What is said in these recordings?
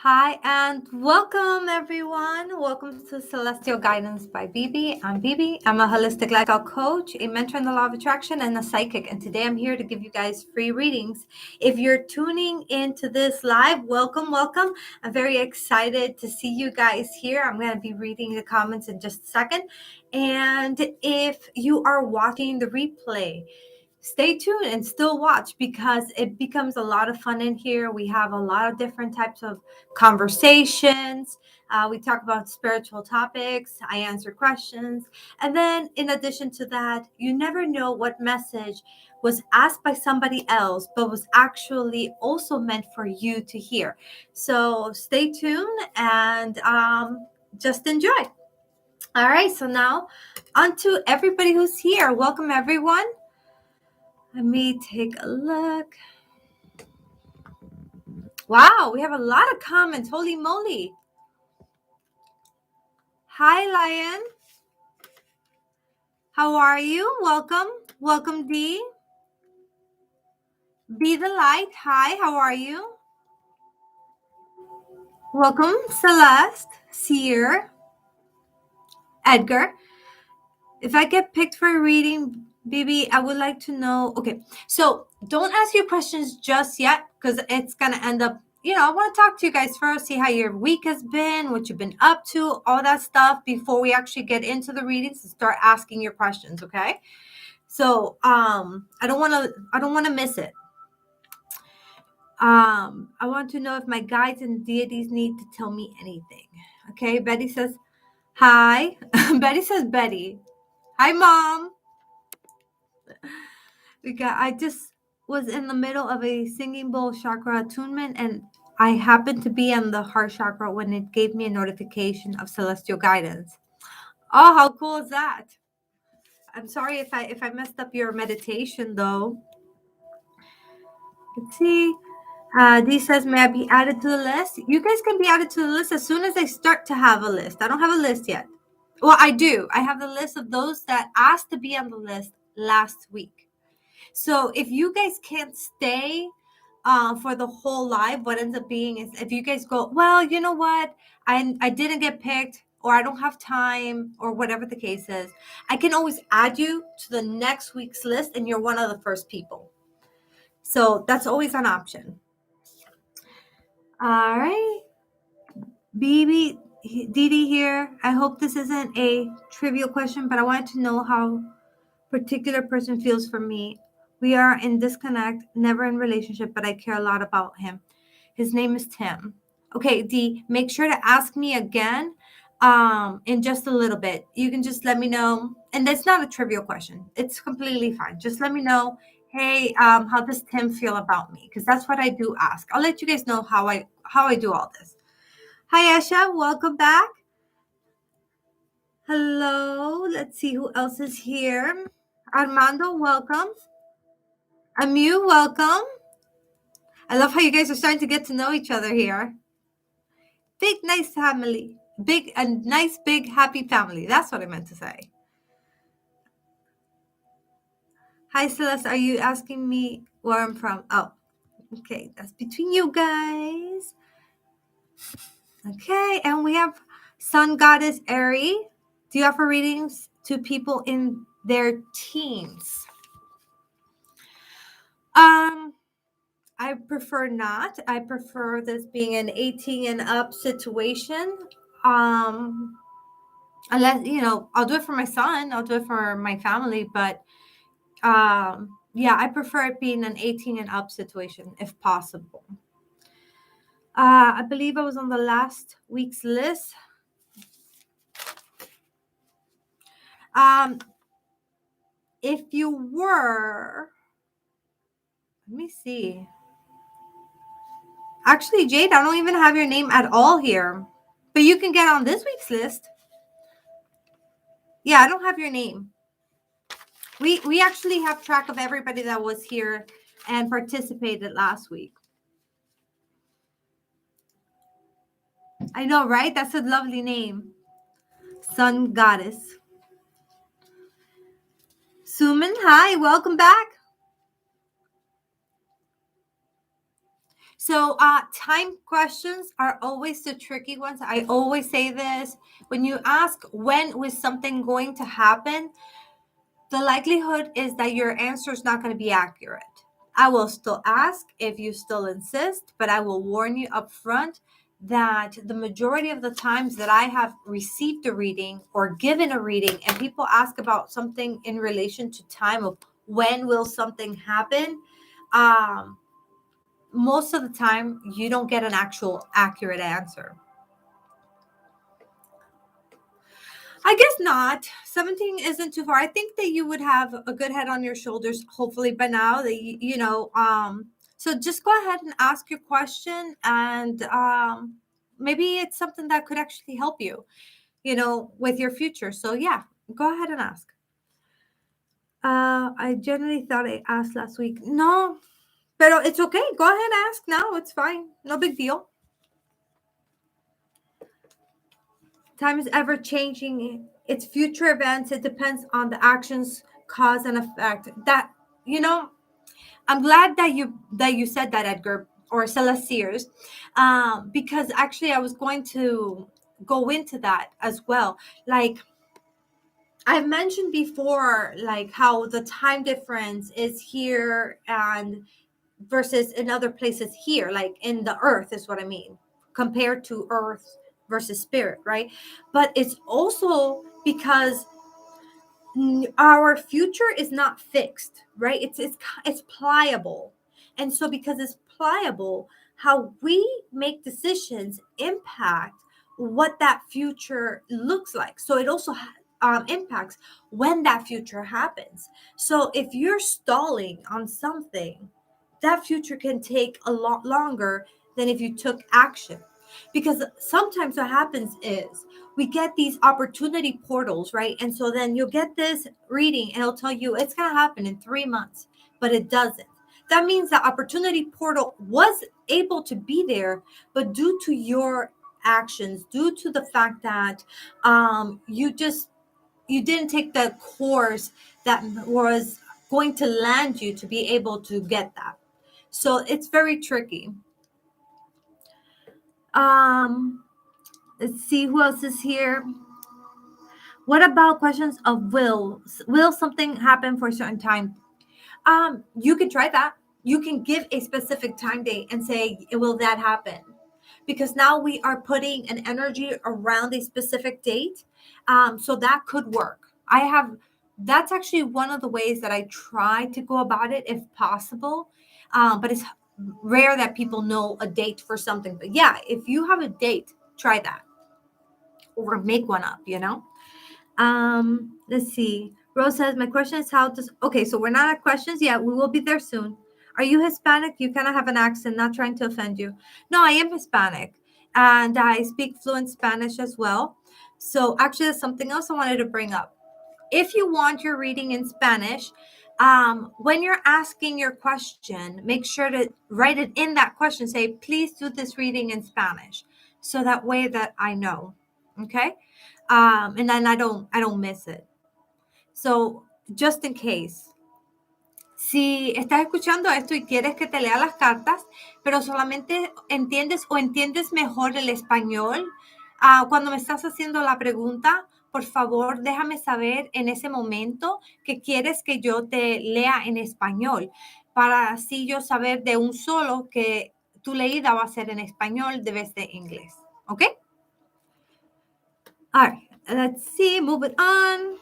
Hi and welcome everyone. Welcome to Celestial Guidance by Bebe. I'm Bebe. I'm a holistic lifestyle coach, a mentor in the law of attraction, and a psychic. And today I'm here to give you guys free readings. If you're tuning into this live, welcome. I'm very excited to see you guys here. I'm going to be reading the comments in just a second. And if you are watching the replay, stay tuned and still watch because it becomes a lot of fun in here. We have a lot of different types of conversations. We talk about spiritual topics. I answer questions. And then, in addition to that, you never know what message was asked by somebody else, but was actually also meant for you to hear. So, stay tuned and just enjoy. All right. So, now on to everybody who's here. Welcome, everyone. Let me take a look. Wow, we have a lot of comments. Holy moly. Hi, Lion. How are you? Welcome. Welcome, D. Be the light. Hi, how are you? Welcome, Celeste, Seer, Edgar. If I get picked for a reading, baby, I would like to know. Okay, so don't ask your questions just yet because it's going to end up, I want to talk to you guys first, see how your week has been, what you've been up to, all that stuff before we actually get into the readings and start asking your questions, okay? So I don't want to miss it. I want to know if my guides and deities need to tell me anything. Okay, Betty says hi. Betty says Betty. Hi, Mom. I just was in the middle of a singing bowl chakra attunement, and I happened to be on the heart chakra when it gave me a notification of celestial guidance. Oh, how cool is that? I'm sorry if I messed up your meditation, though. Let's see. Dee says, may I be added to the list? You guys can be added to the list as soon as I start to have a list. I don't have a list yet. Well, I do. I have the list of those that asked to be on the list last week. So if you guys can't stay for the whole live, what ends up being is if you guys go, well, you know what? I didn't get picked, or I don't have time, or whatever the case is, I can always add you to the next week's list and you're one of the first people. So that's always an option. All right. BB Didi here. I hope this isn't a trivial question, but I wanted to know how particular person feels for me. We are in disconnect, never in relationship, but I care a lot about him. His name is Tim. Okay, D, make sure to ask me again in just a little bit. You can just let me know. And that's not a trivial question. It's completely fine. Just let me know, hey, how does Tim feel about me? Because that's what I do ask. I'll let you guys know how I do all this. Hi, Asha. Welcome back. Hello. Let's see who else is here. Armando, welcome. Amu, welcome. I love how you guys are starting to get to know each other here. Big, nice family. Big and nice, big, happy family. That's what I meant to say. Hi, Celeste. Are you asking me where I'm from? Oh, okay. That's between you guys. Okay. And we have Sun Goddess Ari. Do you offer readings to people in their teens? I prefer not. I prefer this being an 18 and up situation. Unless, I'll do it for my son, I'll do it for my family, but yeah, I prefer it being an 18 and up situation if possible. I believe I was on the last week's list. If you were, let me see. Actually, Jade, I don't even have your name at all here, but you can get on this week's list. Yeah, I don't have your name. We actually have track of everybody that was here and participated last week. I know, right? That's a lovely name. Sun Goddess. Suman, hi, welcome back. So time questions are always the tricky ones. I always say this. When you ask when was something going to happen, the likelihood is that your answer is not going to be accurate. I will still ask if you still insist, but I will warn you up front that the majority of the times that I have received a reading or given a reading and people ask about something in relation to time of when will something happen, most of the time you don't get an actual accurate answer. I guess not. 17 isn't too far. I think that you would have a good head on your shoulders, hopefully by now. That so just go ahead and ask your question, and maybe it's something that could actually help you, with your future. So yeah, go ahead and ask. I generally thought I asked last week. No, but it's okay. Go ahead and ask now. It's fine. No big deal. Time is ever changing. It's future events. It depends on the actions, cause and effect. That I'm glad that you said that, Edgar or Celestiers, because actually I was going to go into that as well. Like I've mentioned before, like how the time difference is here and versus in other places here, like in the earth is what I mean, compared to earth versus spirit, right? But it's also because our future is not fixed, right? It's pliable. And so because it's pliable, how we make decisions impact what that future looks like. So it also impacts when that future happens. So if you're stalling on something, that future can take a lot longer than if you took action. Because sometimes what happens is we get these opportunity portals, right? And so then you'll get this reading and it'll tell you it's going to happen in 3 months, but it doesn't. That means the opportunity portal was able to be there, but due to your actions, due to the fact that you didn't take the course that was going to land you to be able to get that. So it's very tricky. Um, let's see who else is here. What about questions of will? Will something happen for a certain time? You can try that. You can give a specific time date and say, will that happen? Because now we are putting an energy around a specific date. So that could work. That's actually one of the ways that I try to go about it if possible. But it's rare that people know a date for something. But yeah, if you have a date, try that or make one up. Let's see. Rose says, my question is how does okay, so we're not at questions yet. We will be there soon. Are you Hispanic? You kind of have an accent, not trying to offend you. No, I am Hispanic. And I speak fluent Spanish as well. So actually that's something else I wanted to bring up. If you want your reading in Spanish, when you're asking your question, make sure to write it in that question. Say, please do this reading in Spanish. So that way that I know. Okay? And then I don't miss it. So, just in case, si estás escuchando esto y quieres que te lea las cartas, pero solamente entiendes mejor el español, cuando me estás haciendo la pregunta, por favor, déjame saber en ese momento que quieres que yo te lea en español, para así yo saber de un solo que tu leída va a ser en español de vez de inglés. ¿Ok? All right, let's see, moving on.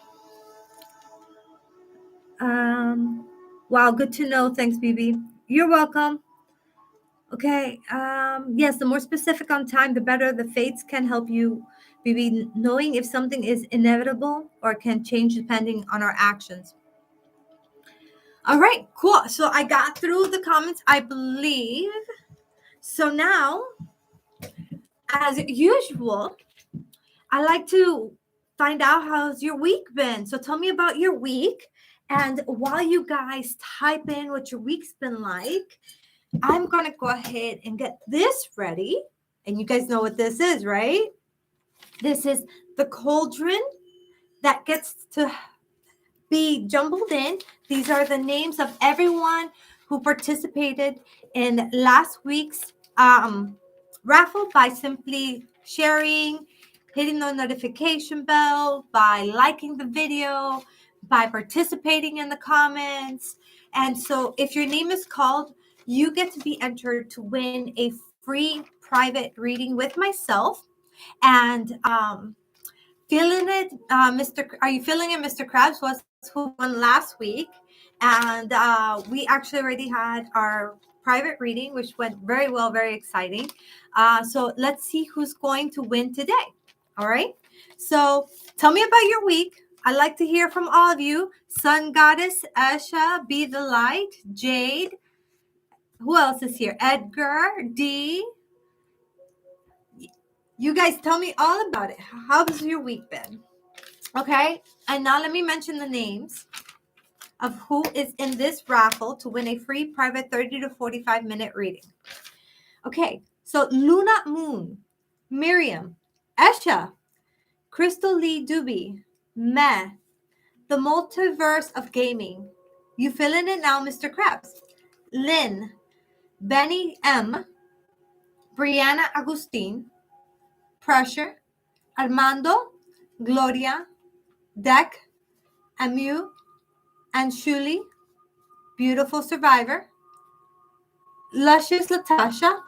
Wow, good to know. Thanks, Bebe. You're welcome. Okay. Yes, the more specific on time, the better. The fates can help you, Bebe, knowing if something is inevitable or can change depending on our actions. All right, cool. So I got through the comments, I believe. So now, as usual, I like to find out how's your week been. So tell me about your week. And while you guys type in what your week's been like, I'm going to go ahead and get this ready. And you guys know what this is, right? This is the cauldron that gets to be jumbled in. These are the names of everyone who participated in last week's raffle by simply sharing, hitting the notification bell, by liking the video, by participating in the comments. And so if your name is called, you get to be entered to win a free private reading with myself. And feeling it, Are you feeling it? Mr. Krabs was who won last week, and we actually already had our private reading, which went very well, very exciting. So let's see who's going to win today. All right. So tell me about your week. I'd like to hear from all of you. Sun Goddess, Esha, Be the Light, Jade. Who else is here? Edgar, D. You guys tell me all about it. How's your week been? Okay, and now let me mention the names of who is in this raffle to win a free private 30 to 45 minute reading. Okay, so Luna Moon, Miriam, Esha, Crystal Lee Doobie, Meh, The Multiverse of Gaming. You feeling it now, Mr. Krabs? Lynn, Benny M, Brianna Agustin, Pressure, Armando, Gloria, Deck, Amu, and Shuli, Beautiful Survivor, Luscious Latasha,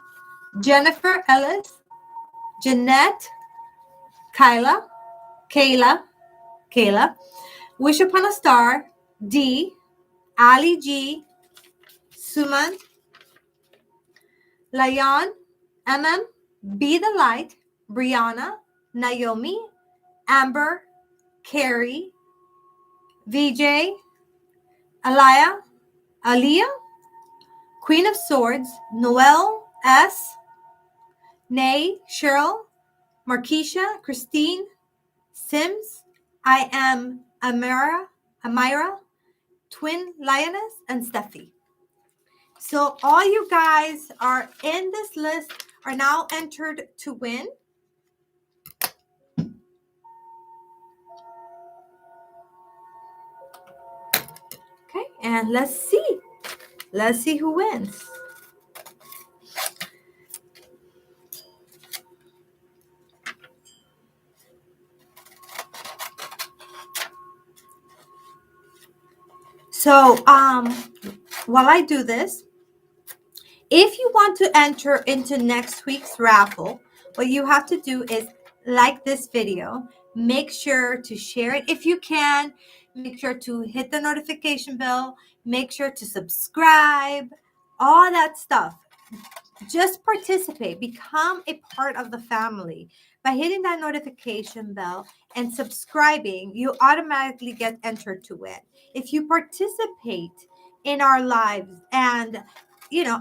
Jennifer Ellis, Jeanette, Kayla, Wish Upon a Star, D, Ali G, Suman, Layan, Be the Light, Brianna, Naomi, Amber, Carrie, VJ, Aliyah, Queen of Swords, Noelle S, Nay, Cheryl, Markeisha, Christine, Sims, I am Amira, Twin Lioness, and Steffi. So all you guys are in this list are now entered to win. Okay, and let's see. Let's see who wins. So while I do this, if you want to enter into next week's raffle, what you have to do is like this video. Make sure to share it if you can. Make sure to hit the notification bell. Make sure to subscribe. All that stuff. Just participate. Become a part of the family. By hitting that notification bell and subscribing, you automatically get entered to win. If you participate in our lives and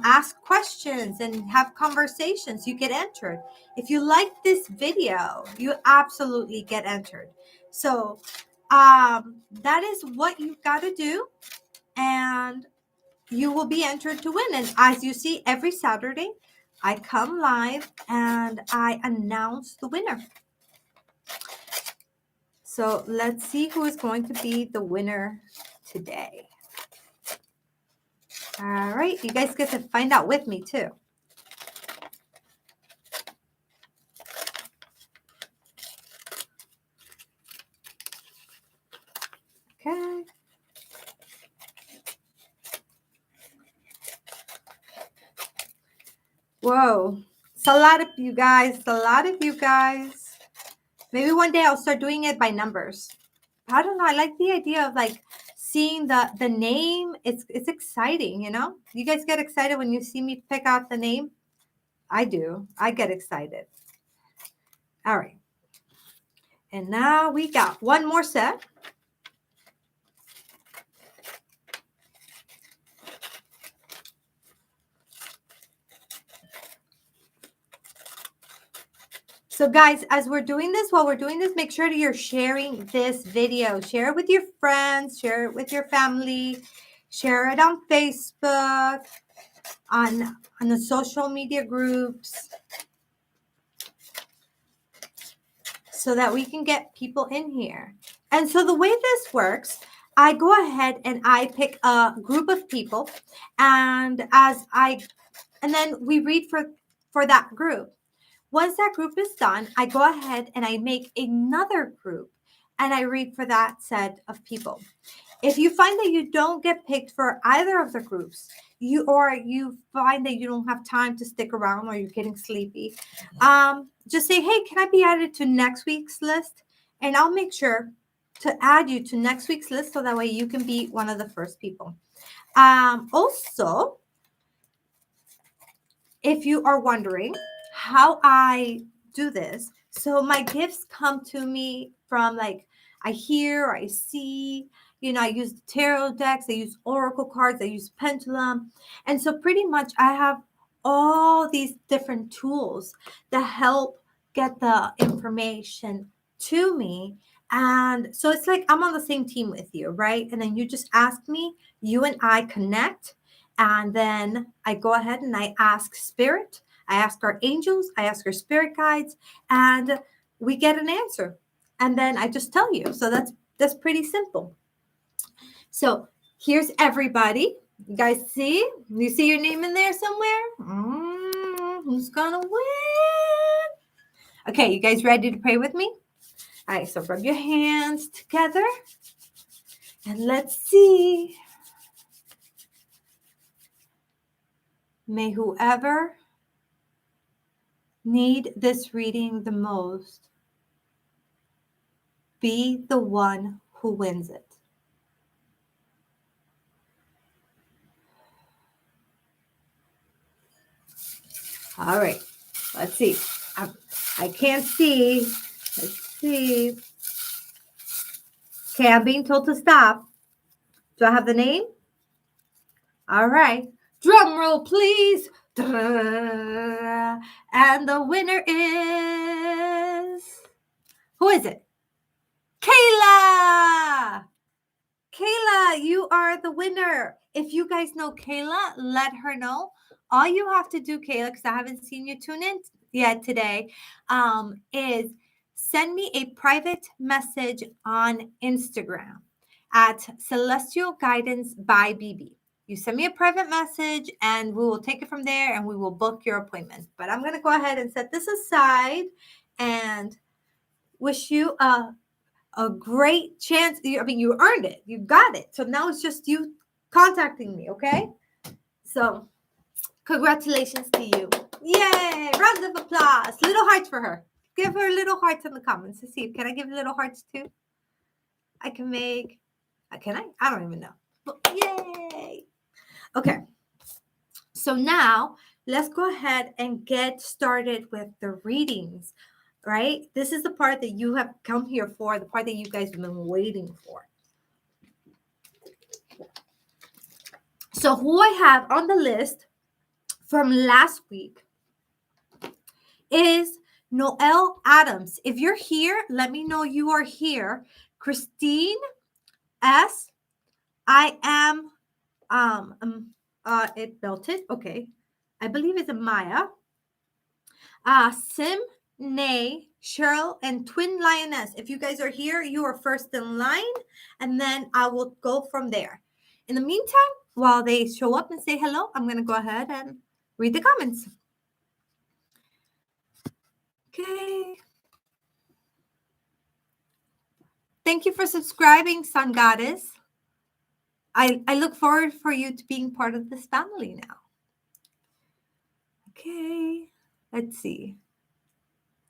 ask questions and have conversations, you get entered. If you like this video, you absolutely get entered. So that is what you've got to do, and you will be entered to win. And as you see, every Saturday I come live and I announce the winner. So let's see who is going to be the winner today. All right, you guys get to find out with me too. Okay. Whoa, it's a lot of you guys. Maybe one day I'll start doing it by numbers. I don't know. I like the idea of like seeing the name. It's exciting, you know? You guys get excited when you see me pick out the name? I do. I get excited. All right. And now we got one more set. So guys, as while we're doing this, make sure that you're sharing this video. Share it with your friends, share it with your family, share it on Facebook, on the social media groups, so that we can get people in here. And so the way this works, I go ahead and I pick a group of people, and then we read for for that group. Once that group is done, I go ahead and I make another group and I read for that set of people. If you find that you don't get picked for either of the groups, you find that you don't have time to stick around or you're getting sleepy, just say, hey, can I be added to next week's list? And I'll make sure to add you to next week's list so that way you can be one of the first people. Also, if you are wondering how I do this, so my gifts come to me from like I hear, I see, I use tarot decks, I use oracle cards, I use pendulum. And so pretty much I have all these different tools that help get the information to me. And so it's like I'm on the same team with you, right? And then you just ask me, you and I connect. And then I go ahead and I ask spirit, I ask our angels, I ask our spirit guides, and we get an answer. And then I just tell you. So that's pretty simple. So here's everybody. You guys see? You see your name in there somewhere? Who's gonna win? Okay, you guys ready to pray with me? All right, so rub your hands together. And let's see. May whoever need this reading the most be the one who wins it. All right, let's see. I can't see. Let's see. Okay, I'm being told to stop. Do I have the name? All right. Drum roll, please. And the winner is... Who is it? Kayla! Kayla, you are the winner. If you guys know Kayla, let her know. All you have to do, Kayla, because I haven't seen you tune in yet today, is send me a private message on Instagram at Celestial Guidance by Bebe. You send me a private message and we will take it from there and we will book your appointment. But I'm going to go ahead and set this aside and wish you a great chance. I mean, you earned it. You got it. So now it's just you contacting me, okay? So congratulations to you. Yay! Round of applause. Little hearts for her. Give her little hearts in the comments to see. Can I give little hearts too? I can make. Can I? I don't even know. But yay! Okay. So now let's go ahead and get started with the readings, right? This is the part that you have come here for, the part that you guys have been waiting for. So who I have on the list from last week is Noelle Adams. If you're here, let me know you are here. Christine S. I am, it belted. Okay. I believe it's a Maya. Sim, Nay, Cheryl, and Twin Lioness. If you guys are here, you are first in line, and then I will go from there. In the meantime, while they show up and say hello, I'm going to go ahead and read the comments. Okay. Thank you for subscribing, Sun Goddess. I look forward for you to being part of this family now. Okay. Let's see.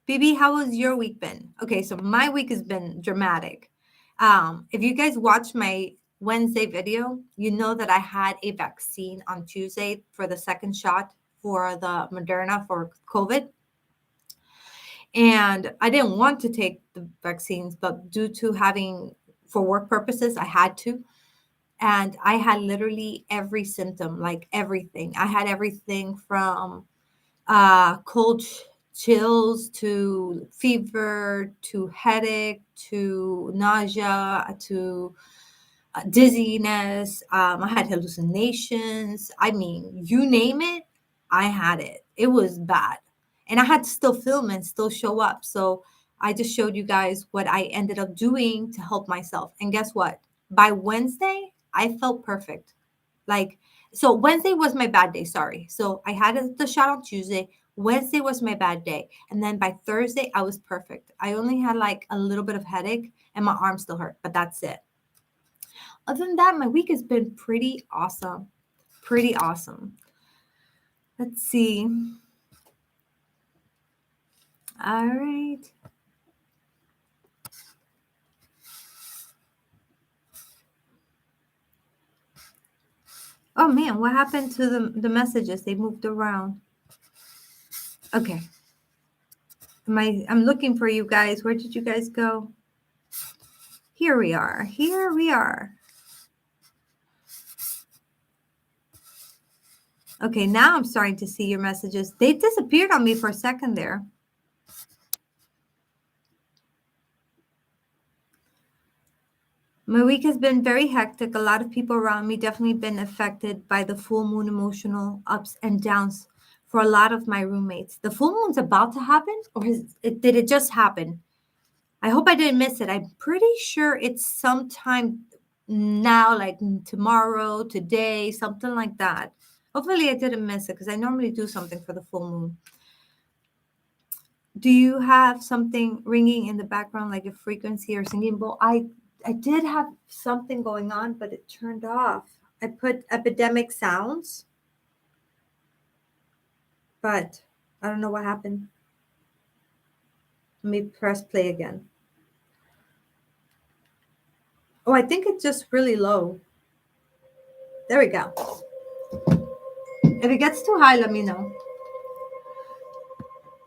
Bebe, how has your week been? Okay, so my week has been dramatic. If you guys watched my Wednesday video, you know that I had a vaccine on Tuesday for the second shot for the Moderna for COVID. And I didn't want to take the vaccines, but due to having, for work purposes, I had to. And I had literally every symptom, like everything. I had everything from cold chills to fever to headache to nausea to dizziness. I had hallucinations. I mean, you name it, I had it. It was bad. And I had to still film and still show up. So I just showed you guys what I ended up doing to help myself. And guess what? By Wednesday, I felt perfect. So Wednesday was my bad day, sorry. So I had the shot on Tuesday. Wednesday was my bad day. And then by Thursday, I was perfect. I only had like a little bit of headache and my arm still hurt, but that's it. Other than that, my week has been pretty awesome. Pretty awesome. Let's see. All right. Oh man, what happened to the messages? They moved around. Okay. I'm looking for you guys. Where did you guys go? Here we are. Here we are. Okay, now I'm starting to see your messages. They disappeared on me for a second there. My week has been very hectic. A lot of people around me definitely been affected by the full moon emotional ups and downs for a lot of my roommates. The full moon's about to happen, or did it just happen? I hope I didn't miss it. I'm pretty sure it's sometime now, like tomorrow, today, something like that. Hopefully, I didn't miss it because I normally do something for the full moon. Do you have something ringing in the background, like a frequency or singing bowl? I did have something going on, but it turned off. I put epidemic sounds, but I don't know what happened. Let me press play again. Oh, I think it's just really low. There we go. If it gets too high, let me know.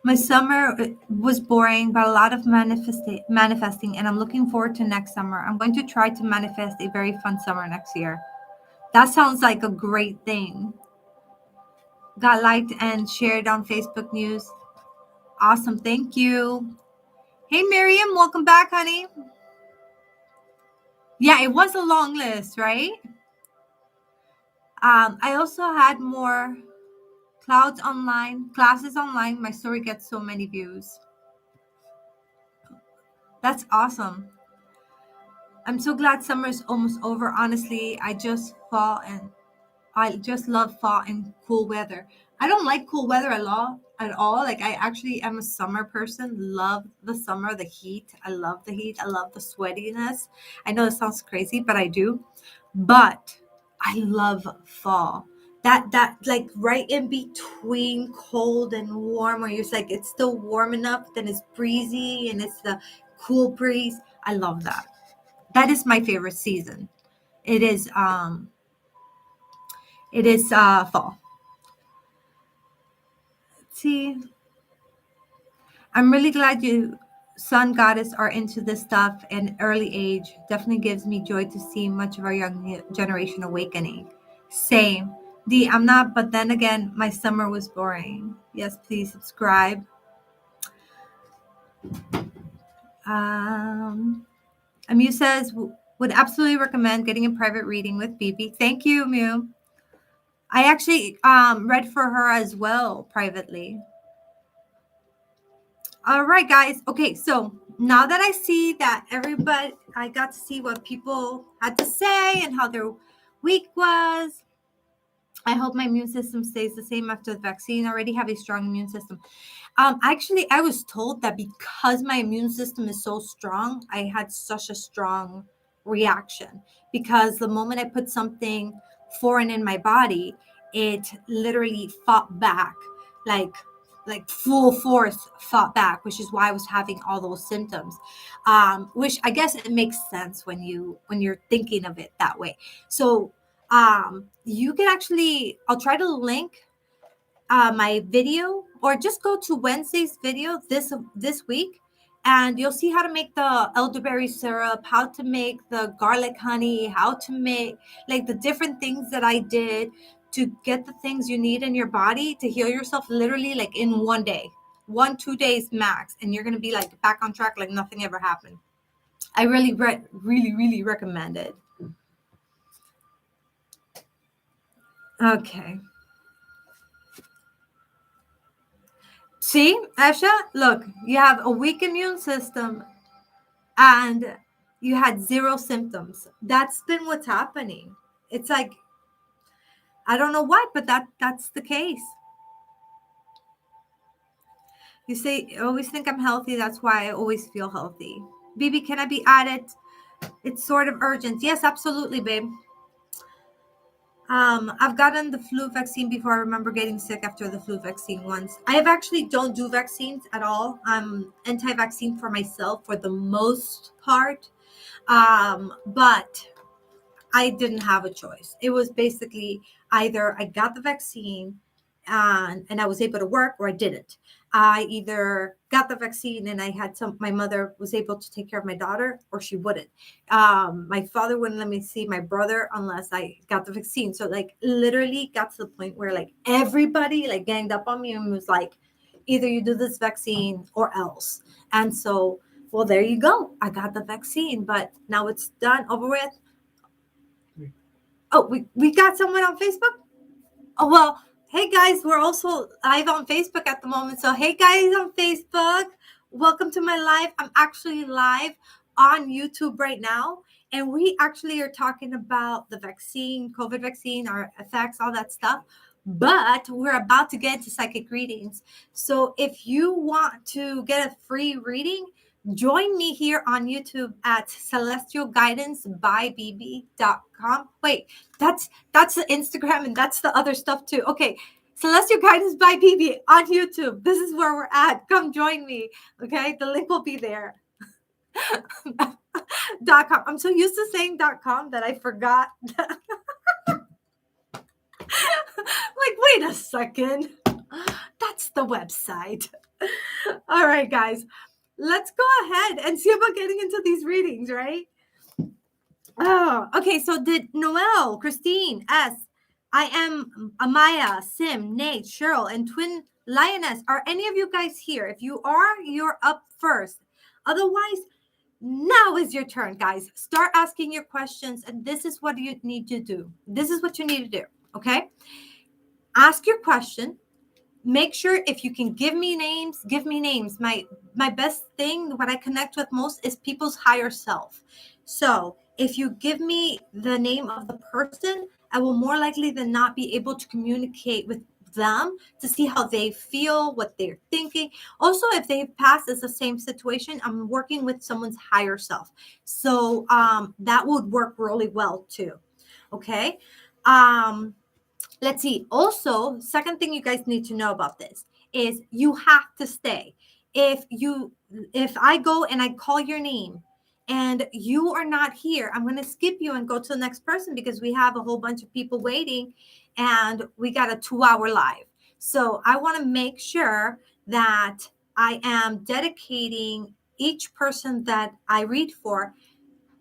My summer was boring, but a lot of manifesting, and I'm looking forward to next summer. I'm going to try to manifest a very fun summer next year. That sounds like a great thing. Got liked and shared on Facebook News. Awesome. Thank you. Hey, Miriam. Welcome back, honey. Yeah, it was a long list, right? I also had more classes online. My story gets so many views. That's awesome. I'm so glad summer is almost over. Honestly, I just love fall and cool weather. I don't like cool weather at all. Like I actually am a summer person. Love the summer, the heat. I love the heat. I love the sweatiness. I know it sounds crazy, but I do. But I love fall. That like right in between cold and warm, where you're like it's still warm enough, then it's breezy and it's the cool breeze. I love that. That is my favorite season. It is fall. See, I'm really glad you, Sun Goddess, are into this stuff and early age. Definitely gives me joy to see much of our young generation awakening. Same. I'm not, but then again, my summer was boring. Yes, please subscribe. Um, Amu says, would absolutely recommend getting a private reading with Bibi. Thank you, Mew. I actually read for her as well privately. All right, guys. Okay, so now that I see that I got to see what people had to say and how their week was. I hope my immune system stays the same after the vaccine. I already have a strong immune system. Actually, I was told that because my immune system is so strong, I had such a strong reaction. Because the moment I put something foreign in my body, it literally fought back, like full force fought back, which is why I was having all those symptoms. Which I guess it makes sense when you're thinking of it that way. So you can actually, I'll try to link my video, or just go to Wednesday's video this week, and you'll see how to make the elderberry syrup, how to make the garlic honey, how to make like the different things that I did to get the things you need in your body to heal yourself, literally like in 1 day, 2 days max, and you're gonna be like back on track like nothing ever happened. I really recommend it. Okay. See, Asha, look, you have a weak immune system and you had zero symptoms. That's been what's happening. It's like, I don't know why, but that's the case. You say, I always think I'm healthy. That's why I always feel healthy. BB, can I be added? It's sort of urgent. Yes, absolutely, babe. I've gotten the flu vaccine before. I remember getting sick after the flu vaccine once. I have actually don't do vaccines at all. I'm anti-vaccine for myself for the most part. But I didn't have a choice. It was basically either I got the vaccine and I was able to work, or I didn't. I either got the vaccine and I had my mother was able to take care of my daughter, or she wouldn't. My father wouldn't let me see my brother unless I got the vaccine. So like literally got to the point where like everybody like ganged up on me and was like, either you do this vaccine or else. And so, well, there you go. I got the vaccine, but now it's done, over with. Oh, we got someone on Facebook? Oh, well, hey guys, we're also live on Facebook at the moment. So, hey guys on Facebook, welcome to my live. I'm actually live on YouTube right now. And we actually are talking about the vaccine, COVID vaccine, our effects, all that stuff. But we're about to get into psychic readings. So, if you want to get a free reading, join me here on YouTube at celestialguidancebybb.com. Wait, that's the Instagram and that's the other stuff too. Okay. Celestial Guidance by BB on YouTube. This is where we're at. Come join me. Okay. The link will be there. .com. I'm so used to saying .com that I forgot. Like, wait a second. That's the website. All right, guys. Let's go ahead and see about getting into these readings, right? Oh, okay. So did Noelle, Christine, S, I am Amaya, Sim, Nate, Cheryl, and Twin Lioness. Are any of you guys here? If you are, you're up first. Otherwise, now is your turn, guys. Start asking your questions, and this is what you need to do. This is what you need to do, okay? Ask your question. Make sure if you can give me names, give me names. My best thing, what I connect with most is people's higher self. So if you give me the name of the person, I will more likely than not be able to communicate with them to see how they feel, what they're thinking. Also, if they've passed as the same situation, I'm working with someone's higher self. So that would work really well too. Okay. Let's see. Also, second thing you guys need to know about this is you have to stay. If I go and I call your name and you are not here, I'm going to skip you and go to the next person because we have a whole bunch of people waiting and we got a 2-hour live. So I want to make sure that I am dedicating each person that I read for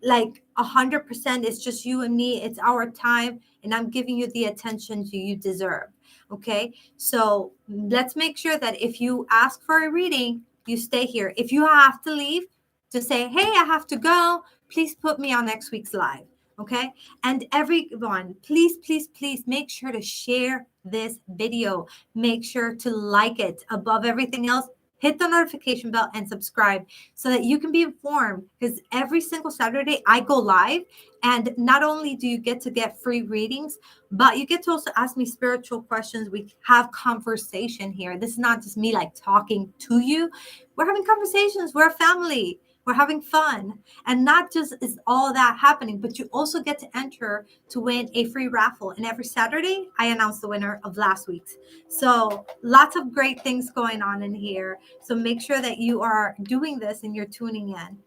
like 100%. It's just you and me. It's our time, and I'm giving you the attention you deserve. Okay, so let's make sure that if you ask for a reading, you stay here. If you have to leave, to say, hey, I have to go, please put me on next week's live. Okay, and everyone, please, please, please make sure to share this video. Make sure to like it. Above everything else, hit the notification bell and subscribe so that you can be informed, because every single Saturday I go live, and not only do you get to get free readings, but you get to also ask me spiritual questions. We have conversation here. This is not just me like talking to you. We're having conversations. We're a family. We're having fun. And not just is all that happening, but you also get to enter to win a free raffle. And every Saturday, I announce the winner of last week's. So lots of great things going on in here. So make sure that you are doing this and you're tuning in.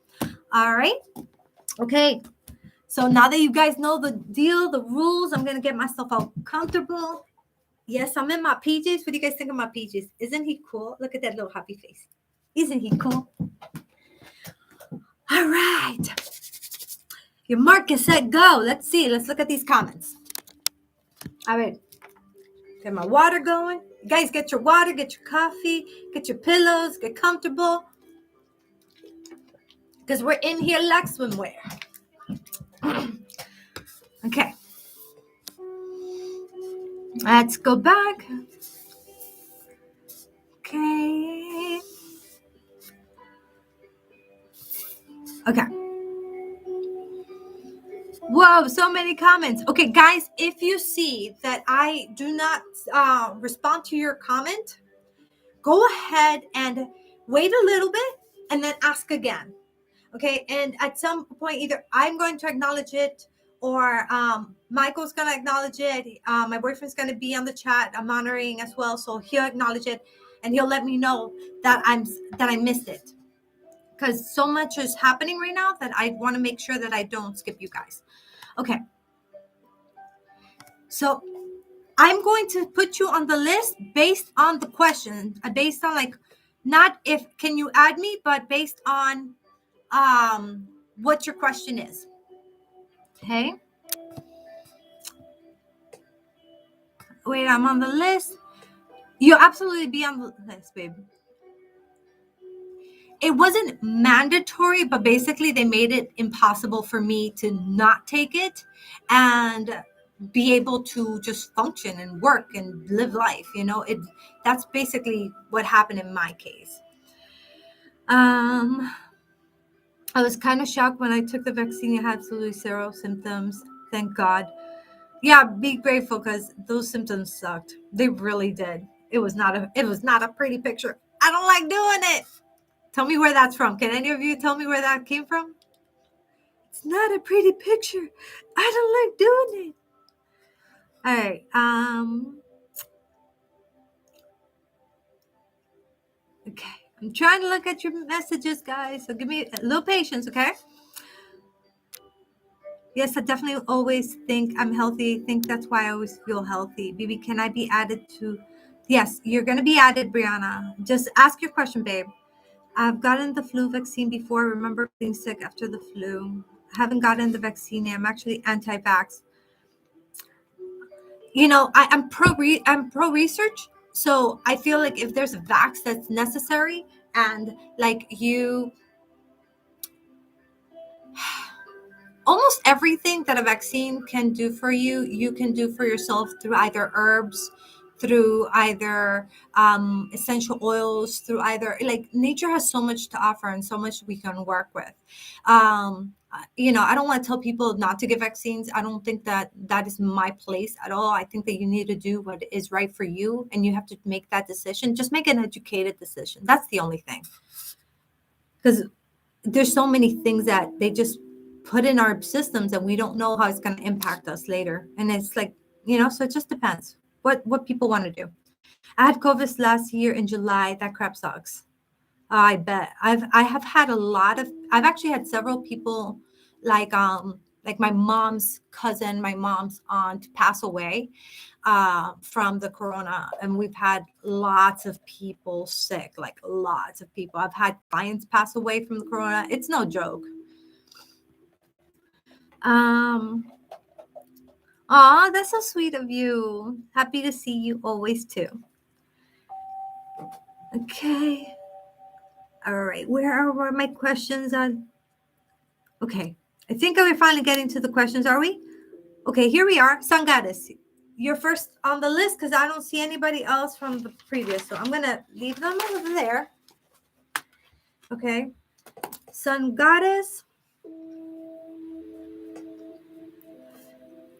All right. Okay. So now that you guys know the deal, the rules, I'm going to get myself all comfortable. Yes, I'm in my PJs. What do you guys think of my PJs? Isn't he cool? Look at that little happy face. Isn't he cool? All right. Your mark is set, go. Let's see. Let's look at these comments. All right. Get my water going. You guys get your water, get your coffee, get your pillows, get comfortable. Because we're in here like swimwear. Okay. Let's go back. Okay. Okay. Whoa, so many comments. Okay, guys, if you see that I do not respond to your comment, go ahead and wait a little bit and then ask again. Okay, and at some point, either I'm going to acknowledge it or Michael's going to acknowledge it. My boyfriend's going to be on the chat. I'm monitoring as well, so he'll acknowledge it and he'll let me know that I missed it, because so much is happening right now that I want to make sure that I don't skip you guys. Okay, so I'm going to put you on the list based on the question, based on like, not if can you add me, but based on what your question is. Okay. Wait, I'm on the list. You'll absolutely be on the list, babe. It wasn't mandatory, but basically they made it impossible for me to not take it and be able to just function and work and live life. That's basically what happened in my case. I was kind of shocked when I took the vaccine. I had absolutely zero symptoms. Thank God. Yeah, be grateful, because those symptoms sucked. They really did. It was not a pretty picture. I don't like doing it. Tell me where that's from. Can any of you tell me where that came from? It's not a pretty picture. I don't like doing it. All right. Okay. I'm trying to look at your messages, guys. So give me a little patience, okay? Yes, I definitely always think I'm healthy. I think that's why I always feel healthy. Baby, can I be added to? Yes, you're going to be added, Brianna. Just ask your question, babe. I've gotten the flu vaccine before. I remember being sick after the flu. I haven't gotten the vaccine yet. I'm actually anti-vax. I'm pro research. So I feel like if there's a vax that's necessary, and like almost everything that a vaccine can do for you, you can do for yourself through either herbs, through either essential oils, through either, like, nature has so much to offer and so much we can work with. I don't want to tell people not to get vaccines. I don't think that is my place at all. I think that you need to do what is right for you, and you have to make that decision. Just make an educated decision. That's the only thing. Because there's so many things that they just put in our systems and we don't know how it's going to impact us later. And it's like, so it just depends what people want to do. I had COVID last year in July. That crap sucks. I bet. I have had I've actually had several people like my mom's cousin, my mom's aunt pass away from the corona, and we've had lots of people sick, like lots of people. I've had clients pass away from the corona. It's no joke. That's so sweet of you. Happy to see you always too. Okay. All right. Where are my questions on? Okay. I think we're finally getting to the questions, are we? Okay, here we are. Sun Goddess, you're first on the list because I don't see anybody else from the previous. So I'm going to leave them over there. Okay. Sun Goddess.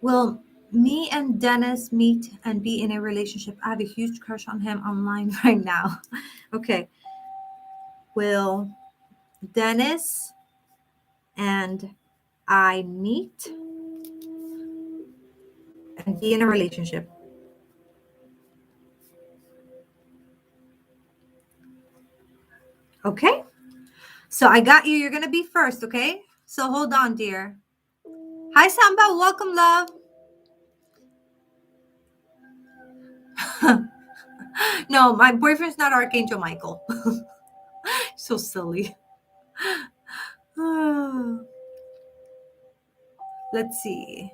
Will me and Dennis meet and be in a relationship? I have a huge crush on him online right now. Okay. Will Dennis and I meet and be in a relationship? Okay. So I got you. You're going to be first, okay? So hold on, dear. Hi, Samba. Welcome, love. No, my boyfriend's not Archangel Michael. So silly. Let's see.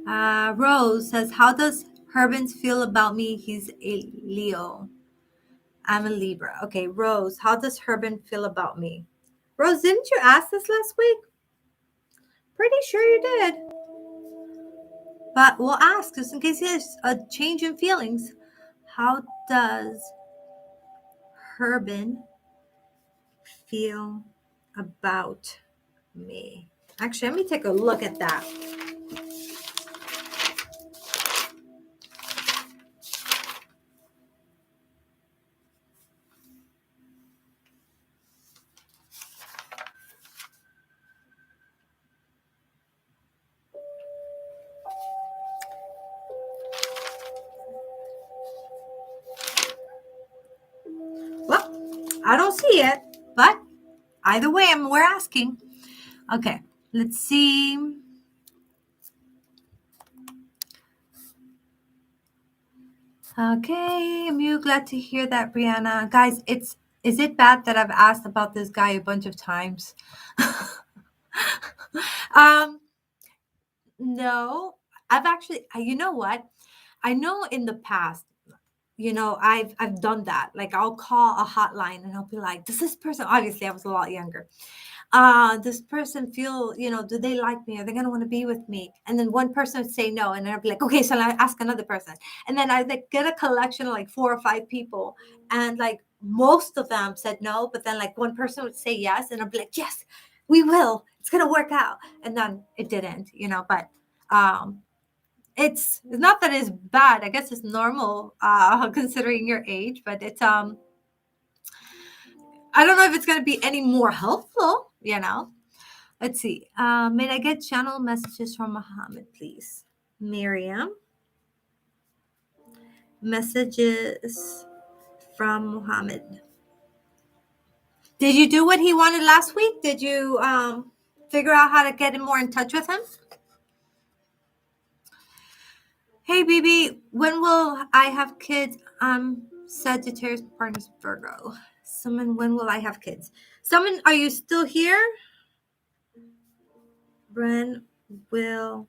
Rose says, how does Herbens feel about me? He's a Leo. I'm a Libra. Okay, Rose, how does Herben feel about me? Rose, didn't you ask this last week? Pretty sure you did. But we'll ask just in case there's a change in feelings. How does Herben feel about me? Actually, let me take a look at that. I don't see it, but either way, we're asking. Okay, let's see. Okay, I'm you glad to hear that, Brianna. Guys, is it bad that I've asked about this guy a bunch of times? um, no, I've actually, you know what? I know in the past, I've done that. Like I'll call a hotline and I'll be like, does this person, obviously I was a lot younger, this person feel, do they like me? Are they gonna want to be with me? And then one person would say no, and then I'd be like, okay, so I ask another person, and then I like get a collection of like 4 or 5 people, and like most of them said no, but then like one person would say yes, and I'd be like, yes, we will, it's gonna work out, and then it didn't, but it's not that it's bad. I guess it's normal, considering your age, but it's I don't know if it's gonna be any more helpful. Let's see. May I get channel messages from Muhammad, please? Miriam. Messages from Muhammad. Did you do what he wanted last week? Did you figure out how to get more in touch with him? Hey, Bebe, when will I have kids? Sagittarius partners Virgo. When will I have kids? Are you still here? When will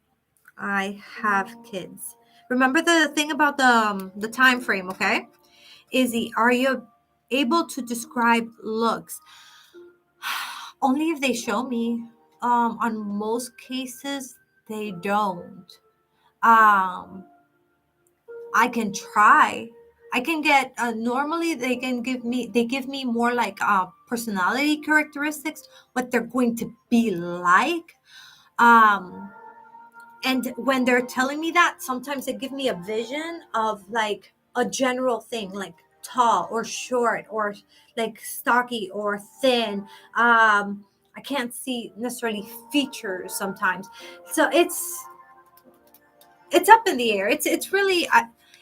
I have kids? Remember the thing about the time frame, okay? Izzy, are you able to describe looks? Only if they show me. On most cases, they don't. I can try. I can get normally they give me more like personality characteristics, what they're going to be like. Um and when they're telling me that, sometimes they give me a vision of like a general thing, like tall or short or like stocky or thin. I can't see necessarily features sometimes, so it's up in the air. It's really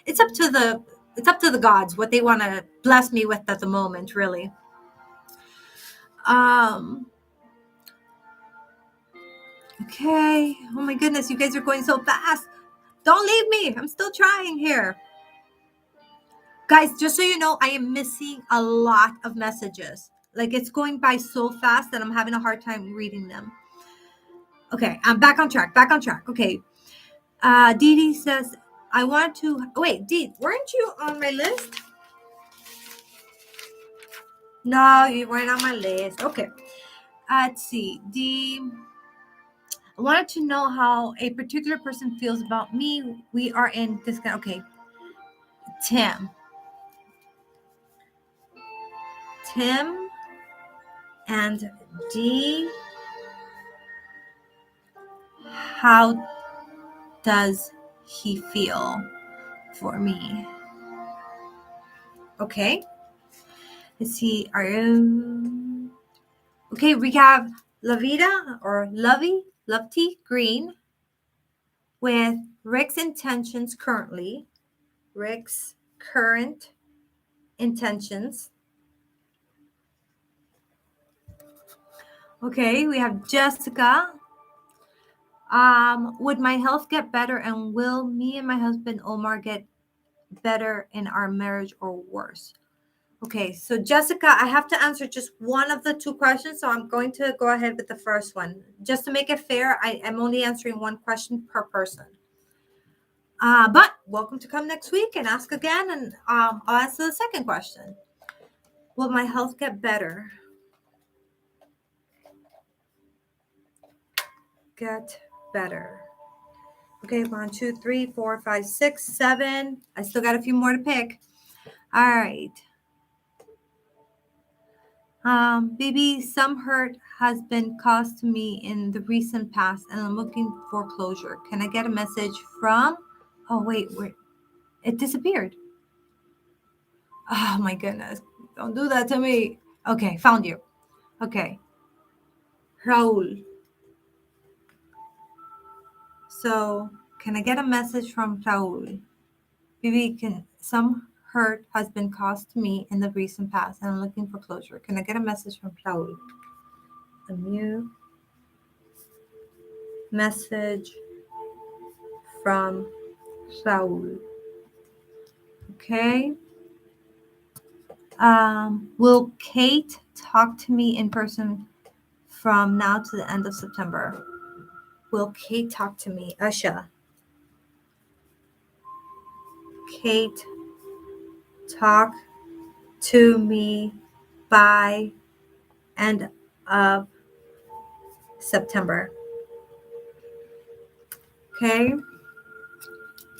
it's up to the gods what they want to bless me with at the moment, really. um okay, oh my goodness, you guys are going so fast. Don't leave me, I'm still trying here. Guys, just so you know, I am missing a lot of messages. Like it's going by so fast that I'm having a hard time reading them. Okay, I'm back on track. Okay. Dee Dee says, I want to wait, Dee, weren't you on my list? No, you weren't on my list. Okay. Let's see. Dee, I wanted to know how a particular person feels about me. We are in this guy. Okay. Tim and Dee, how does he feel for me? Okay. Let's see. Okay, we have Lavita or Lovey Green with Rick's intentions currently. Rick's current intentions. Okay, we have Jessica. Would my health get better, and will me and my husband Omar get better in our marriage or worse? Okay, so Jessica, I have to answer just one of the two questions, so I'm going to go ahead with the first one. Just to make it fair, I am only answering one question per person. But welcome to come next week and ask again, and I'll answer the second question. Will my health get better? Get better. Okay, 1, 2, 3, 4, 5, 6, 7. I still got a few more to pick. All right. Maybe some hurt has been caused to me in the recent past, and I'm looking for closure. Can I get a message from? Oh wait, it disappeared. Oh my goodness! Don't do that to me. Okay, found you. Okay, Raul. So, can I get a message from Raul? Maybe can some hurt has been caused to me in the recent past, and I'm looking for closure. Can I get a message from Raul? A new message from Raul. Okay. Will Kate talk to me in person from now to the end of September? Will Kate talk to me? Usha. Kate talk to me by end of September. Okay.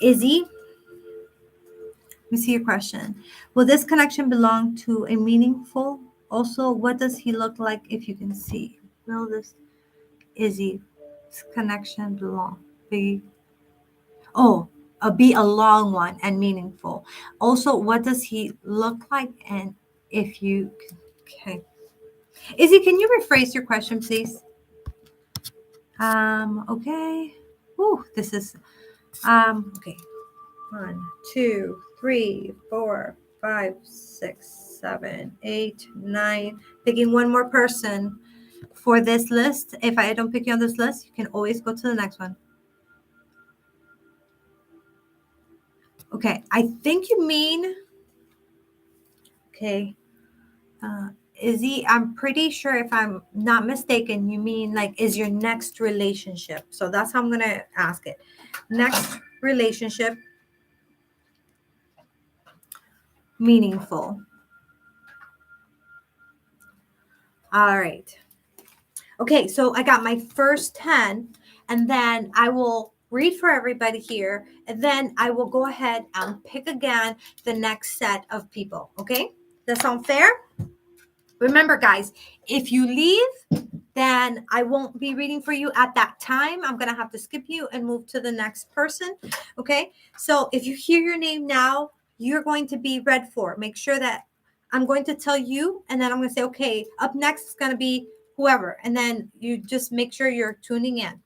Izzy, let me see your question. Will this connection belong to a meaningful? Also, what does he look like if you can see? Will this Izzy connection belong? Be a long one and meaningful. Also, what does he look like? And if you, okay. Izzy, can you rephrase your question, please? Okay. Ooh, this is, okay. 1, 2, 3, 4, 5, 6, 7, 8, 9. Picking one more person for this list. If I don't pick you on this list, you can always go to the next one. Okay, I think you mean, okay, Izzy, I'm pretty sure if I'm not mistaken, you mean like, is your next relationship? So that's how I'm going to ask it. Next relationship, meaningful. All right. Okay, so I got my first 10, and then I will read for everybody here, and then I will go ahead and pick again the next set of people. Okay? That sound fair? Remember, guys, if you leave, then I won't be reading for you at that time. I'm going to have to skip you and move to the next person. Okay? So if you hear your name now, you're going to be read for. Make sure that I'm going to tell you, and then I'm going to say, okay, up next is going to be whoever. And then you just make sure you're tuning in.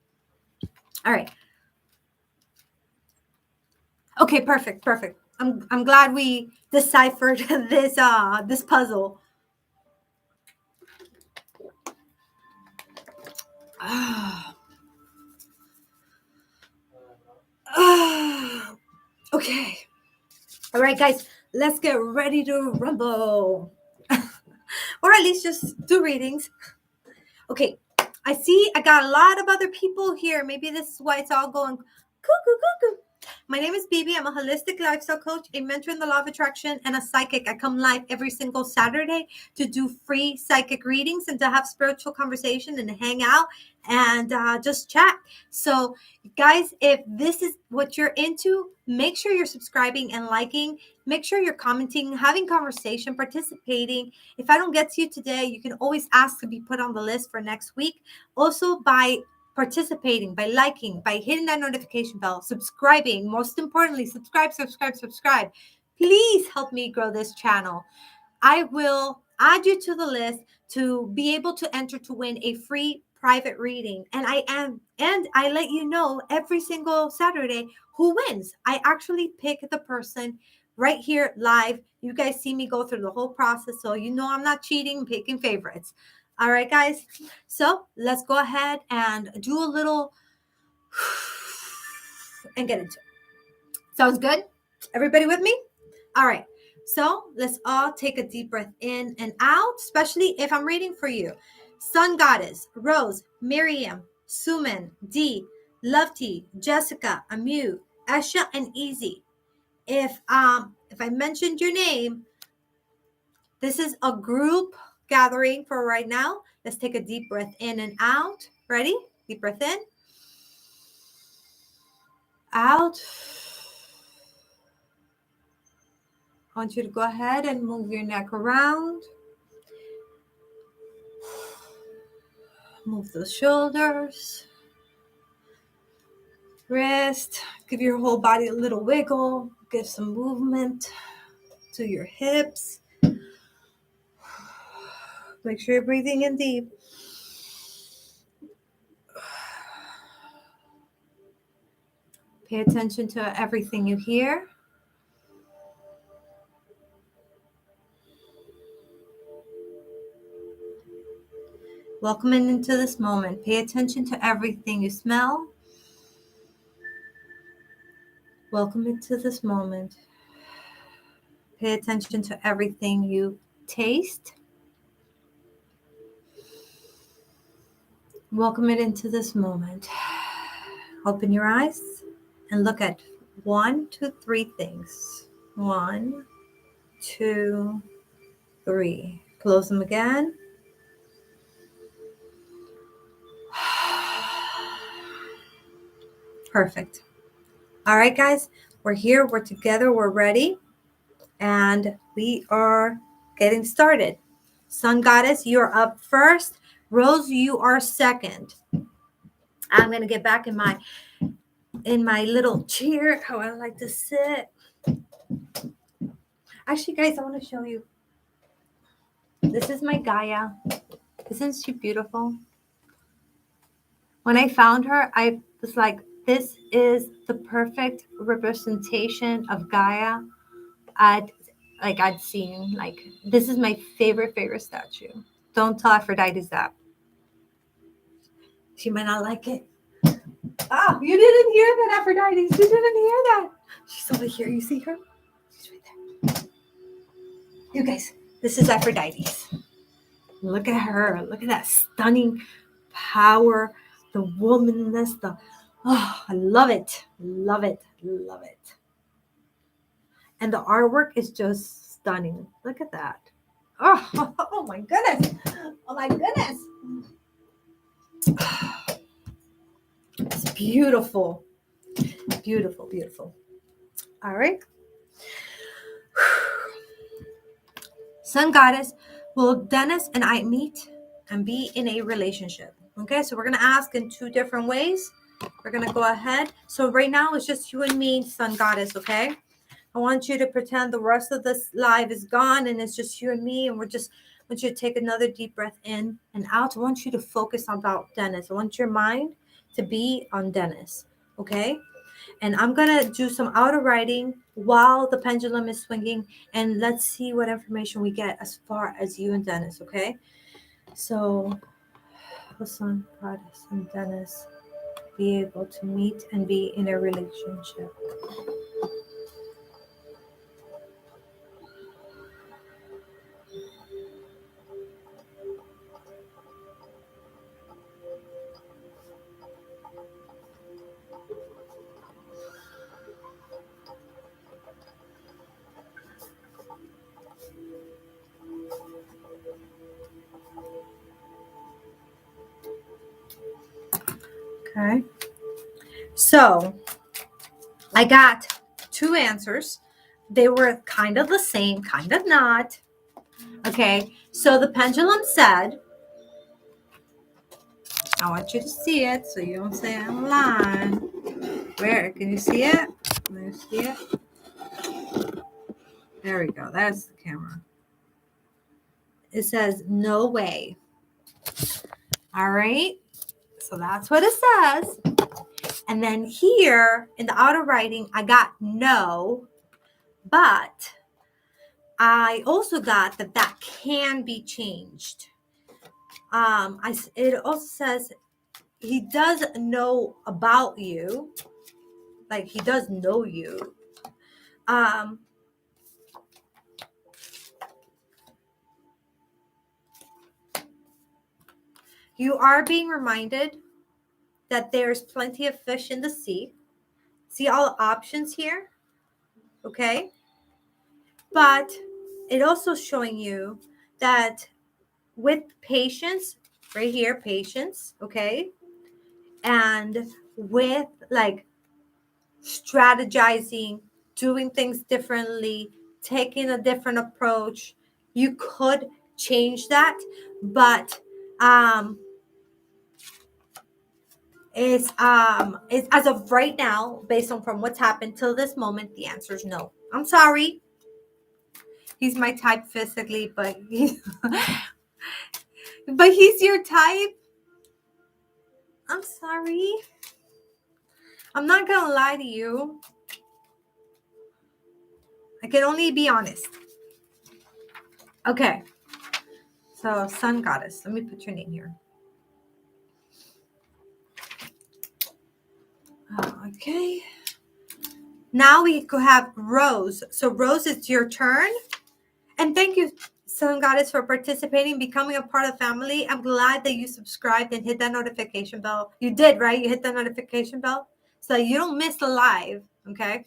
All right. Okay, perfect. I'm glad we deciphered this puzzle. Okay. All right, guys, let's get ready to rumble. Or at least just do readings. Okay, I see I got a lot of other people here. Maybe this is why it's all going cuckoo. My name is Bebe. I'm a holistic lifestyle coach, a mentor in the law of attraction, and a psychic. I come live every single Saturday to do free psychic readings and to have spiritual conversation and hang out and just chat. So, guys, if this is what you're into, make sure you're subscribing and liking. Make sure you're commenting, having conversation, participating. If I don't get to you today, you can always ask to be put on the list for next week. Also, by participating, by liking, by hitting that notification bell, subscribing. Most importantly, subscribe. Please help me grow this channel. I will add you to the list to be able to enter to win a free private reading. And I let you know every single Saturday who wins. I actually pick the person right here live. You guys see me go through the whole process, so you know I'm not cheating, picking favorites. All right, guys. So let's go ahead and do a little and get into it. Sounds good? Everybody with me? All right. So let's all take a deep breath in and out, especially if I'm reading for you. Sun Goddess, Rose, Miriam, Suman, Dee, Love Tea, Jessica, Amu, Esha, and Easy. If I mentioned your name, this is a group gathering for right now. Let's take a deep breath in and out. Ready? Deep breath in. Out. I want you to go ahead and move your neck around. Move the shoulders. Wrist. Give your whole body a little wiggle. Give some movement to your hips. Make sure you're breathing in deep. Pay attention to everything you hear. Welcome into this moment. Pay attention to everything you smell. Welcome into this moment. Pay attention to everything you taste. Welcome it into this moment. Open your eyes and look at 1, 2, 3 things. 1, 2, 3. Close them again. Perfect. All right, guys, we're here. We're together. We're ready. And we are getting started. Sun Goddess, you're up first. Rose, you are second. I'm going to get back in my little chair, how I like to sit. Actually, guys, I want to show you. This is my Gaia. Isn't she beautiful? When I found her, I was like, this is the perfect representation of Gaia I'd seen. Like, this is my favorite statue. Don't tell Aphrodite that. She might not like it. Oh, you didn't hear that, Aphrodite. You didn't hear that. She's over here. You see her? She's right there. You guys, this is Aphrodite. Look at her. Look at that stunning power, the womanness, I love it. Love it. Love it. And the artwork is just stunning. Look at that. Oh, oh my goodness. Oh my goodness. It's beautiful. Beautiful, beautiful. All right. Sun Goddess, will Dennis and I meet and be in a relationship? Okay, so we're going to ask in 2 different ways. We're going to go ahead. So right now it's just you and me, Sun Goddess, okay? I want you to pretend the rest of this live is gone and it's just you and me, and I want you to take another deep breath in and out. I want you to focus about Dennis. I want your mind to be on Dennis, okay? And I'm going to do some outer writing while the pendulum is swinging, and let's see what information we get as far as you and Dennis, okay? So, the Sun Goddess and Dennis be able to meet and be in a relationship. Okay. So, I got 2 answers. They were kind of the same, kind of not. Okay. So, the pendulum said, I want you to see it so you don't say I'm lying. Where? Can you see it? Can you see it? There we go. That's the camera. It says, no way. All right. So that's what it says. And then here in the outer writing, I got no, but I also got that can be changed. It also says he does know about you. Like, he does know you. You are being reminded that there's plenty of fish in the sea. See all the options here? Okay. But it also showing you that with patience, right here, patience, okay? And with like strategizing, doing things differently, taking a different approach, you could change that. But it's as of right now, based on from what's happened till this moment, the answer is no. I'm sorry. He's my type physically, but but he's your type. I'm sorry. I'm not gonna lie to you. I can only be honest. Okay. So, Sun Goddess. Let me put your name here. Okay. Now we could have Rose. So Rose, it's your turn. And thank you, Sun Goddess, for participating, becoming a part of the family. I'm glad that you subscribed and hit that notification bell. You did, right? You hit that notification bell so you don't miss the live, okay?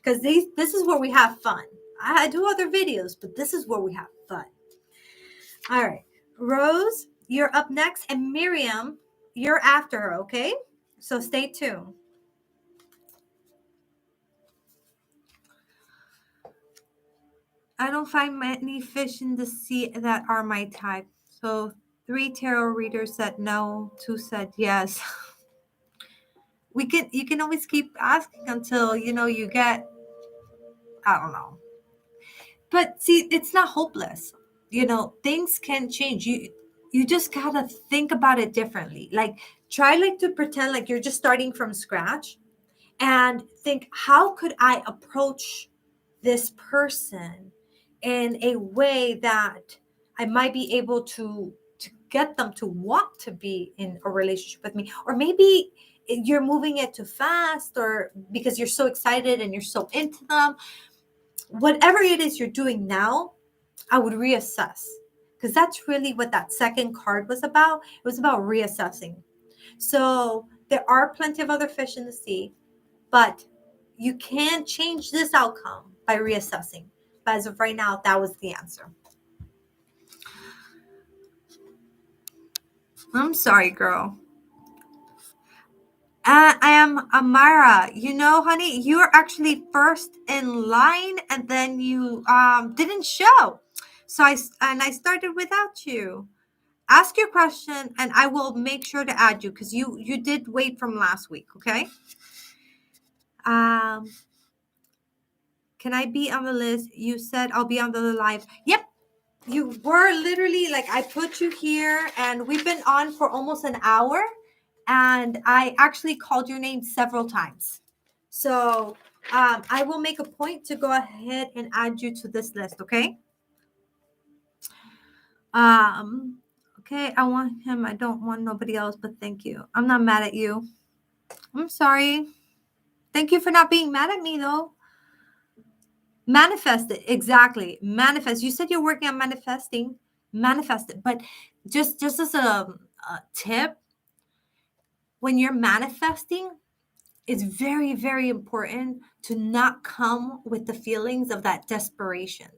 Because this is where we have fun. I do other videos, but this is where we have fun. All right. Rose, you're up next. And Miriam, you're after her, okay? So stay tuned. I don't find many fish in the sea that are my type. So 3 tarot readers said no, 2 said yes. You can always keep asking until you get, I don't know. But see, it's not hopeless. Things can change. You just gotta think about it differently. Like try to pretend like you're just starting from scratch and think, how could I approach this person in a way that I might be able to get them to want to be in a relationship with me? Or maybe you're moving it too fast, or because you're so excited and you're so into them. Whatever it is you're doing now, I would reassess, because that's really what that second card was about. It was about reassessing. So there are plenty of other fish in the sea, but you can change this outcome by reassessing. But as of right now, that was the answer. I'm sorry, girl. I am Amara. Honey, you are actually first in line, and then you didn't show. So I started without you. Ask your question, and I will make sure to add you, because you did wait from last week. Okay. Um, can I be on the list? You said I'll be on the live. Yep. You were literally, like, I put you here, and we've been on for almost an hour, and I actually called your name several times. So I will make a point to go ahead and add you to this list, okay? Okay, I want him. I don't want nobody else, but thank you. I'm not mad at you. I'm sorry. Thank you for not being mad at me, though. Manifest it. Exactly. Manifest. You said you're working on manifesting. Manifest it. But just as a tip, when you're manifesting, it's very, very important to not come with the feelings of that desperation,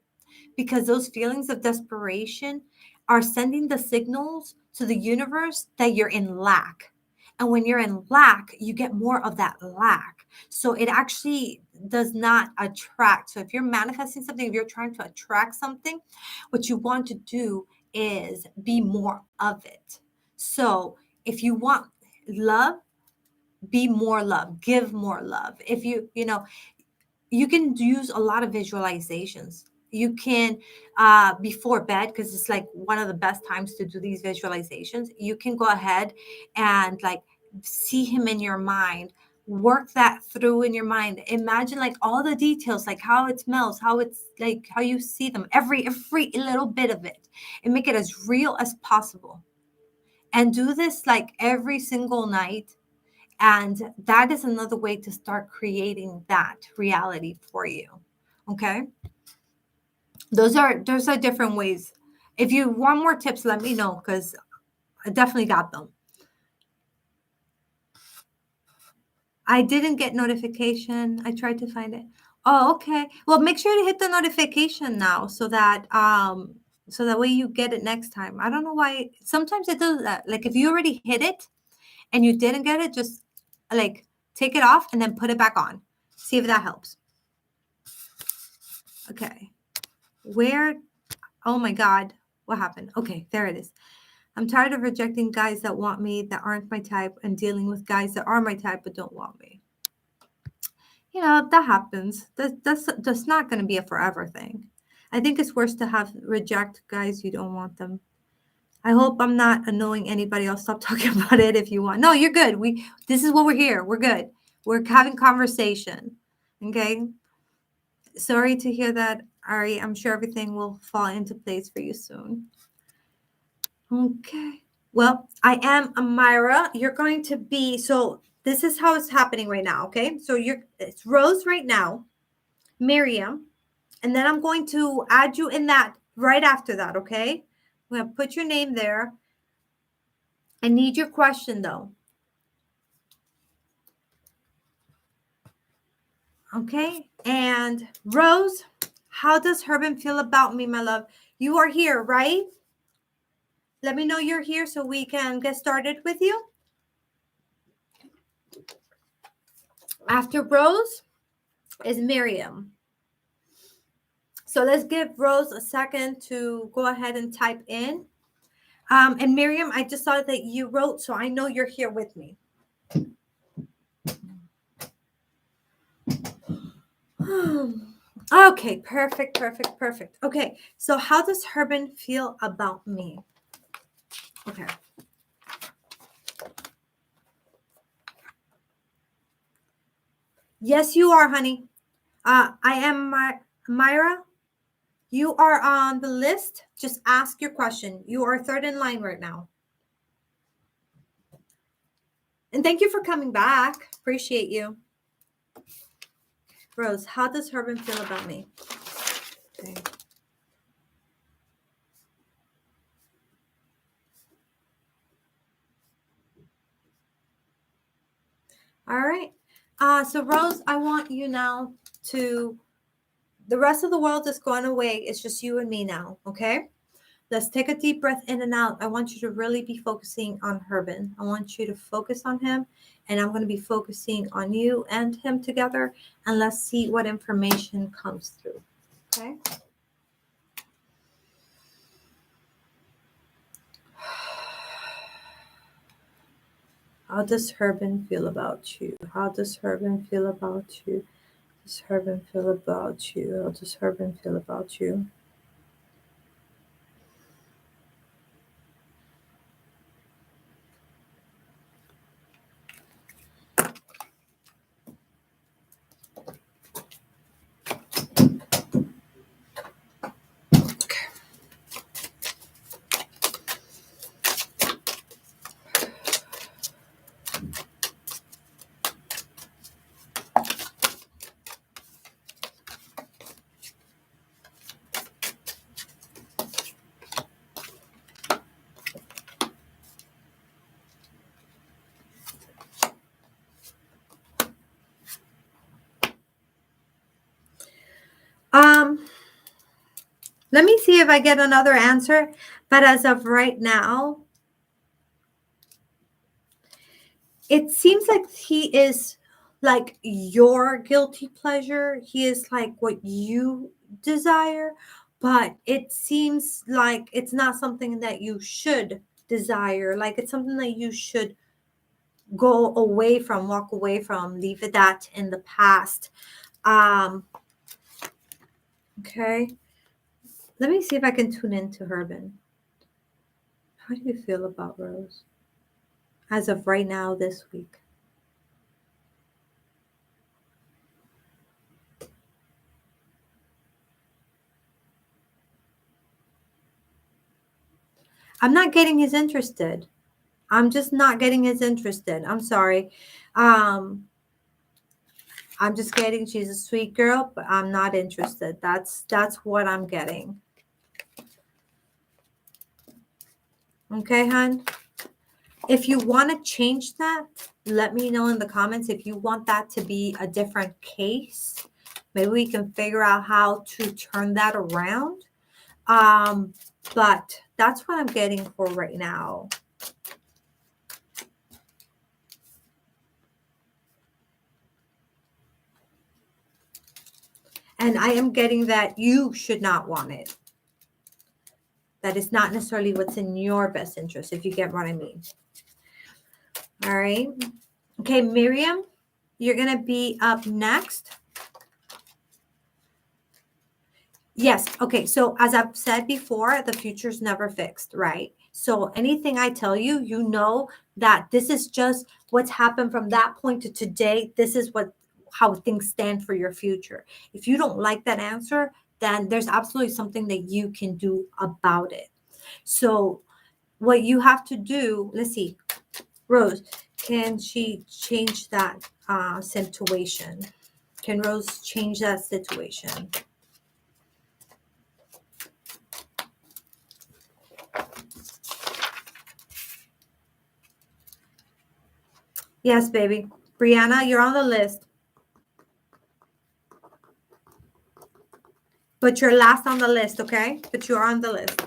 because those feelings of desperation are sending the signals to the universe that you're in lack. And when you're in lack, you get more of that lack. So it actually does not attract. So if you're manifesting something, if you're trying to attract something, what you want to do is be more of it. So if you want love, be more love, give more love. If you can use a lot of visualizations. You can before bed, because it's like one of the best times to do these visualizations. You can go ahead and like see him in your mind, work that through in your mind. Imagine like all the details, like how it smells, how it's like how you see them, every little bit of it, and make it as real as possible. And do this like every single night. And that is another way to start creating that reality for you. Okay. Those are different ways. If you want more tips, let me know, because I definitely got them. I didn't get notification. I tried to find it. Oh, okay. Well, make sure to hit the notification now, so that way you get it next time. I don't know why. Sometimes it does that. Like if you already hit it and you didn't get it, just like take it off and then put it back on. See if that helps. Okay. Oh my God, what happened? Okay, there it is. I'm tired of rejecting guys that want me that aren't my type, and dealing with guys that are my type but don't want me. That happens. That's not going to be a forever thing. I think it's worse to reject guys you don't want them. I hope I'm not annoying anybody. I'll stop talking about it if you want. No, you're good. This is what we're here. We're good. We're having conversation. Okay. Sorry to hear that, Ari. I'm sure everything will fall into place for you soon. Okay. Well, I am Amira. You're going to be, so this is how it's happening right now, okay? So it's Rose right now, Miriam, and then I'm going to add you in that right after that, okay? I'm going to put your name there. I need your question, though. Okay, and Rose, how does Herman feel about me, my love? You are here, right? Let me know you're here so we can get started with you. After Rose is Miriam. So let's give Rose a second to go ahead and type in. And Miriam, I just saw that you wrote, so I know you're here with me. Okay, perfect. Okay, so how does Herman feel about me? Okay. Yes, you are, honey. I am Myra. You are on the list. Just ask your question. You are third in line right now. And thank you for coming back. Appreciate you. Rose, how does Herman feel about me? Okay. All right. So Rose, I want you now to, the rest of the world is going away. It's just you and me now. Okay. Let's take a deep breath in and out. I want you to really be focusing on Herman. I want you to focus on him, and I'm going to be focusing on you and him together. And let's see what information comes through. Okay. How does Herman feel about you? How does Herman feel about you? How does Herman feel about you? How does Herman feel about you? Let me see if I get another answer. But as of right now, it seems like he is like your guilty pleasure. He is like what you desire, but it seems like it's not something that you should desire. Like it's something that you should go away from, walk away from, leave it that in the past. Okay. Let me see if I can tune into Herman. How do you feel about Rose as of right now this week? I'm not getting his interested. I'm just not getting his interested. I'm sorry. I'm just getting she's a sweet girl, but I'm not interested. That's what I'm getting. Okay, hon? If you want to change that, let me know in the comments if you want that to be a different case. Maybe we can figure out how to turn that around. But that's what I'm getting for right now. And I am getting that you should not want it. That is not necessarily what's in your best interest, if you get what I mean. All right. Okay, Miriam, you're going to be up next. Yes. Okay. So as I've said before, the future's never fixed, right? So anything I tell you, you know that this is just what's happened from that point to today. This is how things stand for your future. If you don't like that answer, then there's absolutely something that you can do about it. So what you have to do, let's see. Rose, can she change that situation? Can Rose change that situation? Yes, baby. Brianna, you're on the list. But you're last on the list, okay? But you're on the list.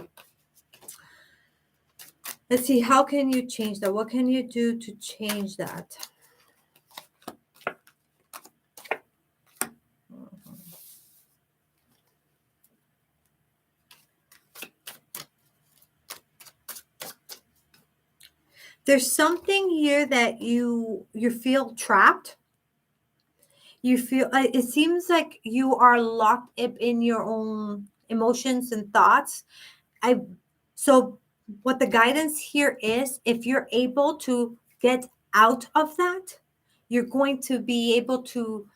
Let's see, how can you change that? What can you do to change that? There's something here that you feel trapped. You feel it seems like you are locked up in your own emotions and thoughts. I so what the guidance here is, if you're able to get out of that, you're going to be able to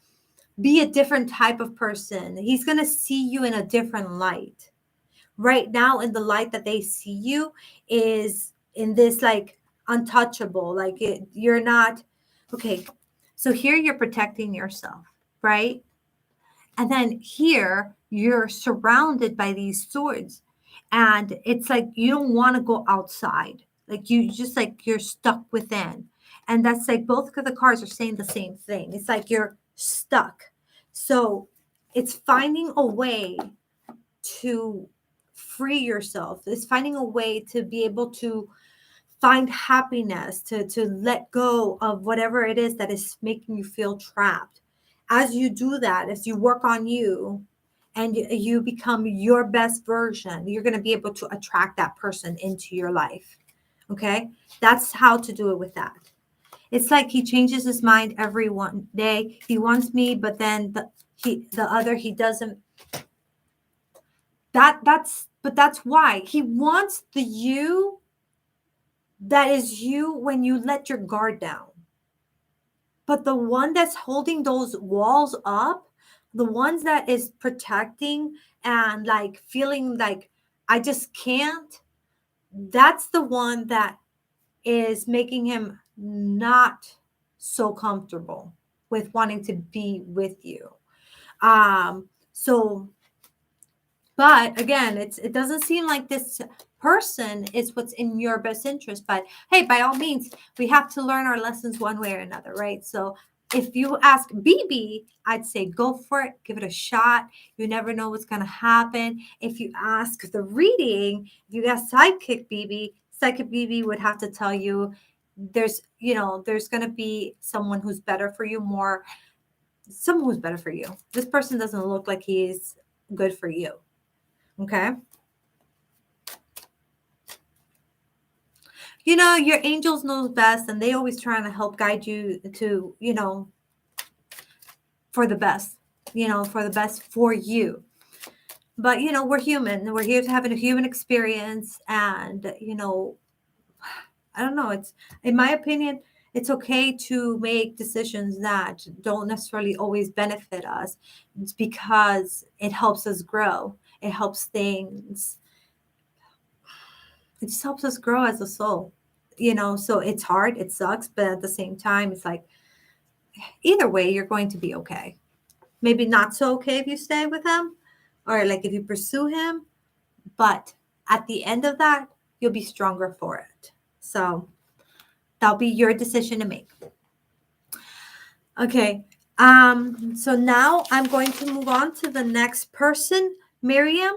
be a different type of person. He's going to see you in a different light. Right now, in the light that they see you is in this like untouchable, like you're not okay. So here you're protecting yourself, right? And then here you're surrounded by these swords. And it's like you don't want to go outside. Like you just like you're stuck within. And that's like both of the cards are saying the same thing. It's like you're stuck. So it's finding a way to free yourself. It's finding a way to be able to find happiness, to let go of whatever it is that is making you feel trapped. As you do that, as you work on you and you become your best version, you're going to be able to attract that person into your life. Okay? That's how to do it with that. It's like he changes his mind every one day. He wants me, but then the other he doesn't. That's why he wants the you that is you when you let your guard down. But the one that's holding those walls up, the ones that is protecting and like feeling like I just can't, that's the one that is making him not so comfortable with wanting to be with you. So but again, it doesn't seem like this person is what's in your best interest. But hey, by all means, we have to learn our lessons one way or another, right? So if you ask BB, I'd say go for it, give it a shot. You never know what's going to happen. If you ask the reading, if you ask Psychic BB would have to tell you there's going to be someone who's better for you, someone who's better for you. This person doesn't look like he's good for you. Okay. Your angels know best and they always trying to help guide you to, for the best, for the best for you. But, we're human. We're here to have a human experience. And, I don't know. It's, in my opinion, it's okay to make decisions that don't necessarily always benefit us. It's because it helps us grow. It helps things. It just helps us grow as a soul. So it's hard, it sucks, but at the same time, it's like either way, you're going to be okay. Maybe not so okay if you stay with him or like if you pursue him, but at the end of that, you'll be stronger for it. So that'll be your decision to make. Okay. So now I'm going to move on to the next person. Miriam,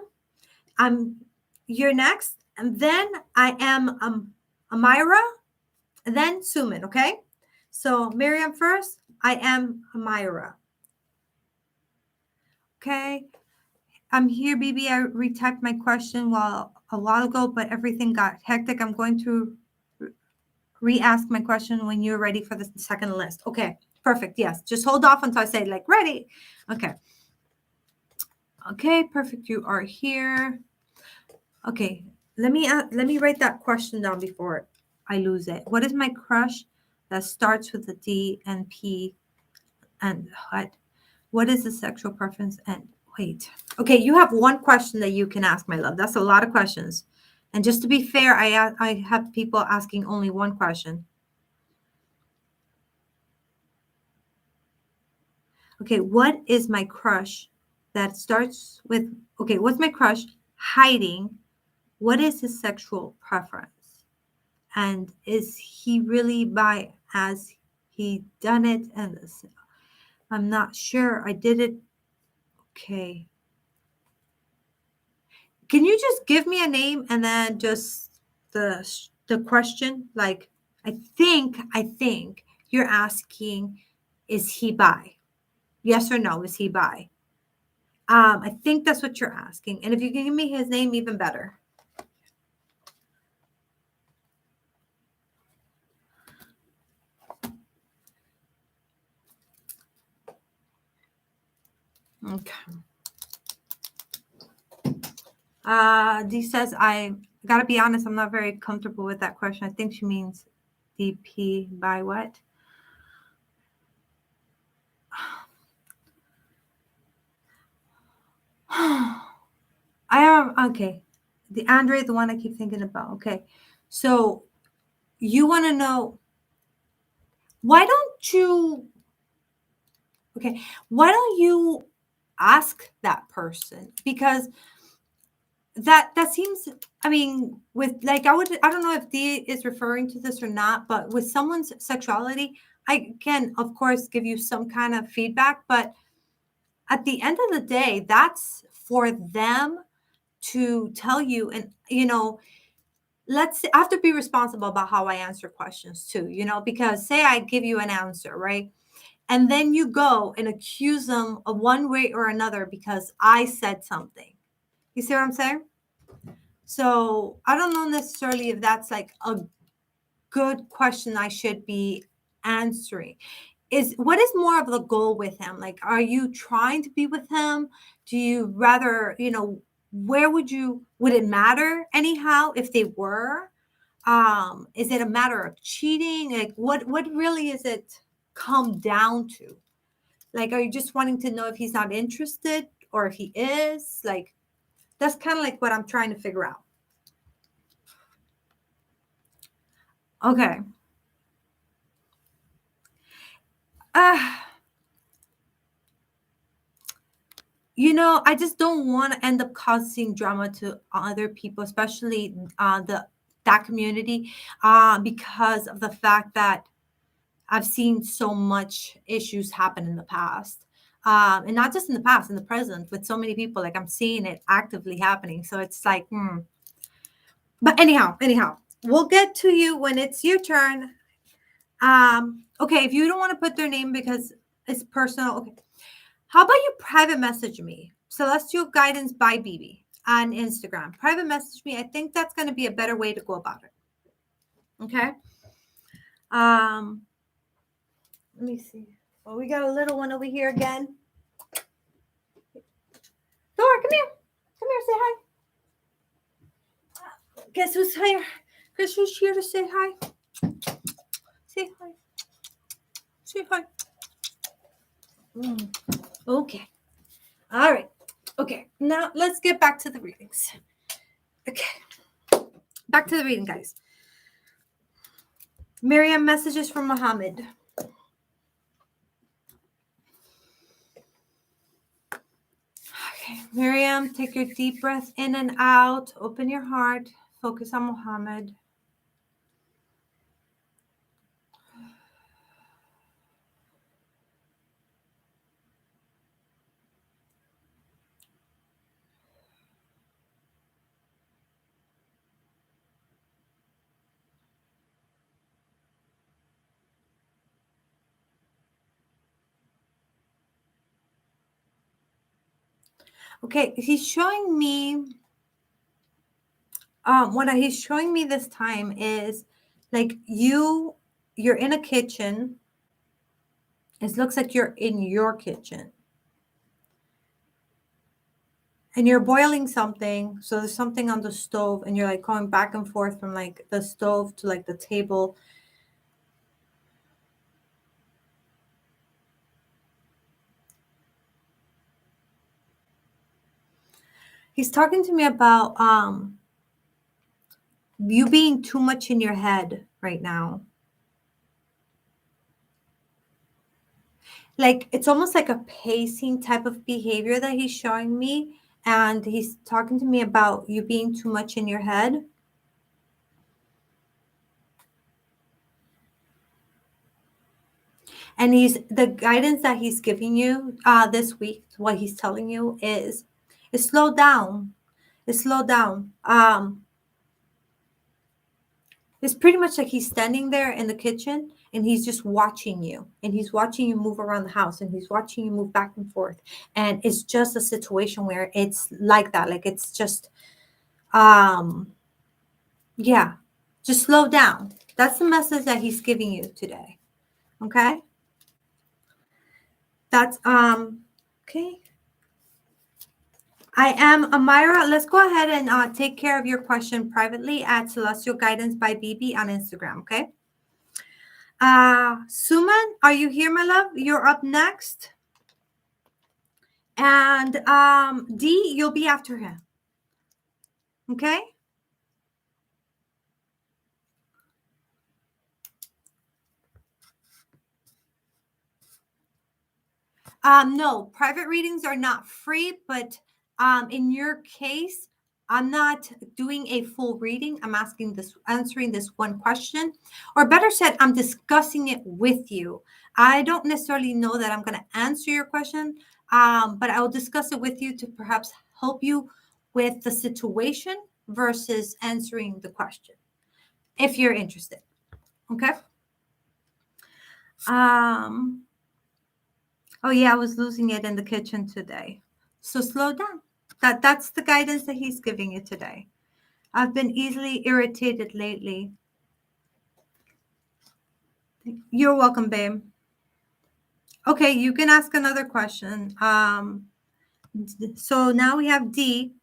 you're next. And then I am Amira, and then Suman, okay? So Miriam first, I am Amira. Okay. I'm here, BB. I retyped my question a while ago, but everything got hectic. I'm going to re-ask my question when you're ready for the second list. Okay, perfect. Yes, just hold off until I say like ready. Okay. Okay, perfect. You are here. Okay, let me write that question down before I lose it. What is my crush that starts with a D and P and what? What is the sexual preference? And wait. Okay, you have one question that you can ask, my love. That's a lot of questions. And just to be fair, I have people asking only one question. Okay, what is my crush that starts with, okay, what's my crush hiding? What is his sexual preference? And is he really bi? Has he done it? And I'm not sure. I did it. Okay. Can you just give me a name and then just the question? Like, I think you're asking, is he bi? Yes or no? Is he bi? I think that's what you're asking. And if you can give me his name, even better. Okay. Dee says, I gotta be honest, I'm not very comfortable with that question. I think she means DP by what? I am okay. The Android, the one I keep thinking about. Okay. So you want to know, why don't you, okay, why don't you ask that person? Because that seems, I mean, with like, I don't know if Dee is referring to this or not, but with someone's sexuality, I can, of course, give you some kind of feedback, but at the end of the day, that's for them to tell you. And, I have to be responsible about how I answer questions too, because say I give you an answer, right? And then you go and accuse them of one way or another because I said something. You see what I'm saying? So I don't know necessarily if that's like a good question I should be answering. Is what is more of the goal with him? Like, are you trying to be with him? Do you rather, where would it matter anyhow if they were? Is it a matter of cheating? Like what really is it come down to? Like, are you just wanting to know if he's not interested or if he is? Like, that's kind of like what I'm trying to figure out. Okay. Uh, I just don't want to end up causing drama to other people, especially that community, because of the fact that I've seen so much issues happen in the past. And not just in the past, in the present, with so many people. Like, I'm seeing it actively happening. So it's like, But anyhow, we'll get to you when it's your turn. Okay, if you don't want to put their name because it's personal, okay. How about you private message me? Celestial Guidance by Bebe on Instagram. Private message me. I think that's going to be a better way to go about it. Okay. Um, Let me see. Oh, we got a little one over here again. Thor, come here. Come here, say hi. Guess who's here? Guess who's here to say hi? Say hi. Say hi. Okay. All right. Okay. Now let's get back to the readings. Okay. Back to the reading, guys. Miriam, messages from Muhammad. Okay, Miriam, take your deep breath in and out. Open your heart. Focus on Muhammad. Okay, he's showing me. What he's showing me this time is like you're in a kitchen. It looks like you're in your kitchen. And you're boiling something. So there's something on the stove, and you're like going back and forth from like the stove to like the table. He's talking to me about you being too much in your head right now. like it's almost like a pacing type of behavior that he's showing me. And he's talking to me about you being too much in your head. And the guidance that he's giving you this week, what he's telling you is slow down. Is slow down. It's pretty much like he's standing there in the kitchen and he's just watching you, and he's watching you move around the house, and he's watching you move back and forth. And it's just a situation where it's like that. Like it's just, um, yeah, just slow down. That's the message that he's giving you today. Okay. That's, okay. I am Amira. Let's go ahead and take care of your question privately at Celestial Guidance by BB on Instagram. Okay. Suman, are you here, my love? You're up next. And D, you'll be after him. Okay. No, private readings are not free, but in your case, I'm not doing a full reading. I'm answering this one question, or better said, I'm discussing it with you. I don't necessarily know that I'm going to answer your question, but I will discuss it with you to perhaps help you with the situation versus answering the question, if you're interested. Okay. Oh yeah, I was losing it in the kitchen today. So slow down. That's the guidance that he's giving you today. I've been easily irritated lately. You're welcome, babe. Okay, you can ask another question. So now we have D.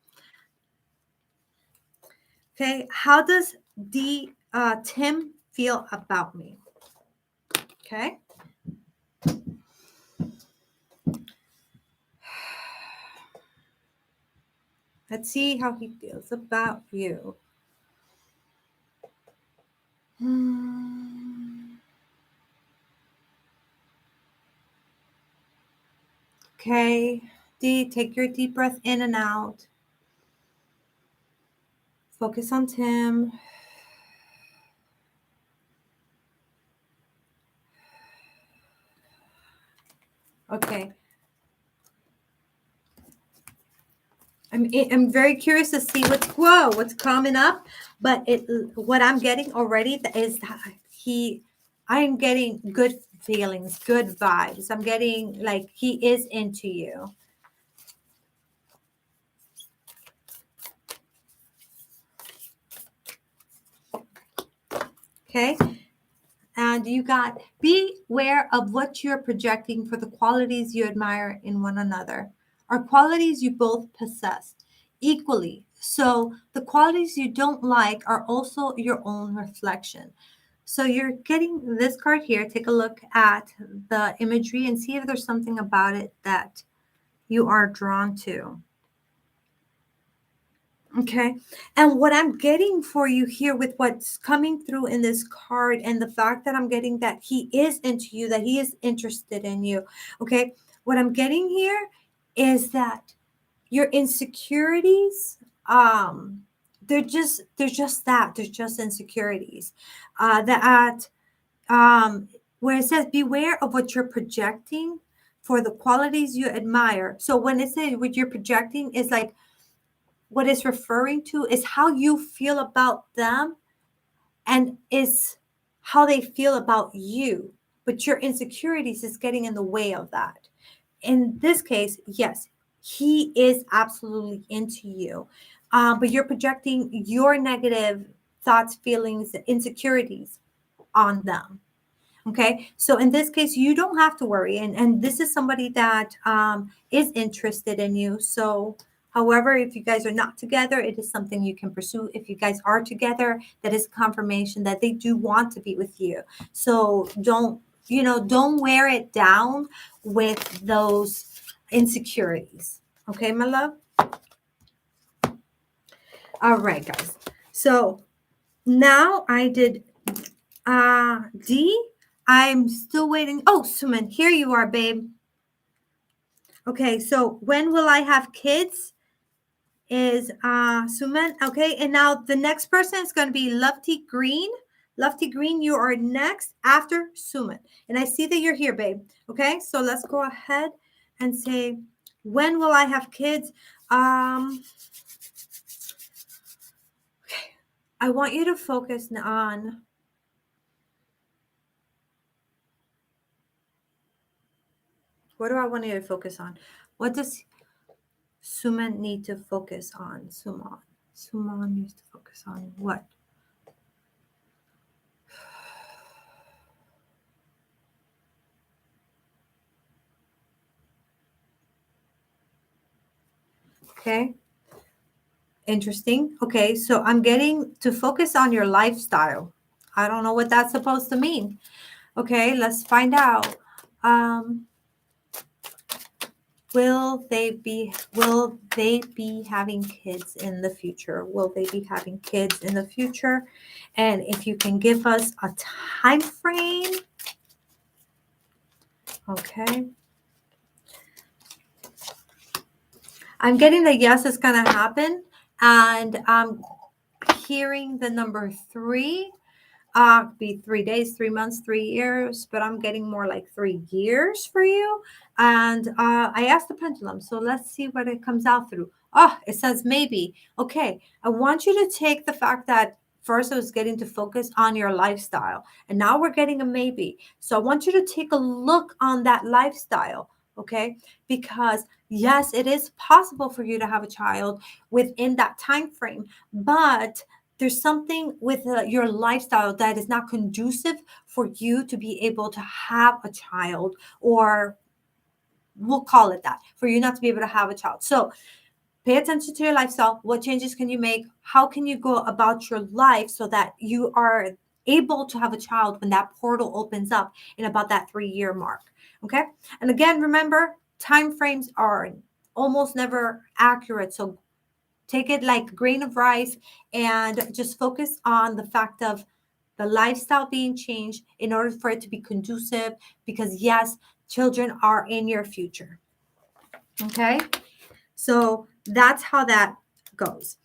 Okay, how does Tim feel about me? Okay. Let's see how he feels about you. Okay, D, take your deep breath in and out. Focus on Tim. Okay. I'm very curious to see what's coming up, but what I'm getting already is that I'm getting good feelings, good vibes. I'm getting like he is into you. Okay. And you got beware of what you're projecting for the qualities you admire in one another, are qualities you both possess equally. So the qualities you don't like are also your own reflection. So you're getting this card here. Take a look at the imagery and see if there's something about it that you are drawn to. Okay. And what I'm getting for you here with what's coming through in this card and the fact that I'm getting that he is into you, that he is interested in you. Okay. What I'm getting here is that your insecurities, they're just that. They're just insecurities. That where it says beware of what you're projecting for the qualities you admire. So when it says what you're projecting is like what it's referring to is how you feel about them and is how they feel about you. But your insecurities is getting in the way of that. In this case, yes, he is absolutely into you. But you're projecting your negative thoughts, feelings, insecurities on them. Okay. So in this case, you don't have to worry. And this is somebody that is interested in you. So, however, if you guys are not together, it is something you can pursue. If you guys are together, that is confirmation that they do want to be with you. So don't wear it down with those insecurities. Okay, my love? All right, guys. So now I did D, I'm still waiting. Oh, Suman, here you are, babe. Okay, so when will I have kids? Is Suman. Okay, and now the next person is going to be Lofty Green. Lofty Green, you are next after Suman. And I see that you're here, babe. Okay, so let's go ahead and say, when will I have kids? Okay, I want you to focus on what do I want you to focus on? What does Suman need to focus on? Suman needs to focus on what? Okay. Interesting. Okay, so I'm getting to focus on your lifestyle. I don't know what that's supposed to mean. Okay, let's find out. Um, will they be having kids in the future? Will they be having kids in the future? And if you can give us a time frame. Okay. I'm getting the yes, it's gonna happen. And I'm hearing the number 3. Be 3 days, 3 months, 3 years, but I'm getting more like 3 years for you. And I asked the pendulum, so let's see what it comes out through. Oh, it says maybe. Okay, I want you to take the fact that first I was getting to focus on your lifestyle, and now we're getting a maybe. So I want you to take a look on that lifestyle, okay? Because yes, it is possible for you to have a child within that time frame, but there's something with your lifestyle that is not conducive for you to be able to have a child, or we'll call it that, for you not to be able to have a child. So pay attention to your lifestyle. What changes can you make? How can you go about your life so that you are able to have a child when that portal opens up in about that 3-year mark? Okay. And again, remember, time frames are almost never accurate. So take it like a grain of rice and just focus on the fact of the lifestyle being changed in order for it to be conducive, because yes, children are in your future. Okay, so that's how that goes.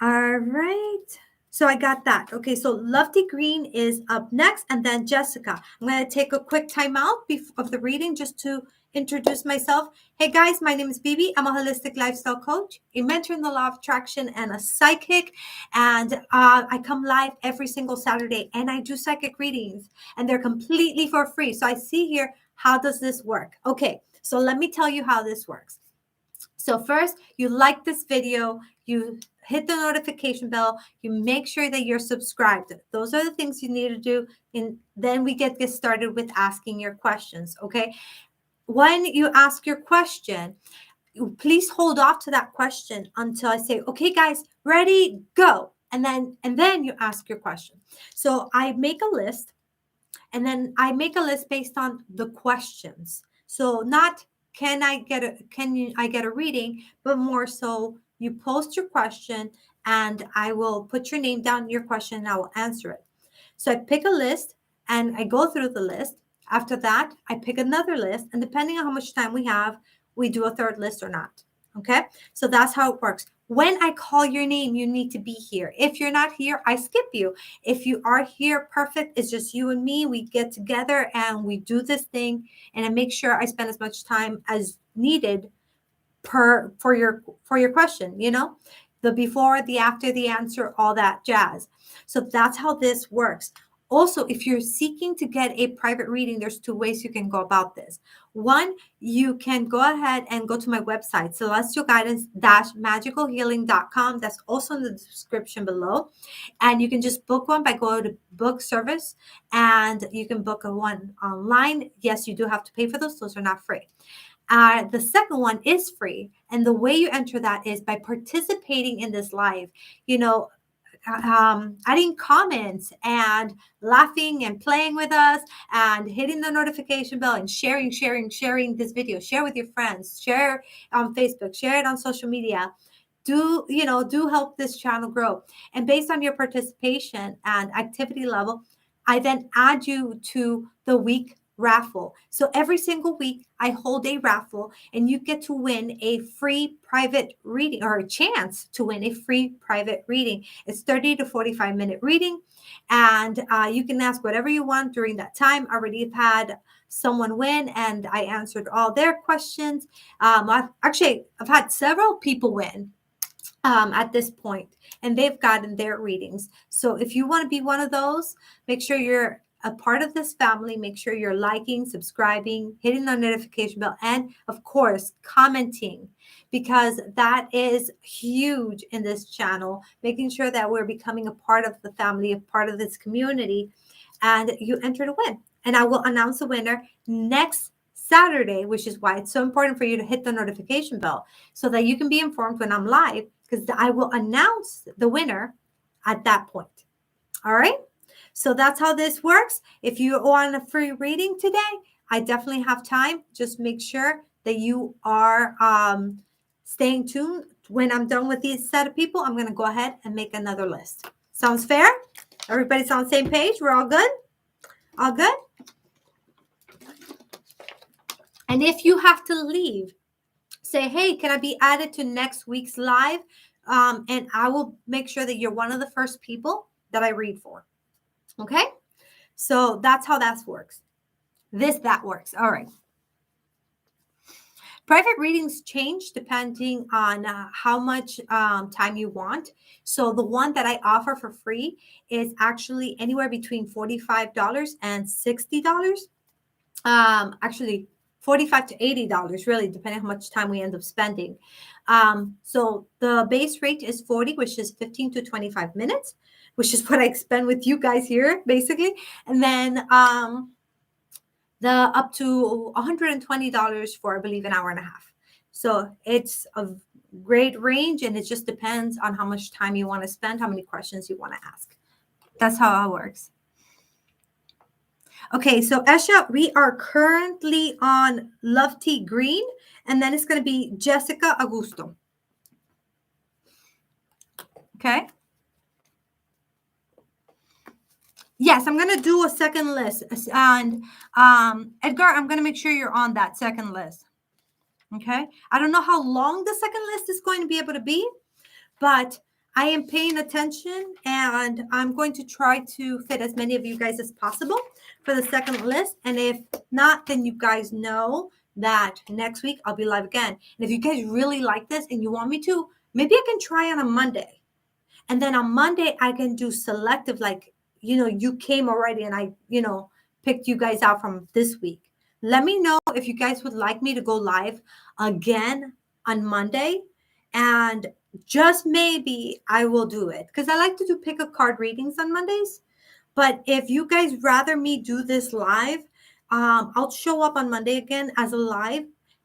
All right, so I got that. Okay, so Lofty Green is up next, and then Jessica. I'm going to take a quick time out of the reading just to introduce myself. Hey guys, my name is Bebe. I'm a holistic lifestyle coach, a mentor in the law of attraction, and a psychic. And I come live every single Saturday, and I do psychic readings, and they're completely for free. So I see here, how does this work? Okay, so let me tell you how this works. So first, you like this video, you hit the notification bell, you make sure that you're subscribed. Those are the things you need to do. And then we get started with asking your questions, okay? When you ask your question, please hold off to that question until I say, okay, guys, ready, go. And then you ask your question. So I make a list, and then I make a list based on the questions. So not I get a reading, but more so you post your question and I will put your name down, your question, and I will answer it. So I pick a list and I go through the list. After that, I pick another list, and depending on how much time we have, we do a third list or not. Okay, so that's how it works. When I call your name, you need to be here. If you're not here, I skip you. If you are here, perfect. It's just you and me. We get together and we do this thing, and I make sure I spend as much time as needed for your question, the before, the after, the answer, all that jazz. So that's how this works. Also, if you're seeking to get a private reading, there's 2 ways you can go about this. One, you can go ahead and go to my website, celestialguidance-magicalhealing.com. That's also in the description below. And you can just book one by going to book service, and you can book a one online. Yes, you do have to pay for those. Those are not free. The second one is free. And the way you enter that is by participating in this live, adding comments and laughing and playing with us and hitting the notification bell and sharing this video. Share with your friends, share on Facebook, share it on social media. Do help this channel grow. And based on your participation and activity level, I then add you to the week raffle. So every single week I hold a raffle and you get to win a free private reading, or a chance to win a free private reading. It's 30 to 45-minute reading, and you can ask whatever you want during that time. I already have had someone win and I answered all their questions. I've had several people win at this point, and they've gotten their readings. So if you want to be one of those, make sure you're a part of this family. Make sure you're liking, subscribing, hitting the notification bell, and of course, commenting, because that is huge in this channel, making sure that we're becoming a part of the family, a part of this community, and you enter to win. And I will announce the winner next Saturday, which is why it's so important for you to hit the notification bell so that you can be informed when I'm live, because I will announce the winner at that point. All right. So that's how this works. If you want a free reading today, I definitely have time. Just make sure that you are staying tuned. When I'm done with these set of people, I'm going to go ahead and make another list. Sounds fair? Everybody's on the same page? We're all good? All good? And if you have to leave, say, hey, can I be added to next week's live? And I will make sure that you're one of the first people that I read for. Okay? So that's how that works. That works. All right. Private readings change depending on how much time you want. So the one that I offer for free is actually anywhere between $45 and $60. Actually, $45 to $80, really, depending on how much time we end up spending. So the base rate is 40, which is 15 to 25 minutes, which is what I spend with you guys here, basically. And then the up to $120 for, I believe, an hour and a half. So it's a great range, and it just depends on how much time you want to spend, how many questions you want to ask. That's how it works. Okay, so Esha, we are currently on Love Tea Green, and then it's going to be Jessica Augusto. Okay. Yes, I'm going to do a second list. And Edgar, I'm going to make sure you're on that second list. Okay. I don't know how long the second list is going to be able to be, but I am paying attention, and I'm going to try to fit as many of you guys as possible for the second list. And if not, then you guys know that next week I'll be live again. And if you guys really like this and you want me to, maybe I can try on a Monday. And then on Monday, I can do selective, like, you came already and I, picked you guys out from this week. Let me know if you guys would like me to go live again on Monday. And just maybe I will do it, because I like to do pick a card readings on Mondays. But if you guys rather me do this live, I'll show up on Monday again as a live,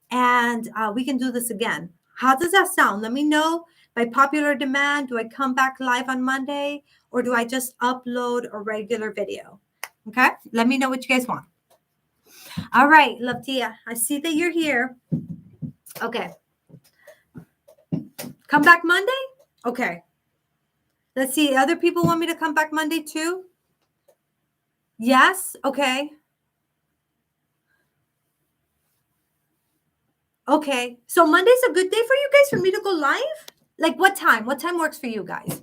and we can do this again. How does that sound? Let me know. By popular demand, do I come back live on Monday, or do I just upload a regular video? Okay, let me know what you guys want. All right, Love Tia, I see that you're here. Okay. Come back Monday? Okay. Let's see. Other people want me to come back Monday too? Yes? Okay. Okay. So Monday's a good day for you guys for me to go live? Like what time? What time works for you guys?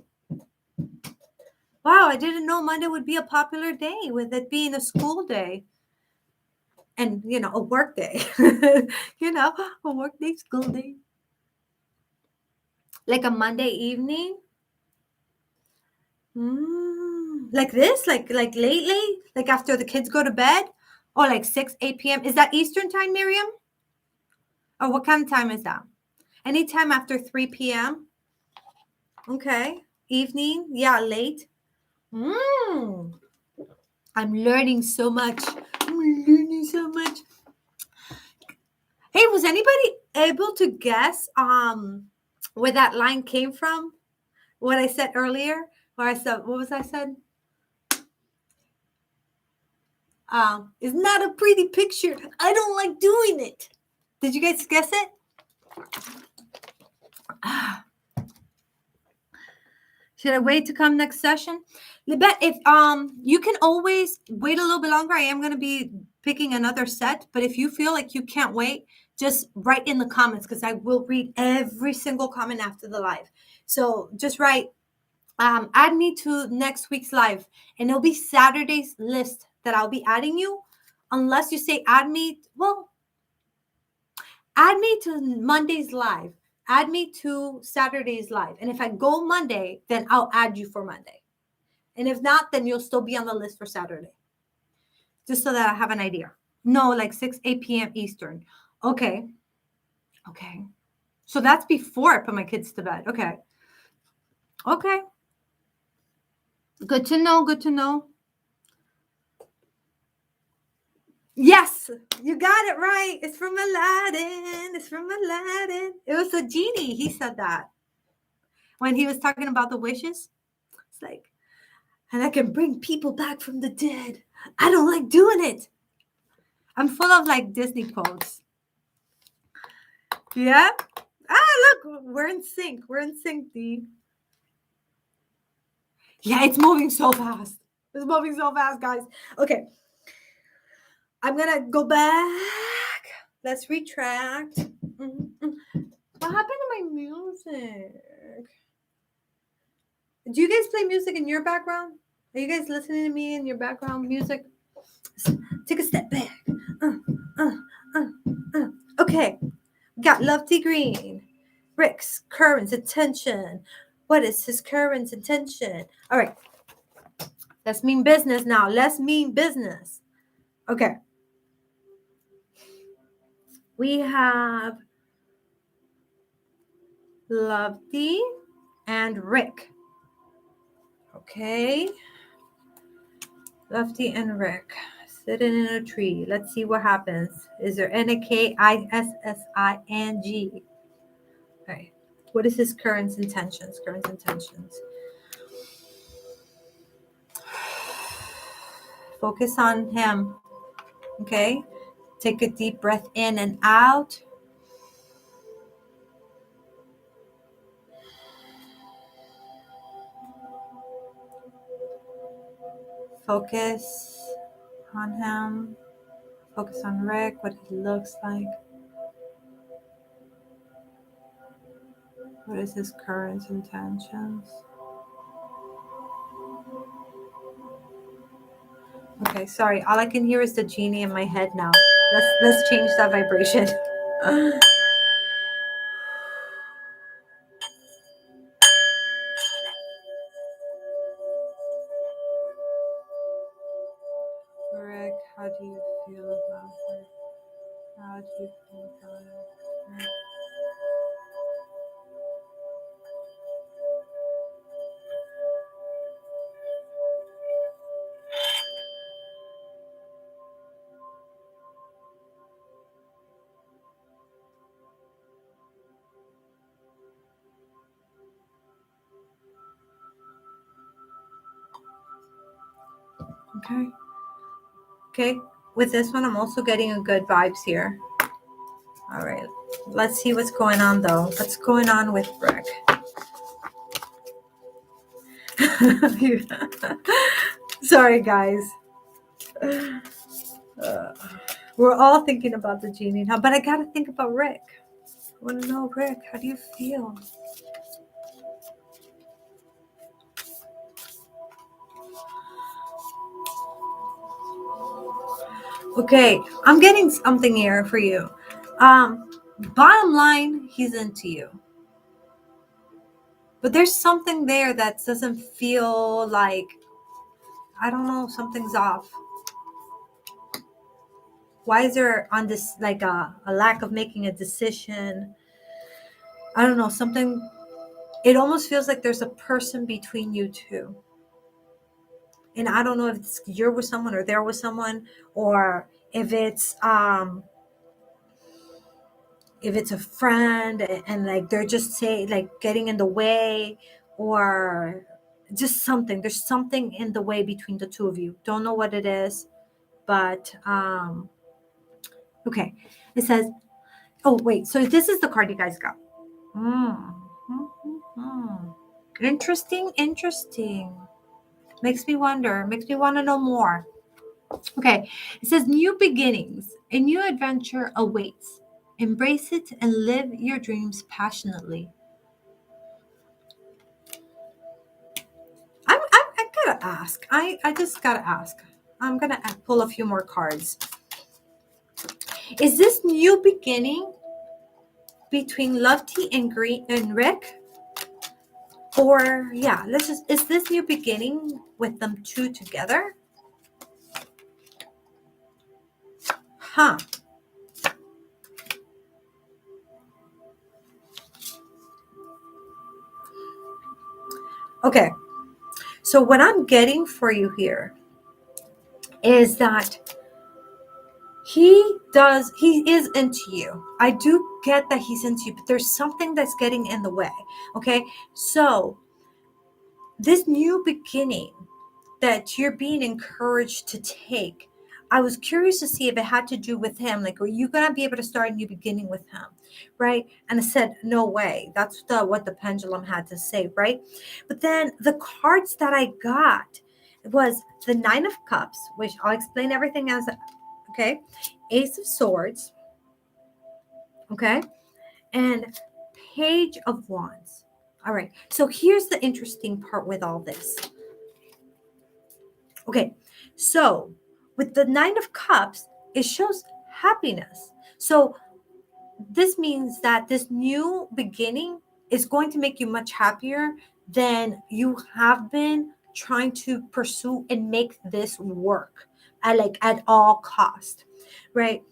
Wow, I didn't know Monday would be a popular day with it being a school day. And, a work day. A work day, school day. Like a Monday evening? Like this? Like late? Like after the kids go to bed? Or like 6, 8 p.m.? Is that Eastern time, Miriam? Or what kind of time is that? Anytime after 3 p.m.? Okay. Evening? Yeah, late. I'm learning so much. Hey, was anybody able to guess where that line came from? What I said earlier? Where I said, what was I said? It's not a pretty picture. I don't like doing it. Did you guys guess it? Should I wait to come next session? Libet, if you can always wait a little bit longer. I am going to be picking another set, but if you feel like you can't wait, just write in the comments because I will read every single comment after the live. So just write, add me to next week's live, and it'll be Saturday's list that I'll be adding you, unless you say add me. Well, add me to Monday's live. Add me to Saturday's live. And if I go Monday, then I'll add you for Monday. And if not, then you'll still be on the list for Saturday. Just so that I have an idea. No, like 8 p.m. Eastern. Okay. Okay. So that's before I put my kids to bed. Okay. Okay. Good to know. Good to know. Yes, you got it right. It's from Aladdin. It's from Aladdin. It was a genie. He said that when he was talking about the wishes. It's like, and I can bring people back from the dead. I don't like doing it. I'm full of like Disney quotes. Yeah. Look, we're in sync. We're in sync, D. Yeah, it's moving so fast. It's moving so fast, guys. Okay. I'm going to go back. Let's retract. What happened to my music? Do you guys play music in your background? Are you guys listening to me in your background music? Take a step back. Okay. We got Lofty Green. Rick's current intention. What is his current intention? All right. Let's mean business now. Let's mean business. Okay. We have Lofty and Rick. Okay. Lofty and Rick sitting in a tree. Let's see what happens. Is there Nikissing? All right. What is his current intentions? Current intentions. Focus on him. Okay. Take a deep breath in and out. Focus on him. Focus on Rick, what he looks like. What is his current intentions? Okay, sorry. All I can hear is the genie in my head now. Let's change that vibration. Rick, how do you feel about it? How do you feel about it? Rick. Okay. Okay. With this one, I'm also getting a good vibes here. All right. Let's see what's going on, though. What's going on with Rick? Sorry, guys. We're all thinking about the genie now, but I got to think about Rick. I want to know, Rick, how do you feel? Okay, I'm getting something here for you. Bottom line, he's into you. But there's something there that doesn't feel like, I don't know, something's off. Why is there on this like a lack of making a decision? I don't know, something. It almost feels like there's a person between you two. And I don't know if it's you're with someone or they're with someone, or if it's a friend and like they're just say like getting in the way, or just something. There's something in the way between the two of you. Don't know what it is, but okay. It says, oh wait, so this is the card you guys got. Interesting, interesting. Makes me wonder, makes me want to know more. Okay, it says new beginnings, a new adventure awaits. Embrace it and live your dreams passionately. I gotta ask. I just gotta ask. I'm gonna pull a few more cards. Is this new beginning between Lofty and Green and Rick? Or yeah, is this new beginning with them two together? Huh. Okay. So what I'm getting for you here is that he is into you. I do get that he's into you, but there's something that's getting in the way. Okay. So this new beginning that you're being encouraged to take, I was curious to see if it had to do with him. Like, are you going to be able to start a new beginning with him? Right. And I said, no way. That's what the pendulum had to say. Right. But then the cards that I got was the Nine of Cups, which I'll explain everything as, okay, Ace of Swords, okay, and Page of Wands. All right. So here's the interesting part with all this. Okay, so with the Nine of Cups, it shows happiness. So this means that this new beginning is going to make you much happier than you have been trying to pursue and make this work at all cost, right?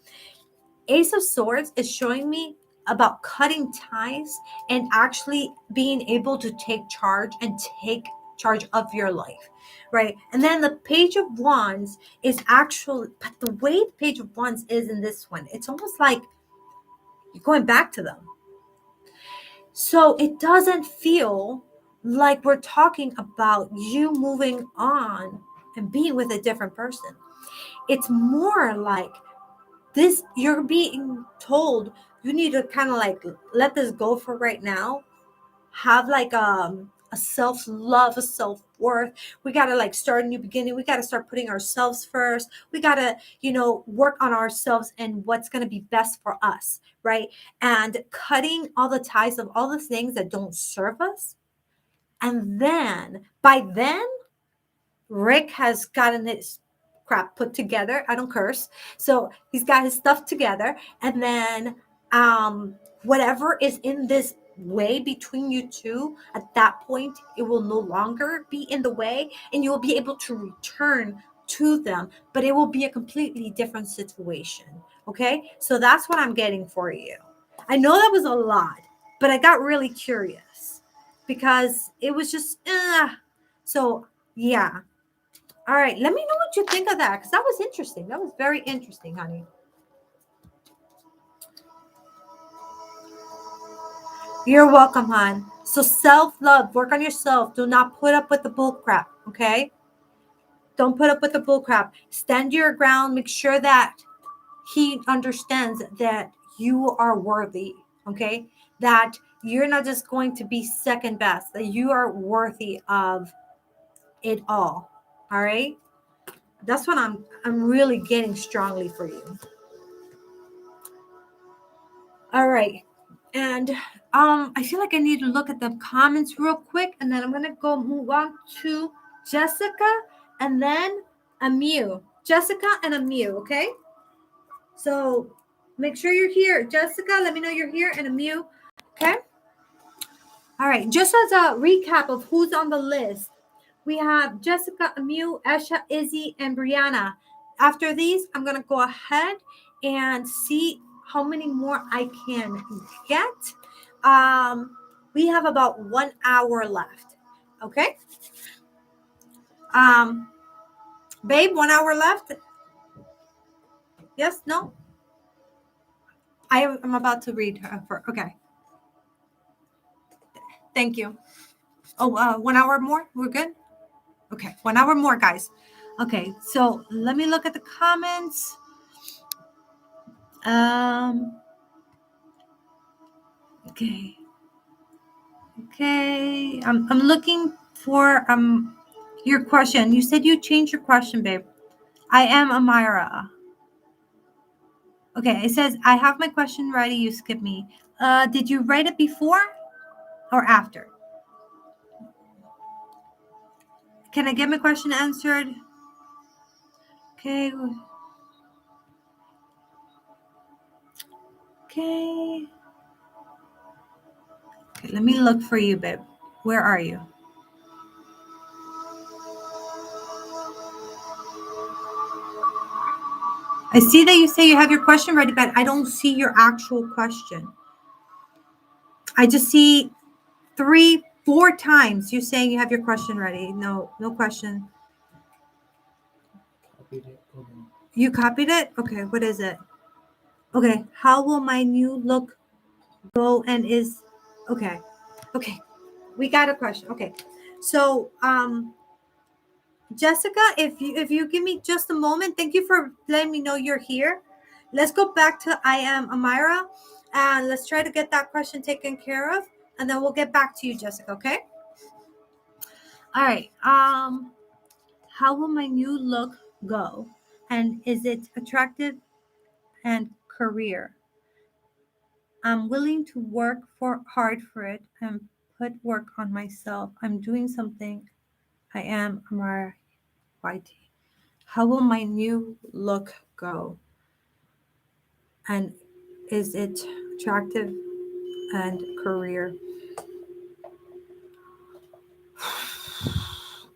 Ace of Swords is showing me about cutting ties and actually being able to take charge and take charge of your life, right? And then the Page of Wands is actually, but the way the Page of Wands is in this one, it's almost like you're going back to them. So it doesn't feel like we're talking about you moving on and being with a different person. It's more like this, you're being told you need to kind of like let this go for right now, have like a self-love, a self-worth. We got to like start a new beginning. We got to start putting ourselves first. We got to work on ourselves and what's going to be best for us, right? And cutting all the ties of all the things that don't serve us. And then by then Rick has gotten his crap put together. I don't curse. So he's got his stuff together. And then whatever is in this way between you two, at that point, it will no longer be in the way and you will be able to return to them, but it will be a completely different situation. Okay. So that's what I'm getting for you. I know that was a lot, but I got really curious because it was just, so yeah. All right, let me know what you think of that because that was interesting. That was very interesting, honey. You're welcome, hon. So self-love, work on yourself. Do not put up with the bull crap, okay? Don't put up with the bull crap. Stand your ground. Make sure that he understands that you are worthy, okay? That you're not just going to be second best, that you are worthy of it all right? That's what I'm really getting strongly for you. All right. And I feel like I need to look at the comments real quick, and then I'm gonna go move on to Jessica and then Amu. Jessica and Amu, okay? So make sure you're here. Jessica, let me know you're here, and Amu, okay? All right, just as a recap of who's on the list, we have Jessica, Amu, Esha, Izzy, and Brianna. After these, I'm going to go ahead and see how many more I can get. We have about 1 hour left. Okay? Babe, 1 hour left? Yes? No? I'm about to read her. Okay. Thank you. Oh, 1 hour more? We're good? Okay. 1 hour more, guys. Okay. So let me look at the comments. Okay. Okay, I'm looking for your question. You said you changed your question, babe. I am Amira. Okay, it says I have my question ready. You skip me. Did you write it before or after? Can I get my question answered? Okay. Okay. Okay, let me look for you, babe. Where are you? I see that you say you have your question ready, but I don't see your actual question. I just see 3, 4 times you saying you have your question ready. No question. You copied it? Okay, what is it? Okay, how will my new look go and is okay. Okay. We got a question. Okay. So, Jessica, if you give me just a moment, thank you for letting me know you're here. Let's go back to I am Amira, and let's try to get that question taken care of, and then we'll get back to you, Jessica. Okay. All right. How will my new look go, and is it attractive and career? I'm willing to work hard for it and put work on myself. I'm doing something. I am Amara Whitey. How will my new look go? And is it attractive and career?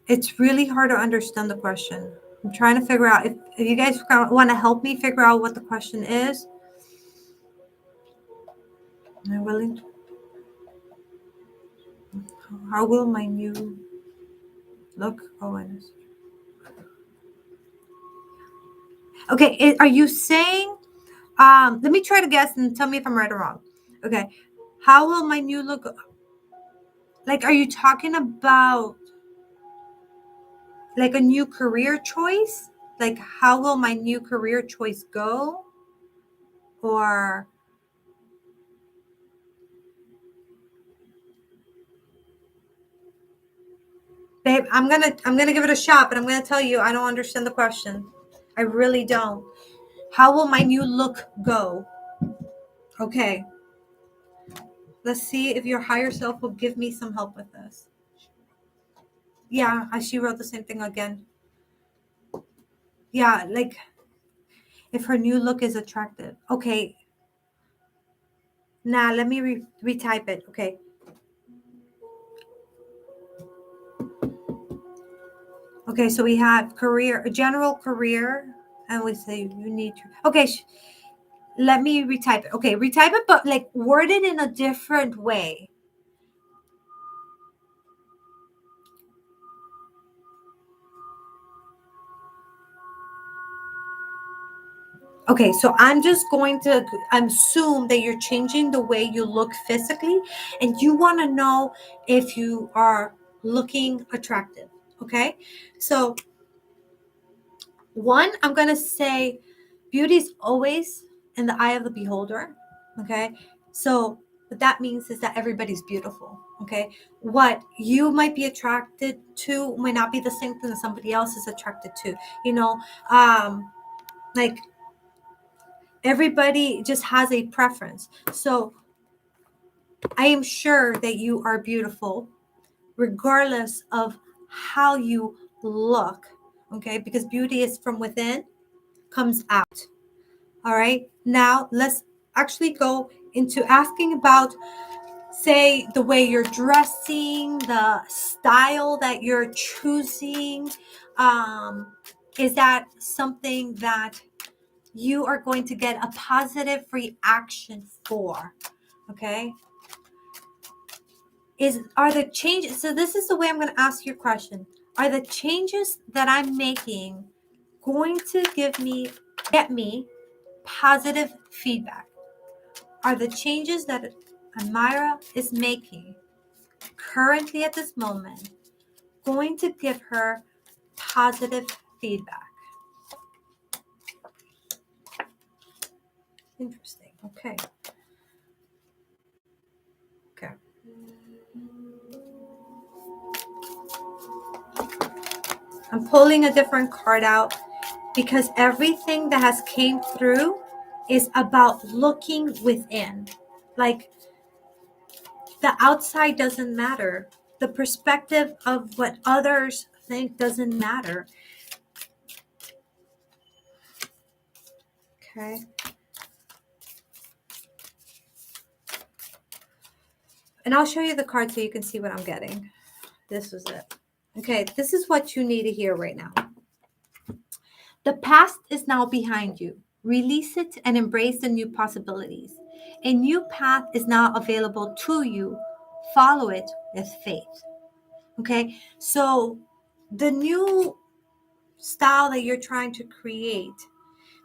It's really hard to understand the question. I'm trying to figure out if you guys want to help me figure out what the question is. Am I willing? How will my new look go? Okay, are you saying? Let me try to guess and tell me if I'm right or wrong. Okay, how will my new look? Like, are you talking about like a new career choice? Like, how will my new career choice go? Or, babe, I'm gonna give it a shot, but I'm gonna tell you I don't understand the question. I really don't. How will my new look go? Okay, let's see if your higher self will give me some help with this. Yeah, she wrote the same thing again. Yeah, like if her new look is attractive. Okay. Now let me retype it. Okay. Okay, so we have career, a general career, and we say you need to. Okay, let me retype it. Okay, retype it, but like word it in a different way. Okay, so I'm just going to assume that you're changing the way you look physically, and you want to know if you are looking attractive. Okay, so one, I'm going to say beauty is always in the eye of the beholder. Okay, so what that means is that everybody's beautiful. Okay, what you might be attracted to might not be the same thing that somebody else is attracted to. You know, like everybody just has a preference. So I am sure that you are beautiful regardless of how you look. Okay, because beauty is from within, comes out. All right, now let's actually go into asking about, say, the way you're dressing, the style that you're choosing. Is that something that you are going to get a positive reaction for? Okay. Are the changes, so this is the way I'm going to ask your question. Are the changes that I'm making going to get me positive feedback? Are the changes that Amira is making currently at this moment going to give her positive feedback? Interesting. Okay. I'm pulling a different card out because everything that has came through is about looking within. Like, the outside doesn't matter. The perspective of what others think doesn't matter. Okay. And I'll show you the card so you can see what I'm getting. This was it. Okay, this is what you need to hear right now. The past is now behind you. Release it and embrace the new possibilities. A new path is now available to you. Follow it with faith. Okay, so the new style that you're trying to create,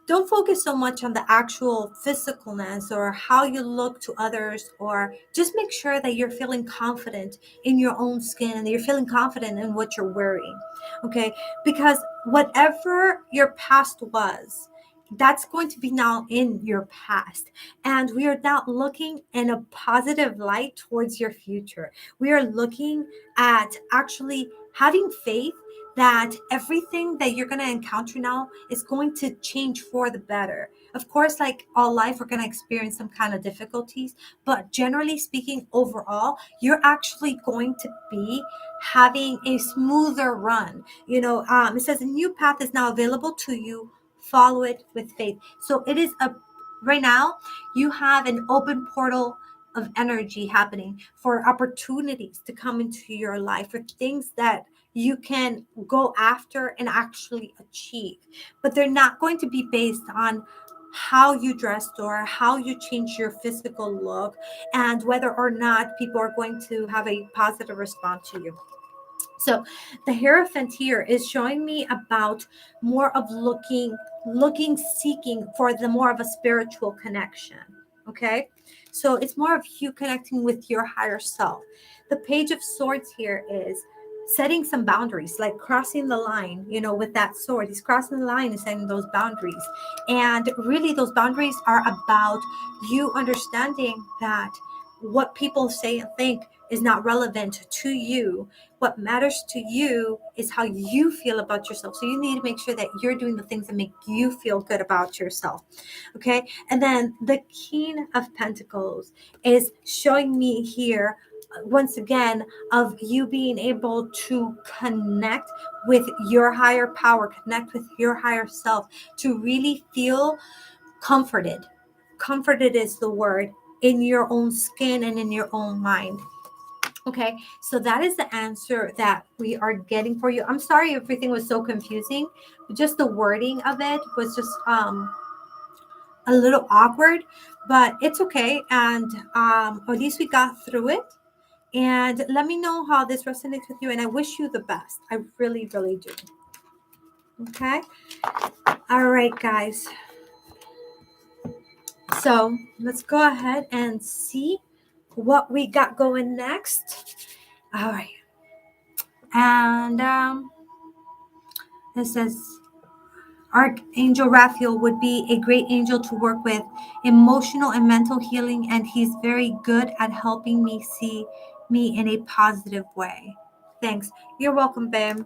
don't focus so much on the actual physicalness or how you look to others, or just make sure that you're feeling confident in your own skin and you're feeling confident in what you're wearing. Okay, because whatever your past was, that's going to be now in your past, and we are now looking in a positive light towards your future. We are looking at actually having faith that everything that you're going to encounter now is going to change for the better. Of course, like all life, we're going to experience some kind of difficulties, but generally speaking, overall, you're actually going to be having a smoother run. It says a new path is now available to you. Follow it with faith. So it is right now, you have an open portal of energy happening for opportunities to come into your life, for things that you can go after and actually achieve. But they're not going to be based on how you dressed or how you change your physical look and whether or not people are going to have a positive response to you. So the Hierophant here is showing me about more of seeking for the more of a spiritual connection. Okay. So it's more of you connecting with your higher self. The Page of Swords here is setting some boundaries, like crossing the line, with that sword. He's crossing the line and setting those boundaries. And really, those boundaries are about you understanding that what people say and think is not relevant to you. What matters to you is how you feel about yourself. So you need to make sure that you're doing the things that make you feel good about yourself. Okay. And then the King of Pentacles is showing me here once again of you being able to connect with your higher power, connect with your higher self, to really feel comforted. Comforted is the word, in your own skin and in your own mind. Okay, so that is the answer that we are getting for you. I'm sorry everything was so confusing. Just the wording of it was just a little awkward, but it's okay. And at least we got through it. And let me know how this resonates with you. And I wish you the best. I really, really do. Okay. All right, guys. So let's go ahead and see what we got going next. All right. And it says Archangel Raphael would be a great angel to work with, emotional and mental healing, and he's very good at helping me see me in a positive way. Thanks. You're welcome, babe.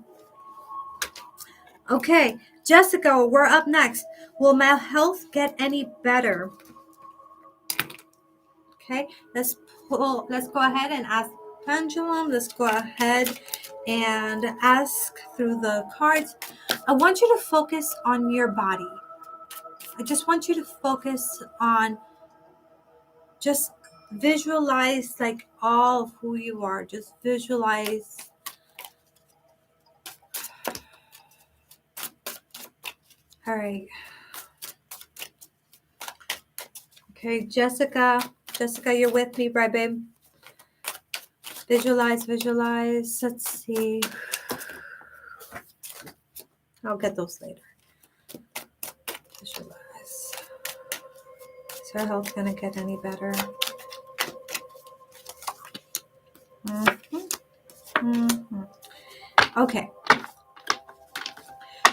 Okay, Jessica, we're up next. Will my health get any better? Okay, let's go ahead and ask Pendulum. Let's go ahead and ask through the cards. I want you to focus on your body. I just want you to focus on, just visualize like all of who you are. Just visualize. All right. Okay, Jessica, you're with me, right, babe? Visualize. Let's see. I'll get those later. Visualize. Is her health gonna get any better? Okay.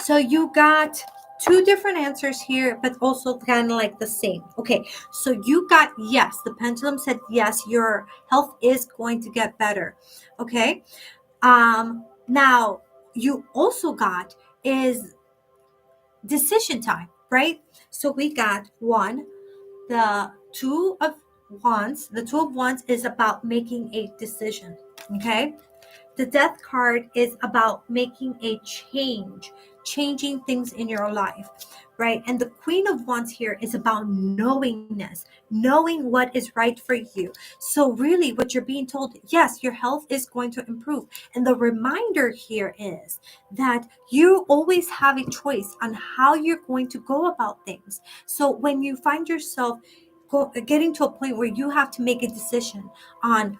So you got two different answers here, but also kind of like the same. Okay, so you got yes. The pendulum said yes, your health is going to get better. Okay. Now you also got is decision time, right? So we got one, the two of wands. The two of wands is about making a decision. Okay. The death card is about making a change, changing things in your life, right? And the queen of wands here is about knowingness, knowing what is right for you. So really what you're being told, yes, your health is going to improve. And the reminder here is that you always have a choice on how you're going to go about things. So when you find yourself getting to a point where you have to make a decision on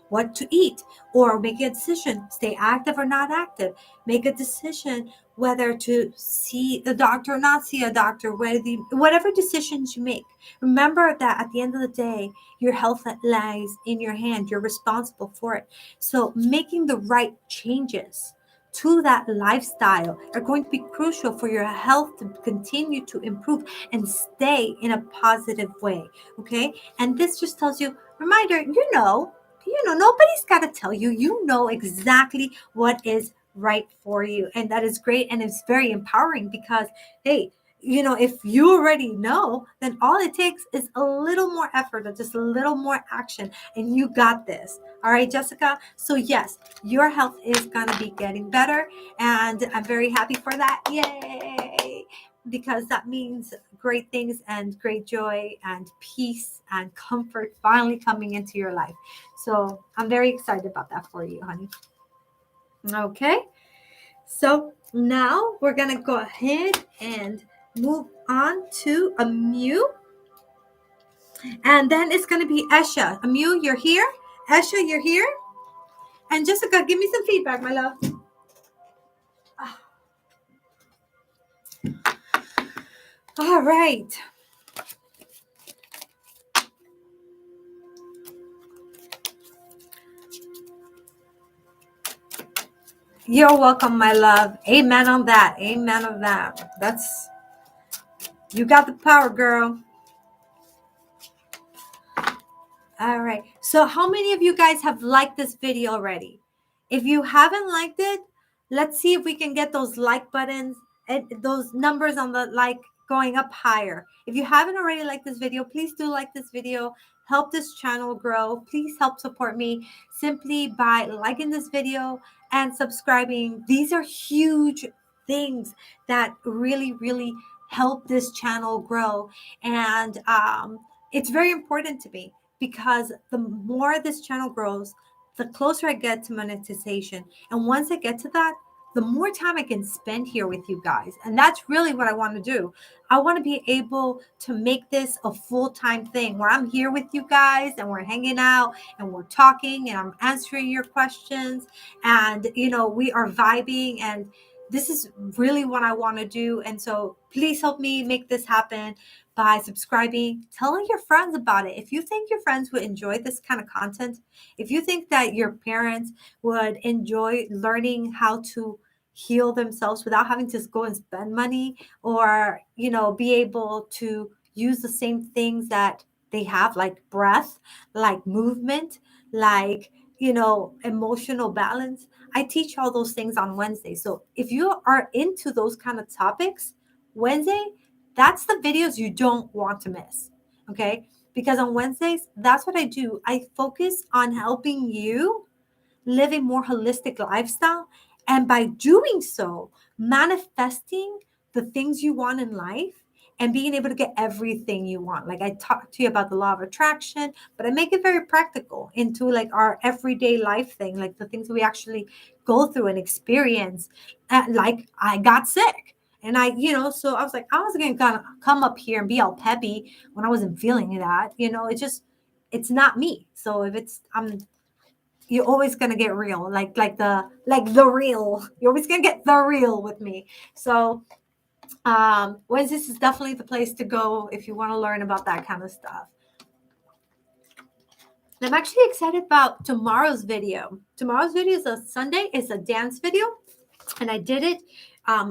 what to eat, or make a decision, stay active or not active, make a decision whether to see a doctor or not see a doctor, whatever decisions you make, remember that at the end of the day, your health lies in your hand. You're responsible for it. So making the right changes to that lifestyle are going to be crucial for your health to continue to improve and stay in a positive way. Okay. And this just tells you, reminder, nobody's got to tell you. You know exactly what is right for you. And that is great. And it's very empowering because, hey, if you already know, then all it takes is a little more effort or just a little more action, and you got this. All right, Jessica. So, yes, your health is going to be getting better. And I'm very happy for that. Yay! Because that means great things and great joy and peace and comfort finally coming into your life. So I'm very excited about that for you, honey. Okay. So now we're going to go ahead and move on to Amu. And then it's going to be Esha. Amu, you're here. Esha, you're here. And Jessica, give me some feedback, my love. All right. You're welcome, my love. Amen on that. Amen on that. You got the power, girl. All right. So how many of you guys have liked this video already? If you haven't liked it, let's see if we can get those like buttons and those numbers on the like going up higher. If you haven't already liked this video, please do like this video. Help this channel grow. Please help support me simply by liking this video and subscribing. These are huge things that really, really help this channel grow. And it's very important to me, because the more this channel grows, the closer I get to monetization. And once I get to that, the more time I can spend here with you guys. And that's really what I want to do. I want to be able to make this a full-time thing where I'm here with you guys and we're hanging out and we're talking and I'm answering your questions and, we are vibing, and this is really what I want to do. And so please help me make this happen by subscribing, telling your friends about it. If you think your friends would enjoy this kind of content, if you think that your parents would enjoy learning how to heal themselves without having to go and spend money, or, be able to use the same things that they have, like breath, like movement, like, emotional balance. I teach all those things on Wednesday. So if you are into those kind of topics, Wednesday, that's the videos you don't want to miss. Okay. Because on Wednesdays, that's what I do. I focus on helping you live a more holistic lifestyle. And by doing so, manifesting the things you want in life and being able to get everything you want. Like I talked to you about the law of attraction, but I make it very practical into like our everyday life thing, like the things we actually go through and experience. Like I got sick. And so I was like, I was going to come up here and be all peppy when I wasn't feeling that. It's not me. So if you're always gonna get real, like the real. You're always gonna get the real with me. So Wednesdays is definitely the place to go if you want to learn about that kind of stuff. I'm actually excited about tomorrow's video. Tomorrow's video is a Sunday. It's a dance video, and I did it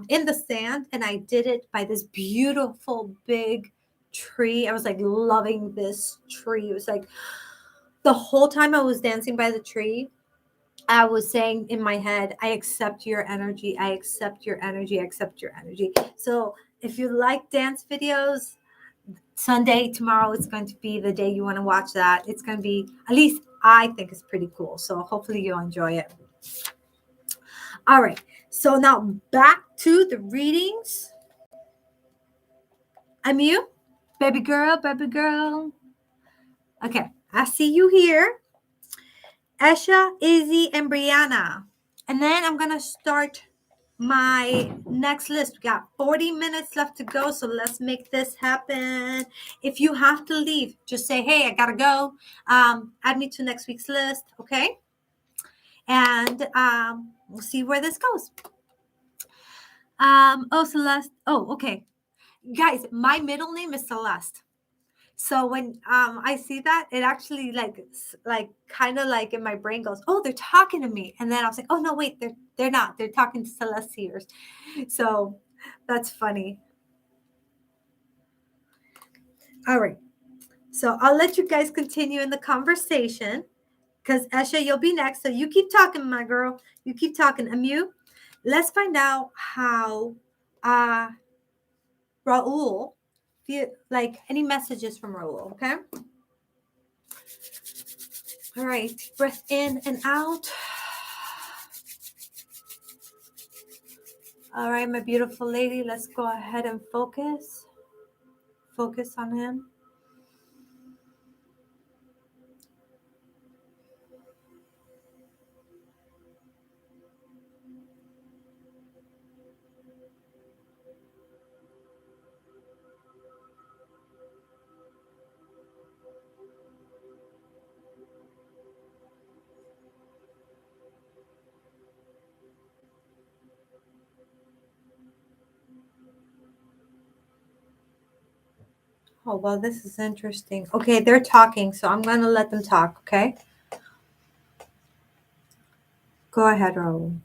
in the sand, and I did it by this beautiful big tree. I was like loving this tree. It was like the whole time I was dancing by the tree, I was saying in my head, I accept your energy. I accept your energy. I accept your energy. So if you like dance videos, Sunday, tomorrow, it's going to be the day you want to watch that. It's going to be, at least I think it's pretty cool. So hopefully you'll enjoy it. All right. So now back to the readings. I'm you, baby girl, baby girl. Okay. I see you here. Esha, Izzy, and Brianna. And then I'm going to start my next list. We got 40 minutes left to go, so let's make this happen. If you have to leave, just say, hey, I gotta go. Add me to next week's list, okay? And we'll see where this goes. Celeste. Oh, okay. Guys, my middle name is Celeste. So when I see that, it actually like kind of like in my brain goes, oh, they're talking to me. And then I was like, oh no, wait, they're not. They're talking to Celeste here. So that's funny. All right. So I'll let you guys continue in the conversation because Esha, you'll be next. So you keep talking, my girl. You keep talking. Amu, let's find out how Raul, like any messages from Raul, okay? All right. Breath in and out. All right, my beautiful lady, let's go ahead and focus. Focus on him. Oh, well, this is interesting. Okay, they're talking, so I'm going to let them talk, okay? Go ahead, Raul.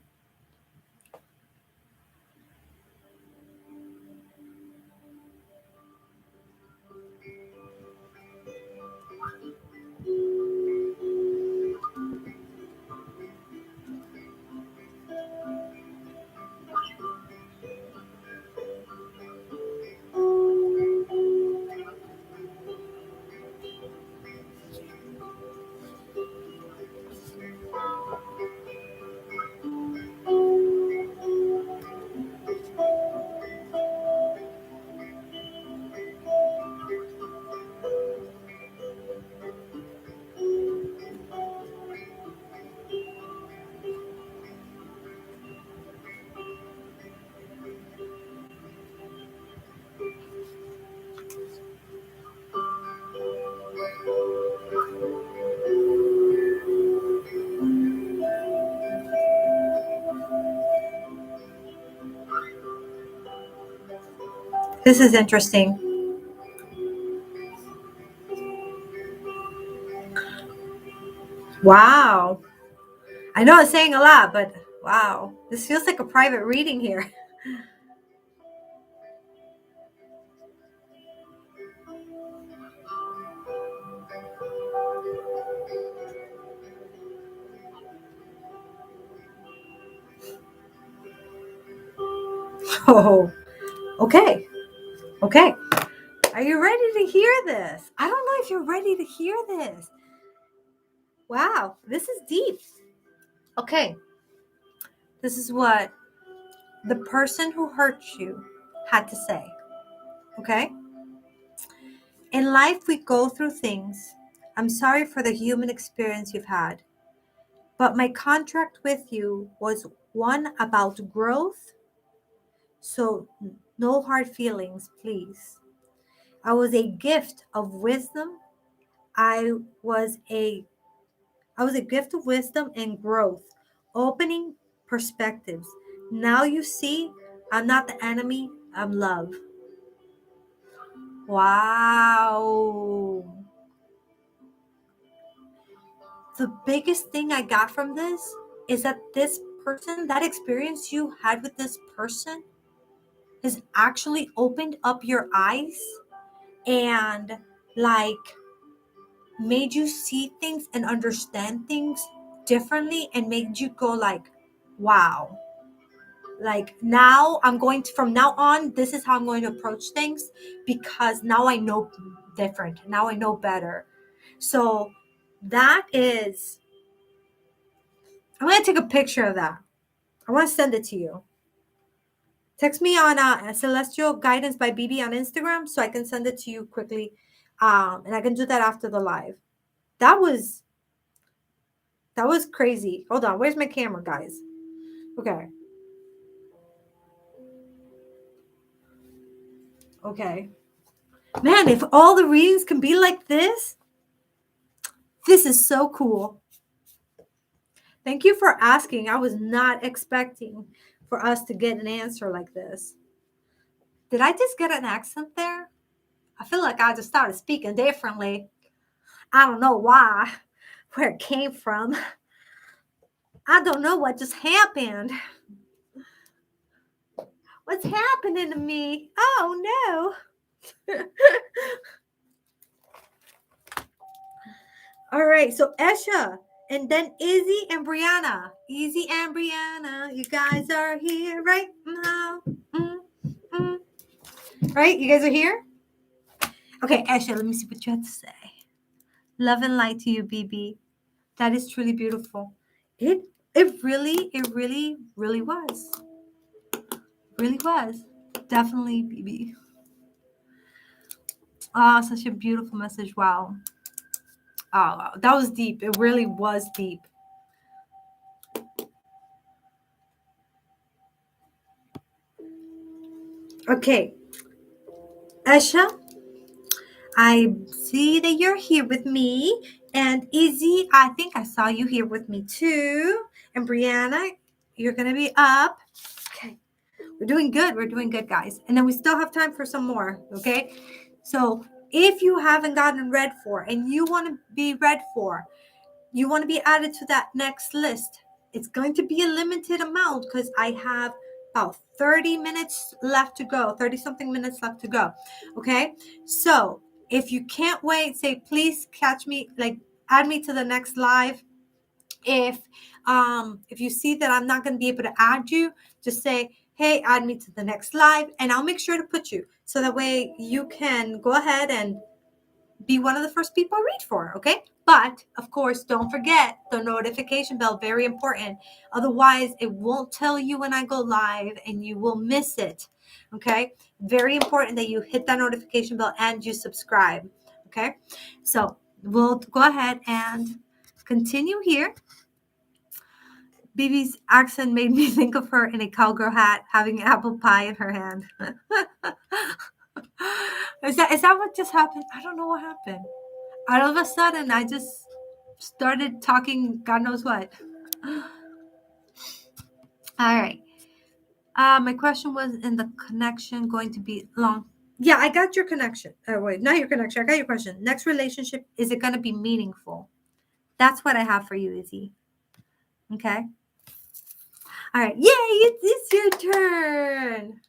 This is interesting. Wow. I know it's saying a lot, but wow. This feels like a private reading here. Oh, okay. Okay. Are you ready to hear this? I don't know if you're ready to hear this. Wow, this is deep. Okay. This is what the person who hurt you had to say. Okay? In life, we go through things. I'm sorry for the human experience you've had, but my contract with you was one about growth, so no hard feelings, please. I was a gift of wisdom. I was a I was a gift of wisdom and growth, opening perspectives. Now you see, I'm not the enemy, I'm love. Wow. The biggest thing I got from this is that this person, that experience you had with this person, has actually opened up your eyes and like made you see things and understand things differently and made you go like, wow. Like now I'm going to, from now on, this is how I'm going to approach things because now I know different. Now I know better. So that is, I'm going to take a picture of that. I want to send it to you. Text me on Celestial Guidance by Bebe on Instagram so I can send it to you quickly. And I can do that after the live. That was crazy. Hold on. Where's my camera, guys? Okay. Okay. Man, if all the readings can be like this is so cool. Thank you for asking. I was not expecting for us to get an answer like this. Did I just get an accent there? I feel like I just started speaking differently. I don't know why, where it came from. I don't know what just happened. What's happening to me? Oh, no. All right, so Esha, and then Izzy and Brianna. Izzy and Brianna, you guys are here right now. Right, you guys are here? Okay, Esha, let me see what you have to say. Love and light to you, BB. That is truly beautiful. It really was. Really was. Definitely, BB. Oh, such a beautiful message. Wow. Oh, that was deep. It really was deep. Okay. Esha, I see that you're here with me. And Izzy, I think I saw you here with me too. And Brianna, you're going to be up. Okay. We're doing good. We're doing good, guys. And then we still have time for some more. Okay. So if you haven't gotten read for and you want to be read for, you want to be added to that next list. It's going to be a limited amount because I have about 30 minutes left to go, 30 something minutes left to go. Okay. So if you can't wait, say, please catch me, like add me to the next live. If you see that I'm not going to be able to add you, just say, hey, add me to the next live, and I'll make sure to put you so that way you can go ahead and be one of the first people I read for, okay? But of course, don't forget the notification bell, very important. Otherwise, it won't tell you when I go live and you will miss it, okay? Very important that you hit that notification bell and you subscribe, okay? So we'll go ahead and continue here. Bibi's accent made me think of her in a cowgirl hat having apple pie in her hand. Is that what just happened? I don't know what happened. All of a sudden, I just started talking God knows what. All right. My question was, in the connection going to be long? Yeah, I got your connection. Oh, wait, not your connection. I got your question. Next relationship, is it going to be meaningful? That's what I have for you, Izzy. Okay. All right. Yay, it's your turn.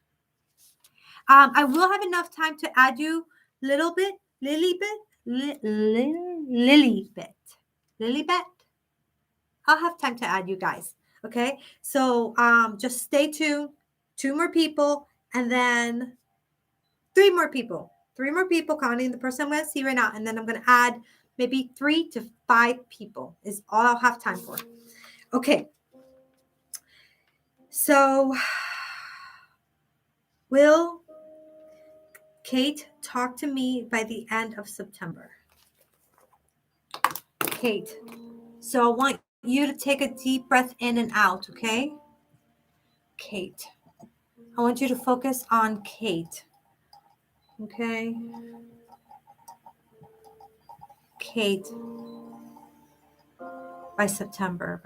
I will have enough time to add you little bit, Lily bit. I'll have time to add you guys. Okay. So just stay tuned. 2 more people and then 3 more people. 3 more people, counting the person I'm going to see right now. And then I'm going to add maybe 3 to 5 people is all I'll have time for. Okay. So will Kate talk to me by the end of September? Kate. So I want you to take a deep breath in and out, okay? Kate. I want you to focus on Kate. Okay? Kate. By September.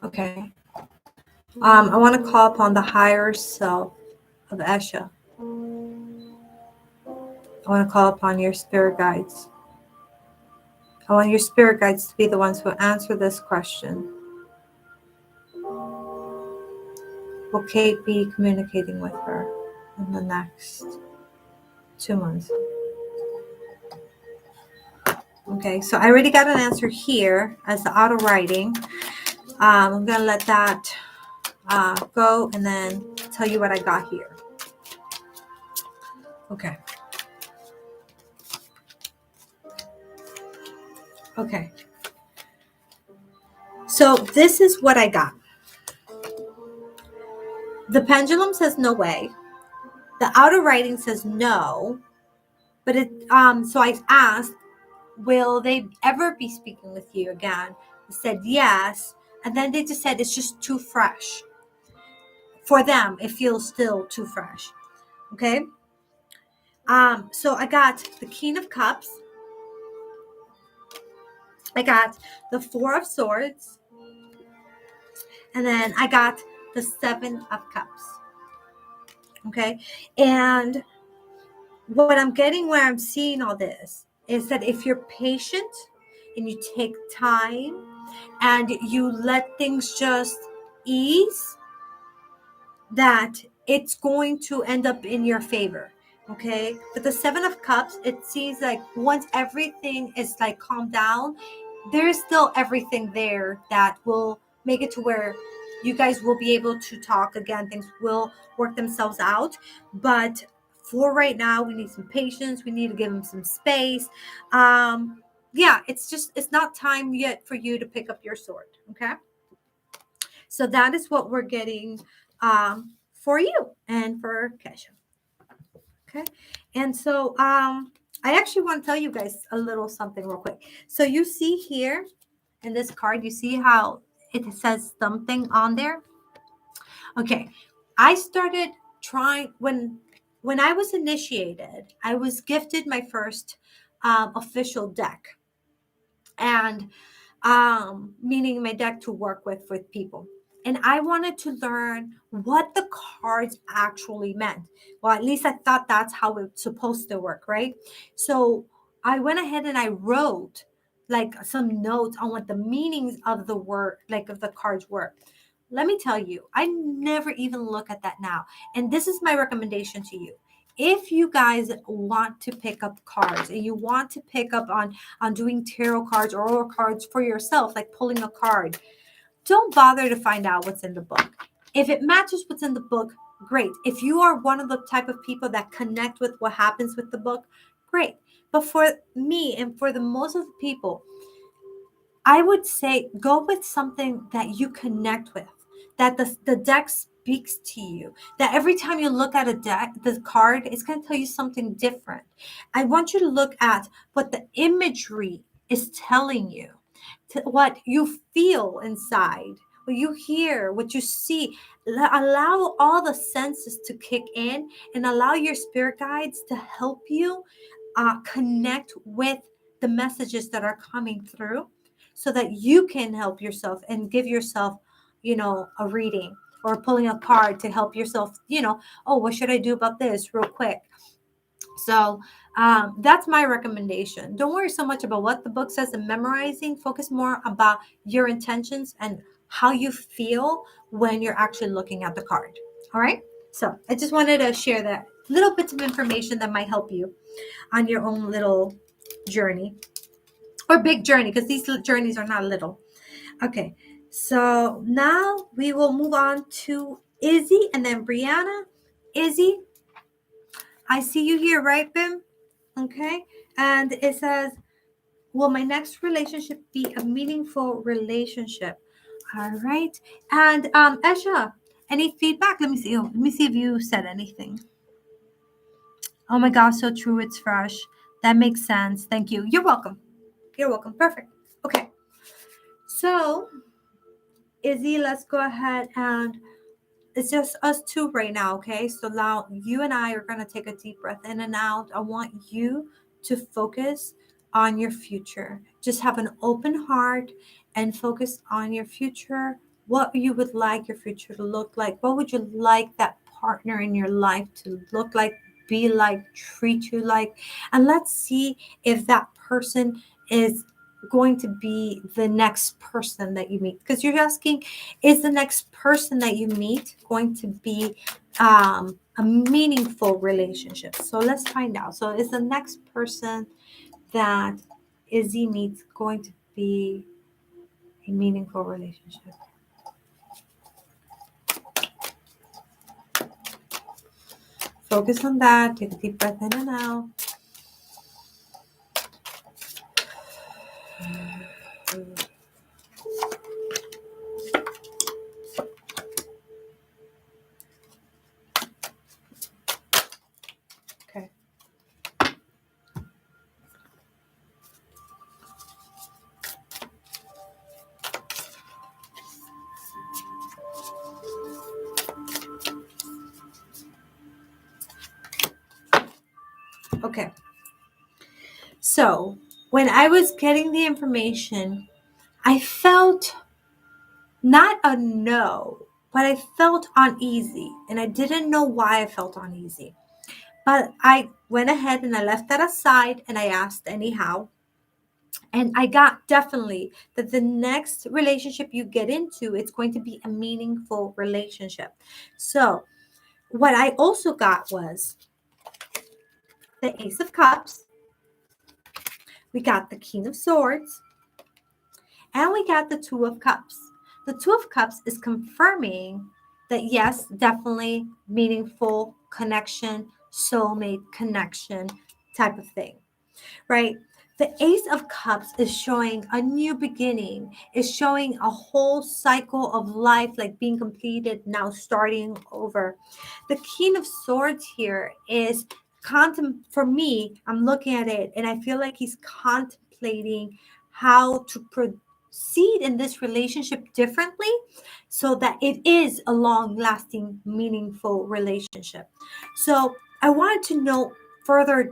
Okay. I want to call upon the higher self of Esha. I want to call upon your spirit guides. I want your spirit guides to be the ones who answer this question. Will Kate be communicating with her in the next 2 months? Okay, so I already got an answer here as the auto writing. I'm going to let that go and then tell you what I got here. Okay. Okay. So this is what I got. The pendulum says no way. The outer writing says no. But so I asked, will they ever be speaking with you again? They said yes. And then they just said it's just too fresh. For them, it feels still too fresh. Okay. So I got the King of Cups. I got the Four of Swords. And then I got the Seven of Cups. Okay. And what I'm getting where I'm seeing all this is that if you're patient and you take time and you let things just ease, that it's going to end up in your favor. Okay. But the Seven of Cups, it seems like once everything is like calmed down, there's still everything there that will make it to where you guys will be able to talk again. Things will work themselves out. But for right now, we need some patience. We need to give them some space. Yeah, it's not time yet for you to pick up your sword. Okay. So that is what we're getting for you and for Kesha. Okay. And so I actually want to tell you guys a little something real quick. So you see here in this card, you see how it says something on there? Okay. I started trying when I was initiated, I was gifted my first official deck. And meaning my deck to work with people. And I wanted to learn what the cards actually meant. Well, at least I thought that's how it's supposed to work, right? So I went ahead and I wrote like some notes on what the meanings of the word, like of the cards were. Let me tell you, I never even look at that now. And this is my recommendation to you. If you guys want to pick up cards and you want to pick up on doing tarot cards or oracle cards for yourself, like pulling a card, don't bother to find out what's in the book. If it matches what's in the book, great. If you are one of the type of people that connect with what happens with the book, great. But for me and for the most of the people, I would say go with something that you connect with, that the deck speaks to you, that every time you look at a deck, the card, it's going to tell you something different. I want you to look at what the imagery is telling you, to what you feel inside, what you hear, what you see. Allow all the senses to kick in and allow your spirit guides to help you connect with the messages that are coming through so that you can help yourself and give yourself, a reading or pulling a card to help yourself, oh, what should I do about this real quick? So that's my recommendation. Don't worry so much about what the book says and memorizing. Focus more about your intentions and how you feel when you're actually looking at the card. All right. So I just wanted to share that little bits of information that might help you on your own little journey or big journey, because these journeys are not little. Okay. So now we will move on to Izzy and then Brianna. Izzy, I see you here, right, Bim? Okay. And it says, will my next relationship be a meaningful relationship? All right. And Esha, any feedback? Let me see. Oh, let me see if you said anything. Oh my gosh, so true. It's fresh. That makes sense. Thank you. You're welcome. You're welcome. Perfect. Okay. So, Izzy, let's go ahead and it's just us two right now, okay? So now you and I are going to take a deep breath in and out. I want you to focus on your future. Just have an open heart and focus on your future, what you would like your future to look like. What would you like that partner in your life to look like, be like, treat you like? And let's see if that person is going to be the next person that you meet? Because you're asking, is the next person that you meet going to be a meaningful relationship? So let's find out. So is the next person that Izzy meets going to be a meaningful relationship? Focus on that. Take a deep breath in and out. Okay. Okay. So when I was getting the information, I felt not a no, but I felt uneasy, and I didn't know why I felt uneasy. But I went ahead and I left that aside and I asked anyhow. And I got definitely that the next relationship you get into, it's going to be a meaningful relationship. So what I also got was the Ace of Cups, we got the King of Swords, and we got the Two of Cups. The Two of Cups is confirming that yes, definitely meaningful connection, soulmate connection type of thing, right? The Ace of Cups is showing a new beginning, is showing a whole cycle of life like being completed, now starting over. The King of Swords here is for me, I'm looking at it and I feel like he's contemplating how to proceed in this relationship differently so that it is a long lasting, meaningful relationship. So I wanted to know further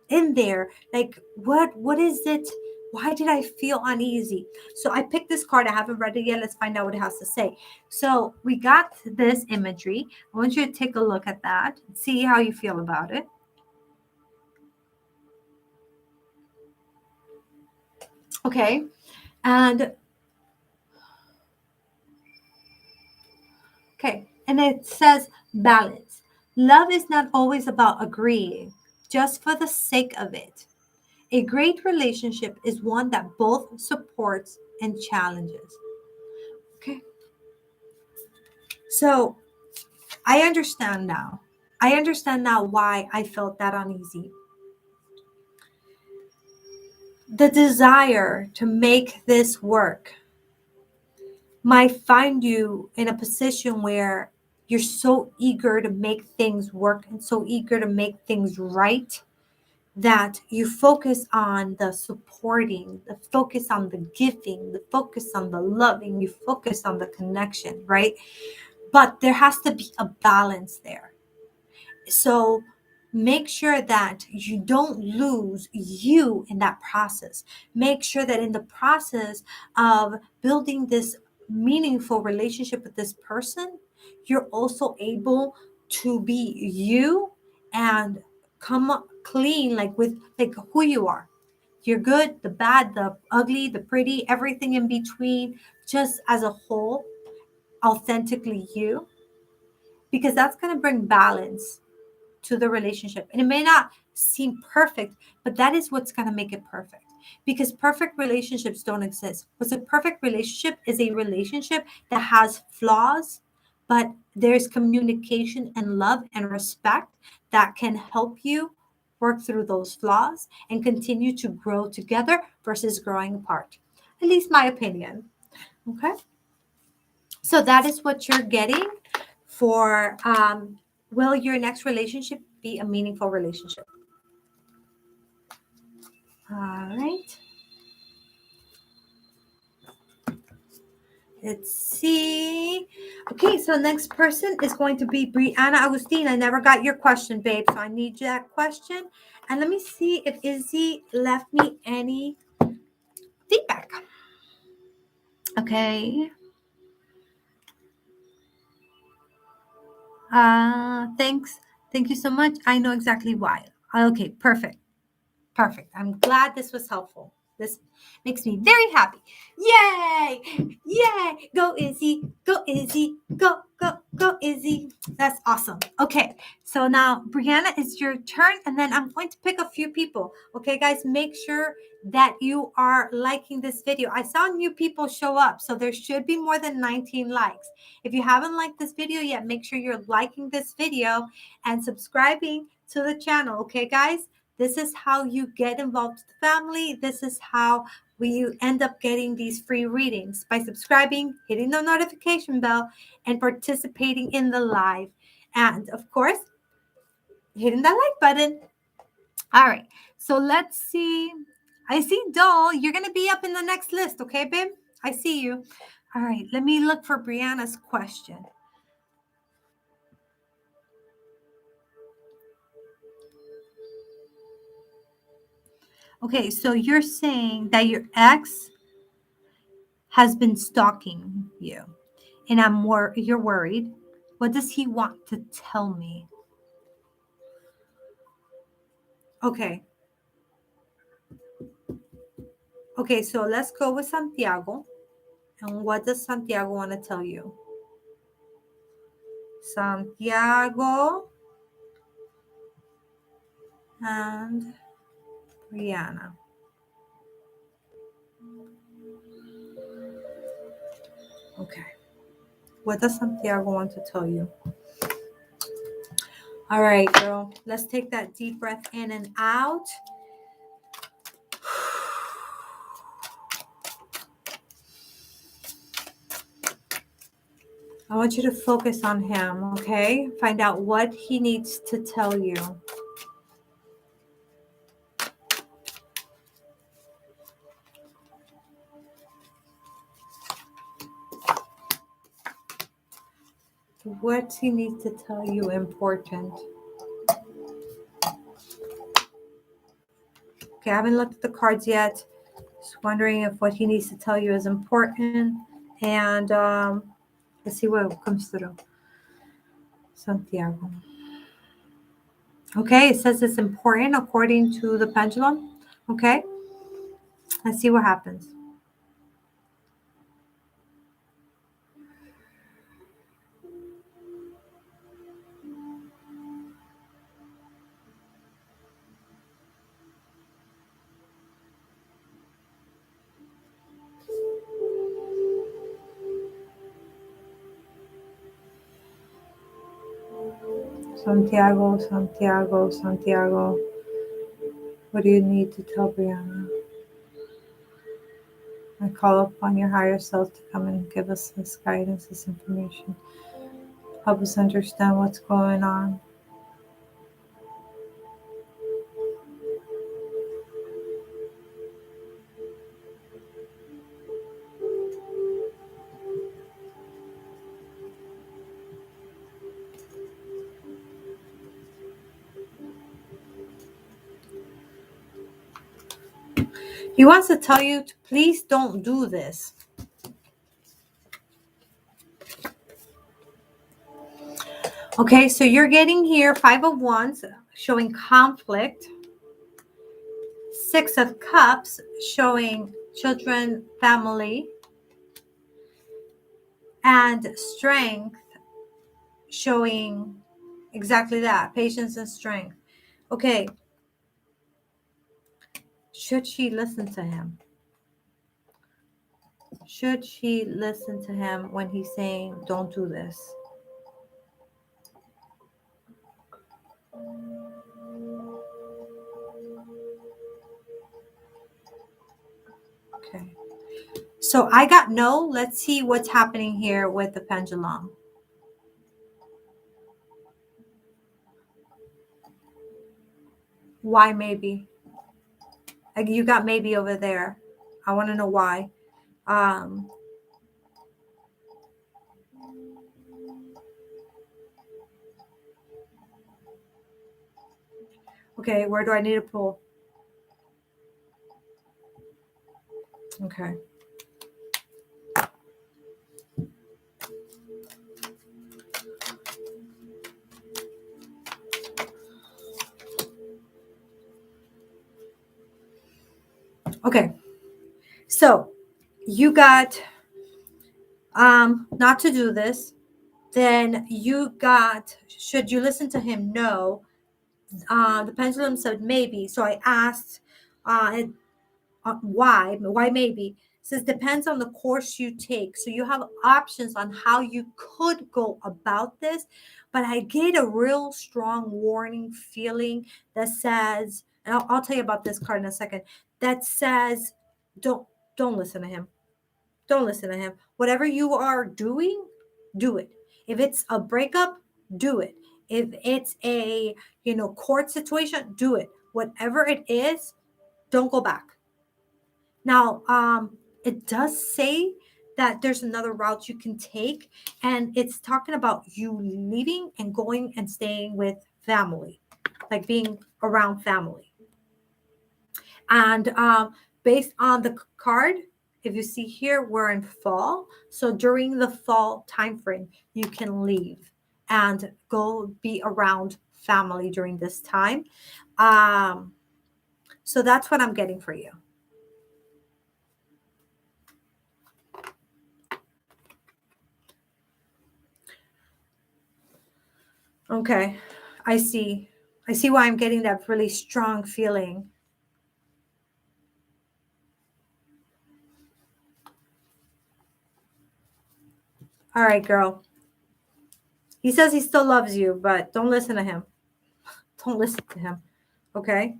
in there, like what is it, why did I feel uneasy? So I picked this card. I haven't read it yet. Let's find out what it has to say. So we got this imagery. I want you to take a look at that, see how you feel about it. Okay. And okay, and it says balance. Love is not always about agreeing just for the sake of it. A great relationship is one that both supports and challenges. Okay. So I understand now. I understand now why I felt that uneasy. The desire to make this work might find you in a position where you're so eager to make things work and so eager to make things right that you focus on the supporting, the focus on the giving, the focus on the loving, you focus on the connection, right? But there has to be a balance there. So make sure that you don't lose you in that process. Make sure that in the process of building this meaningful relationship with this person, you're also able to be you and come clean, like with like who you are. You're good, the bad, the ugly, the pretty, everything in between, just as a whole, authentically you, because that's going to bring balance to the relationship. And it may not seem perfect, but that is what's going to make it perfect. Because perfect relationships don't exist. What's a perfect relationship is a relationship that has flaws, but there's communication and love and respect that can help you work through those flaws and continue to grow together versus growing apart. At least my opinion. Okay. So that is what you're getting for will your next relationship be a meaningful relationship? All right. Let's see. Okay, so next person is going to be Brianna Agustin. I never got your question, babe, so I need that question. And let me see if Izzy left me any feedback. Okay. Thanks. Thank you so much. I know exactly why. Okay, perfect. Perfect. I'm glad this was helpful. This makes me very happy. Yay! Yay! Go Izzy! Go Izzy! Go, go, go Izzy! That's awesome. Okay, so now Brianna, it's your turn, and then I'm going to pick a few people. Okay, guys, make sure that you are liking this video. I saw new people show up, so there should be more than 19 likes. If you haven't liked this video yet, make sure you're liking this video and subscribing to the channel. Okay, guys? This is how you get involved with the family. This is how we end up getting these free readings, by subscribing, hitting the notification bell, and participating in the live. And of course, hitting that like button. All right, so let's see. I see Doll. You're going to be up in the next list, okay, babe? I see you. All right, let me look for Brianna's question. Okay, so you're saying that your ex has been stalking you, and you're worried. What does he want to tell me? Okay. Okay, so let's go with Santiago. And what does Santiago want to tell you? Santiago and Brianna. Okay. What does Santiago want to tell you? All right, girl. Let's take that deep breath in and out. I want you to focus on him, okay? Find out what he needs to tell you. What he needs to tell you important. Okay, I haven't looked at the cards yet. Just wondering if what he needs to tell you is important. And let's see what comes through. Santiago. Okay, it says it's important according to the pendulum. Okay, let's see what happens. Santiago, Santiago, Santiago. What do you need to tell Brianna? I call upon your higher self to come and give us this guidance, this information. Help us understand what's going on. He wants to tell you to please don't do this. Okay, so you're getting here 5 of Wands showing conflict. 6 of Cups showing children, family. And Strength showing exactly that, patience and strength. Okay, should she listen to him? Should she listen to him when he's saying, don't do this? Okay. So I got no. Let's see what's happening here with the pendulum. Why maybe? Like you got maybe over there. I want to know why. Okay, where do I need to pull? Okay. Okay, So you got not to do this. Then you got, should you listen to him? No. The pendulum said maybe. So I asked why maybe. It says depends on the course you take. So you have options on how you could go about this, but I get a real strong warning feeling that says, and I'll tell you about this card in a second, that says don't don't listen to him. Don't listen to him. Whatever you are doing, do it. If it's a breakup, do it. If it's a, court situation, do it. Whatever it is, don't go back. Now, it does say that there's another route you can take, and it's talking about you leaving and going and staying with family, like being around family. And based on the card, if you see here, we're in fall. So during the fall time frame, you can leave and go be around family during this time. So that's what I'm getting for you. Okay, I see. I see why I'm getting that really strong feeling. All right, girl. He says he still loves you, but don't listen to him. Don't listen to him. Okay?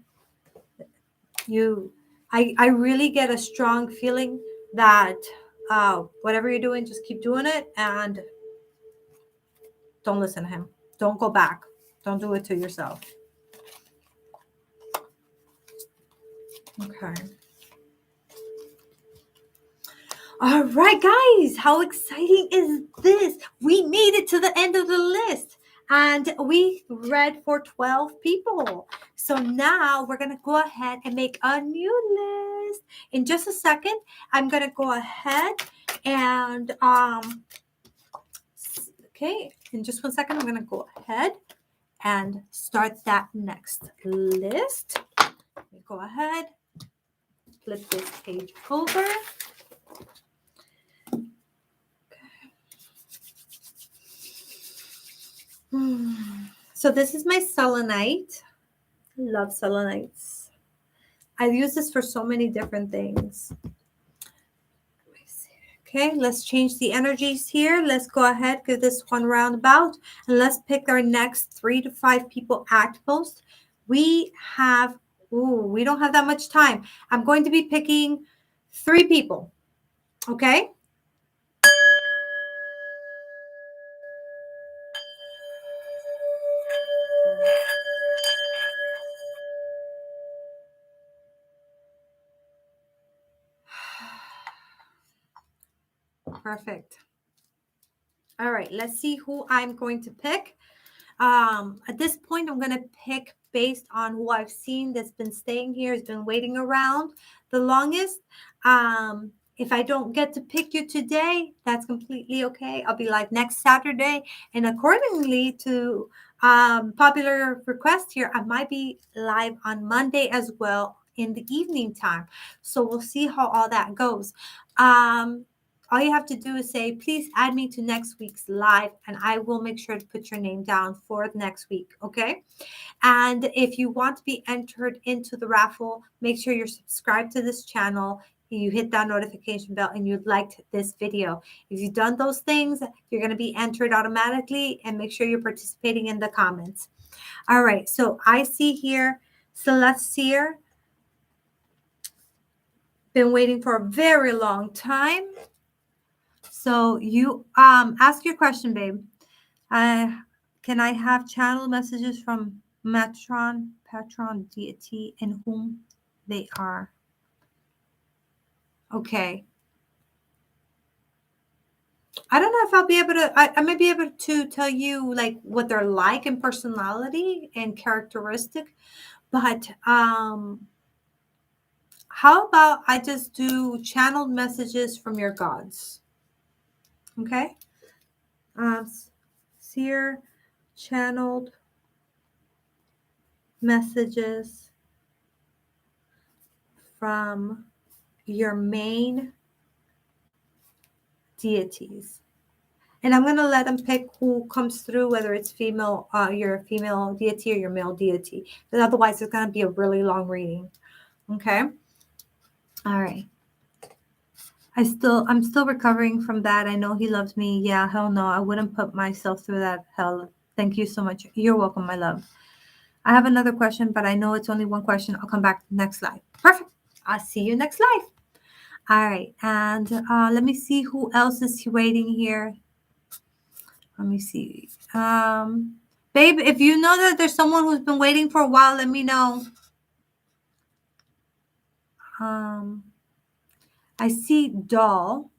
I really get a strong feeling that whatever you're doing, just keep doing it and don't listen to him. Don't go back. Don't do it to yourself. Okay. All right, guys, how exciting is this? We made it to the end of the list and we read for 12 people. So now we're going to go ahead and make a new list. In just a second, I'm going to go ahead and, okay, in just 1 second, I'm going to go ahead and start that next list. Let me go ahead, flip this page over. So this is my selenite. I love selenites. I use this for so many different things. Okay, let's change the energies here. Let's go ahead, give this one roundabout, and let's pick our next 3 to 5 people at most. We don't have that much time. I'm going to be picking 3 people. Okay? Perfect. All right, let's see who I'm going to pick. At this point, I'm going to pick based on who I've seen that's been staying here, has been waiting around the longest. If I don't get to pick you today, that's completely okay. I'll be live next Saturday. And accordingly to popular request here, I might be live on Monday as well in the evening time. So we'll see how all that goes. All you have to do is say, please add me to next week's live, and I will make sure to put your name down for next week, okay? And if you want to be entered into the raffle, make sure you're subscribed to this channel, you hit that notification bell, and you liked this video. If you've done those things, you're going to be entered automatically, and make sure you're participating in the comments. All right, so I see here Celestier, been waiting for a very long time. So you ask your question, babe. Can I have channel messages from patron deity in whom they are? Okay. I don't know if I'll be able to, I may be able to tell you like what they're like in personality and characteristic, but how about I just do channeled messages from your gods? Okay. Seer channeled messages from your main deities. And I'm going to let them pick who comes through, whether it's female, your female deity or your male deity. Because otherwise, it's going to be a really long reading. Okay? All right. I'm still recovering from that. I know he loves me. Yeah, hell no. I wouldn't put myself through that hell. Thank you so much. You're welcome, my love. I have another question, but I know it's only one question. I'll come back next live. Perfect. I'll see you next live. All right. And let me see who else is waiting here. Let me see. Babe, if you know that there's someone who's been waiting for a while, let me know. I see Doll.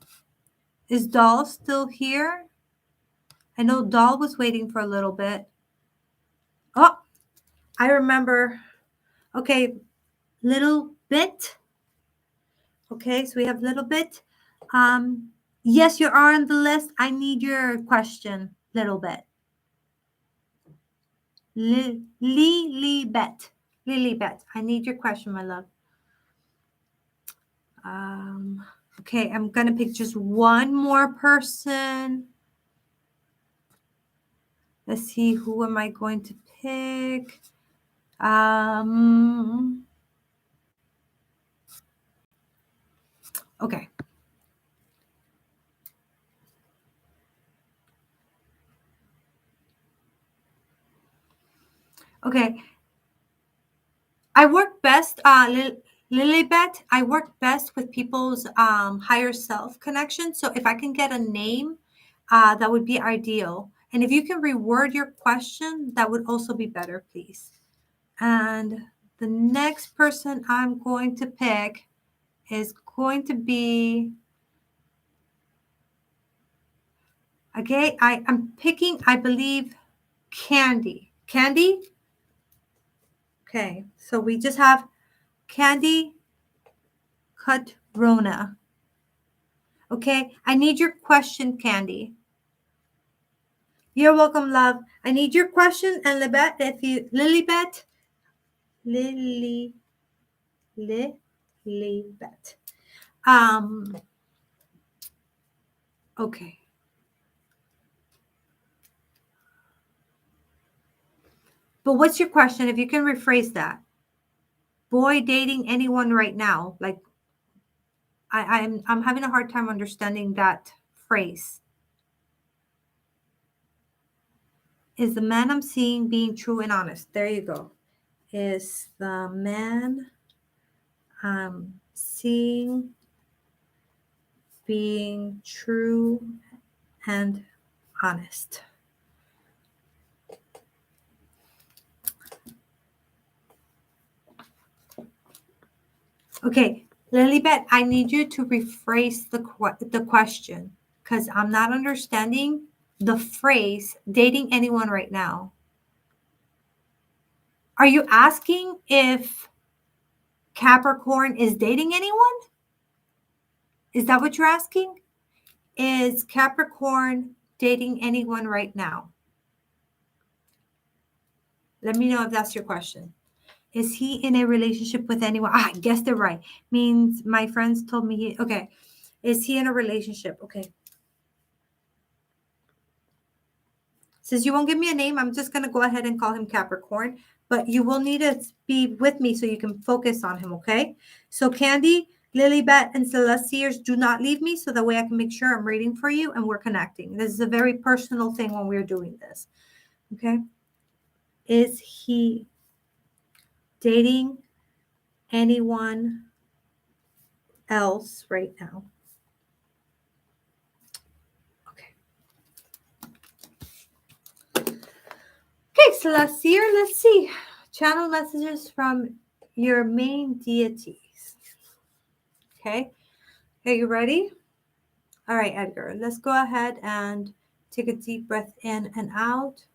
Is Doll still here? I know Doll was waiting for a little bit. Oh, I remember. Okay, little bit. Okay, so we have little bit. Yes, you are on the list. I need your question, little bit. Lilybet. Lilybet. I need your question, my love. Okay, I'm going to pick just one more person. Let's see, who am I going to pick? Okay. Okay. I work best, Lilybet, I work best with people's higher self connection. So if I can get a name, that would be ideal. And if you can reword your question, that would also be better, please. And the next person I'm going to pick is going to be, okay, I'm picking, I believe, Candy. Candy? Okay, so we just have Candy Cutrona. Okay, I need your question, Candy. You're welcome, love. I need your question, and Lilybet, Lilybet. Okay. But what's your question? If you can rephrase that. Boy dating anyone right now. Like, I'm having a hard time understanding that phrase. Is the man I'm seeing being true and honest? There you go. Is the man I'm seeing being true and honest? Okay, Lilybet, I need you to rephrase the question because I'm not understanding the phrase dating anyone right now. Are you asking if Capricorn is dating anyone? Is that what you're asking? Is Capricorn dating anyone right now? Let me know if that's your question. Is he in a relationship with anyone? I guessed it right. Means my friends told me okay. Is he in a relationship? Okay. Since you won't give me a name, I'm just going to go ahead and call him Capricorn. But you will need to be with me so you can focus on him, okay? So Candy, Lilybet, and Celestiers, do not leave me so that way I can make sure I'm reading for you and we're connecting. This is a very personal thing when we're doing this, okay? Is he dating anyone else right now? Okay, Celestier, let's see. Channel messages from your main deities. Okay. Are you ready? All right, Edgar, let's go ahead and take a deep breath in and out.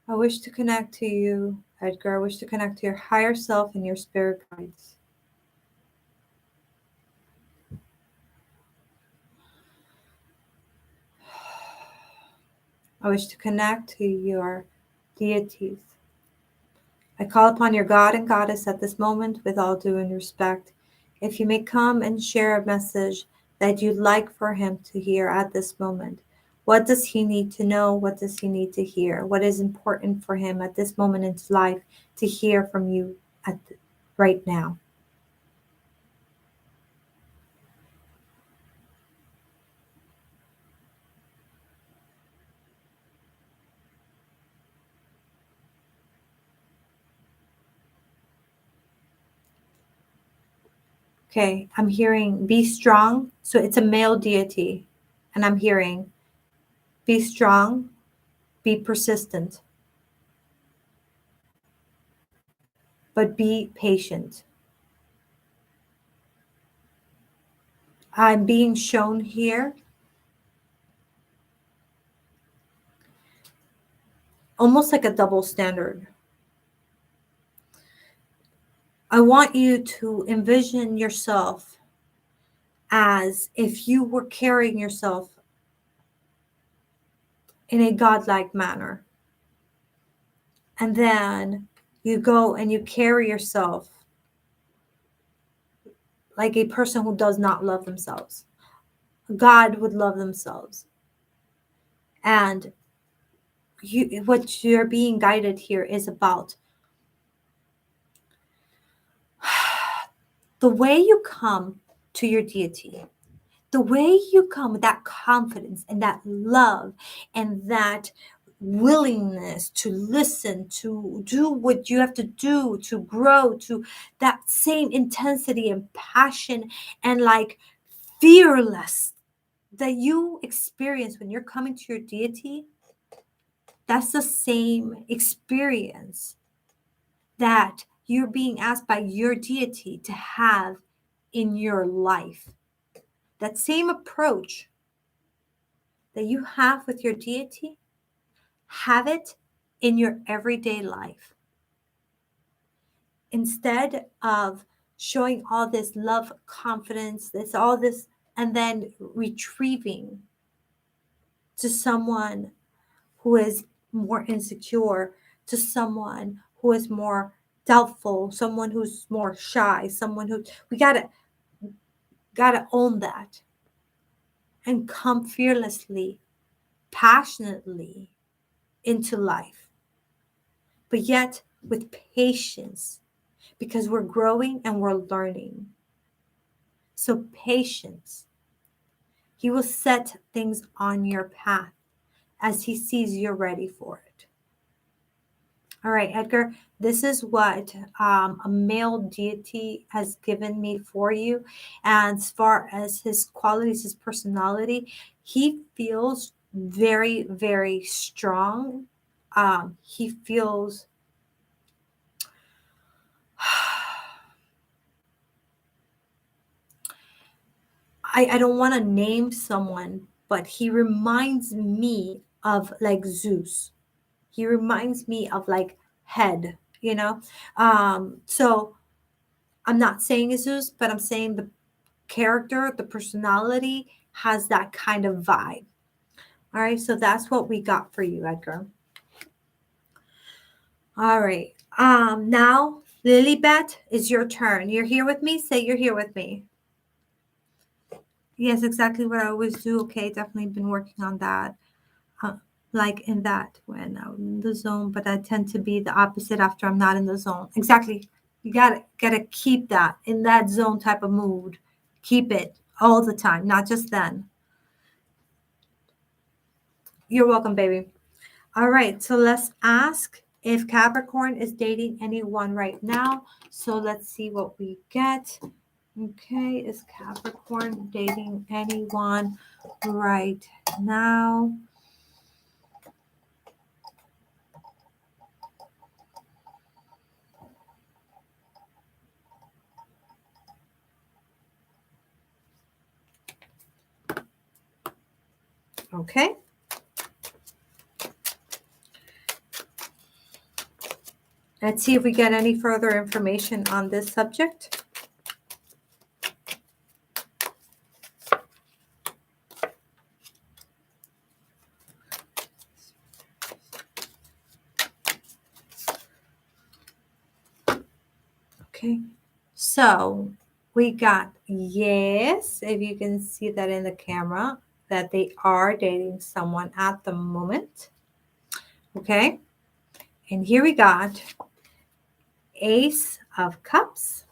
I wish to connect to you, Edgar. I wish to connect to your higher self and your spirit guides. I wish to connect to your deities. I call upon your God and Goddess at this moment with all due respect. If you may come and share a message that you'd like for him to hear at this moment. What does he need to know? What does he need to hear? What is important for him at this moment in his life to hear from you right now? Okay, I'm hearing be strong. So it's a male deity. And I'm hearing be strong, be persistent, but be patient. I'm being shown here almost like a double standard. I want you to envision yourself as if you were carrying yourself in a godlike manner. And then you go and you carry yourself like a person who does not love themselves. God would love themselves. And what you're being guided here is about the way you come to your deity, the way you come with that confidence and that love and that willingness to listen, to do what you have to do, to grow, to that same intensity and passion and like fearless that you experience when you're coming to your deity. That's the same experience that you're being asked by your deity to have in your life. That same approach that you have with your deity, have it in your everyday life. Instead of showing all this love, confidence, this all this, and then retrieving to someone who is more insecure, to someone who is more doubtful, someone who's more shy, someone who we gotta own that and come fearlessly, passionately into life, but yet with patience because we're growing and we're learning. So patience. He will set things on your path as he sees you're ready for it. All right, Edgar, this is what a male deity has given me for you. And as far as his qualities, his personality, he feels very, very strong. He feels, I don't want to name someone, but he reminds me of like Zeus. He reminds me of like head, you know? So I'm not saying Zeus, but I'm saying the character, the personality has that kind of vibe. All right, so that's what we got for you, Edgar. All right. Now, Lilybeth, is your turn. You're here with me? Say you're here with me. Yes, exactly what I always do. Okay, definitely been working on that. Like in that when I'm in the zone, but I tend to be the opposite after I'm not in the zone. Exactly. You gotta keep that in that zone type of mood. Keep it all the time, not just then. You're welcome, baby. All right, so let's ask if Capricorn is dating anyone right now. So let's see what we get. Okay, is Capricorn dating anyone right now? Okay. Let's see if we get any further information on this subject. Okay. So we got yes, if you can see that in the camera, that they are dating someone at the moment. Okay. And here we got Ace of Cups.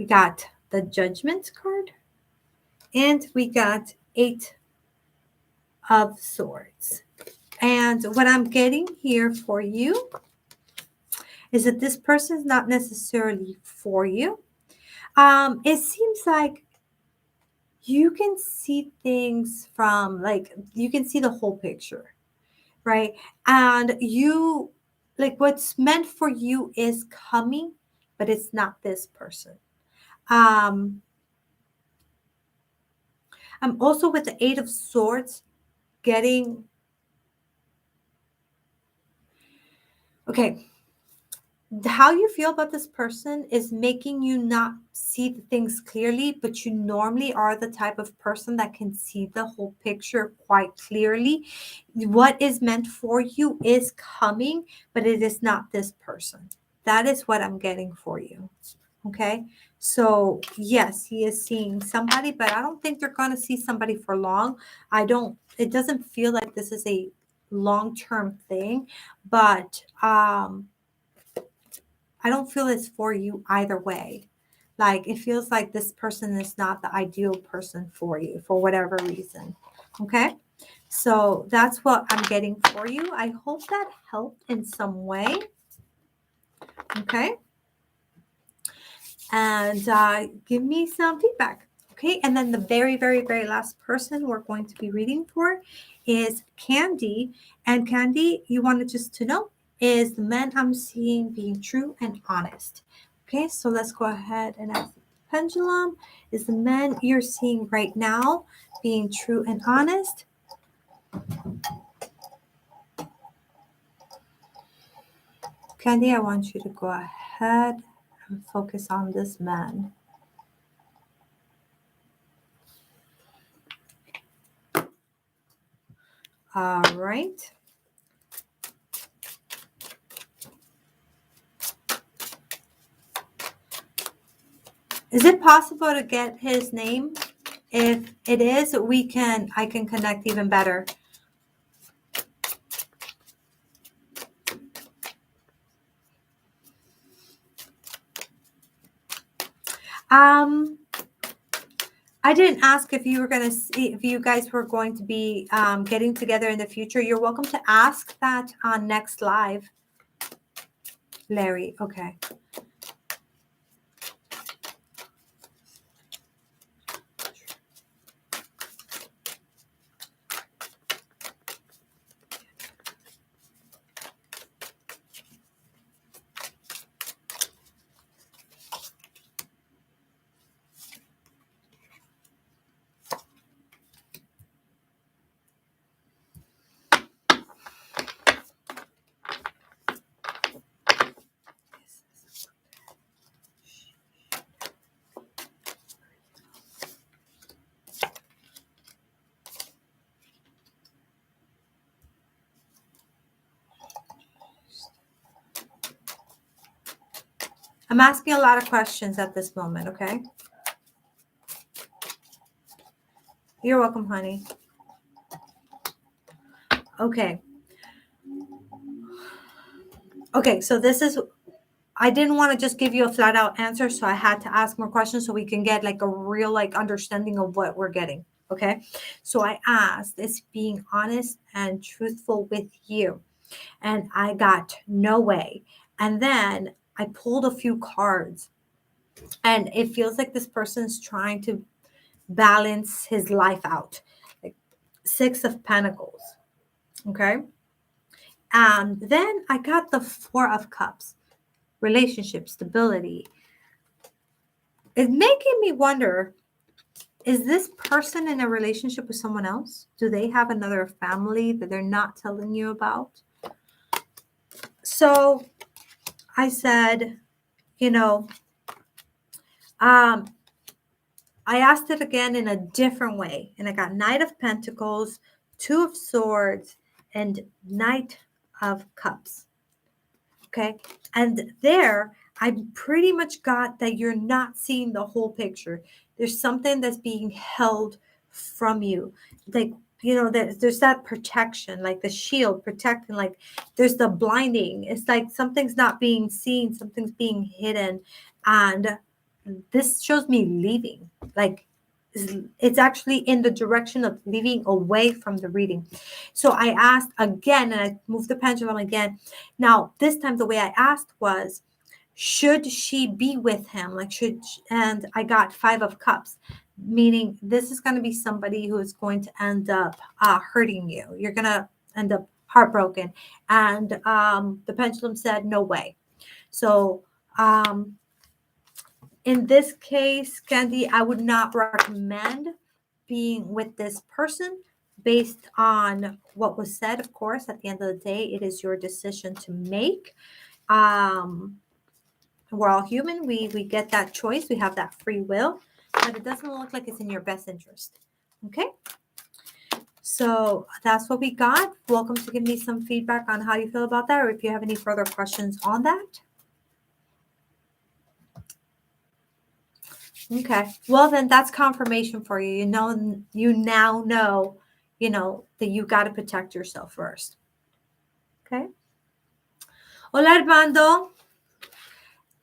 We got the Judgment card. And we got Eight of Swords. And what I'm getting here for you is that this person is not necessarily for you. It seems like you can see things from, like, you can see the whole picture, right? And you, like, what's meant for you is coming, but it's not this person. I'm also with the Eight of Swords getting, okay, how you feel about this person is making you not see the things clearly, but you normally are the type of person that can see the whole picture quite clearly. What is meant for you is coming, but it is not this person. That is what I'm getting for you. Okay. So yes, he is seeing somebody, but I don't think they're going to see somebody for long. It doesn't feel like this is a long-term thing, but, I don't feel it's for you either way. Like, it feels like this person is not the ideal person for you for whatever reason. Okay. So that's what I'm getting for you. I hope that helped in some way. Okay. And give me some feedback. Okay. And then the very, very, very last person we're going to be reading for is Candy. And Candy, you wanted just to know, is the man I'm seeing being true and honest. Okay, so let's go ahead and ask the Pendulum. Is the man you're seeing right now being true and honest? Candy, I want you to go ahead and focus on this man. All right. Is it possible to get his name? If it is, I can connect even better. I didn't ask if you were going to see, if you guys were going to be getting together in the future. You're welcome to ask that on next live. Larry, okay. I'm asking a lot of questions at this moment, okay? You're welcome, honey. Okay. Okay, so this is, I didn't want to just give you a flat out answer, so I had to ask more questions so we can get like a real like understanding of what we're getting. Okay. So I asked, is being honest and truthful with you? And I got no way. And then I pulled a few cards, and it feels like this person's trying to balance his life out. Like Six of Pentacles. Okay. And then I got the Four of Cups, relationship stability. It's making me wonder, is this person in a relationship with someone else? Do they have another family that they're not telling you about? So I said, I asked it again in a different way. And I got Knight of Pentacles, Two of Swords, and Knight of Cups. Okay. And there I pretty much got that you're not seeing the whole picture. There's something that's being held from you. Like, there's that protection, like the shield protecting, like there's the blinding. It's like something's not being seen, something's being hidden. And this shows me leaving. Like, it's actually in the direction of leaving away from the reading. So I asked again, and I moved the pendulum again. Now, this time, the way I asked was, should she be with him? Like, and I got 5 of cups, meaning this is going to be somebody who is going to end up hurting you. You're going to end up heartbroken. And the pendulum said, no way. So in this case, Candy, I would not recommend being with this person based on what was said. Of course, at the end of the day, it is your decision to make. We're all human. We get that choice. We have that free will, but it doesn't look like it's in your best interest. Okay. So that's what we got. Welcome to give me some feedback on how you feel about that, or if you have any further questions on that. Okay. Well, then that's confirmation for you. You now know, that you got to protect yourself first. Okay. Hola, Armando.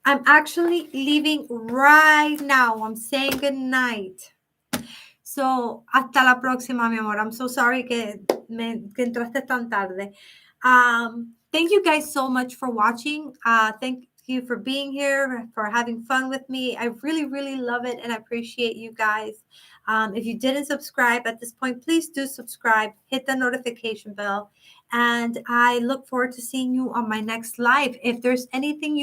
I'm actually leaving right now. I'm saying good night. So, hasta la próxima, mi amor. I'm so sorry que entraste tan tarde. Thank you guys so much for watching. Thank you for being here, for having fun with me. I really, really love it, and I appreciate you guys. If you didn't subscribe at this point, please do subscribe. Hit the notification bell. And I look forward to seeing you on my next live. If there's anything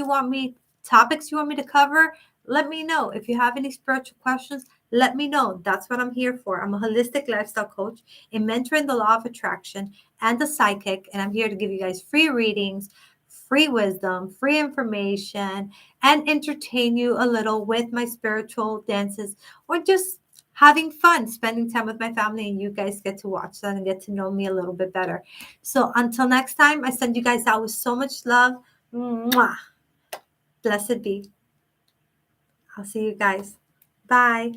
topics you want me to cover, let me know. If you have any spiritual questions, let me know. That's what I'm here for. I'm a holistic lifestyle coach, a mentor in the law of attraction, and a psychic. And I'm here to give you guys free readings, free wisdom, free information, and entertain you a little with my spiritual dances, or just having fun, spending time with my family, and you guys get to watch that and get to know me a little bit better. So until next time, I send you guys out with so much love. Mwah. Blessed be. I'll see you guys. Bye.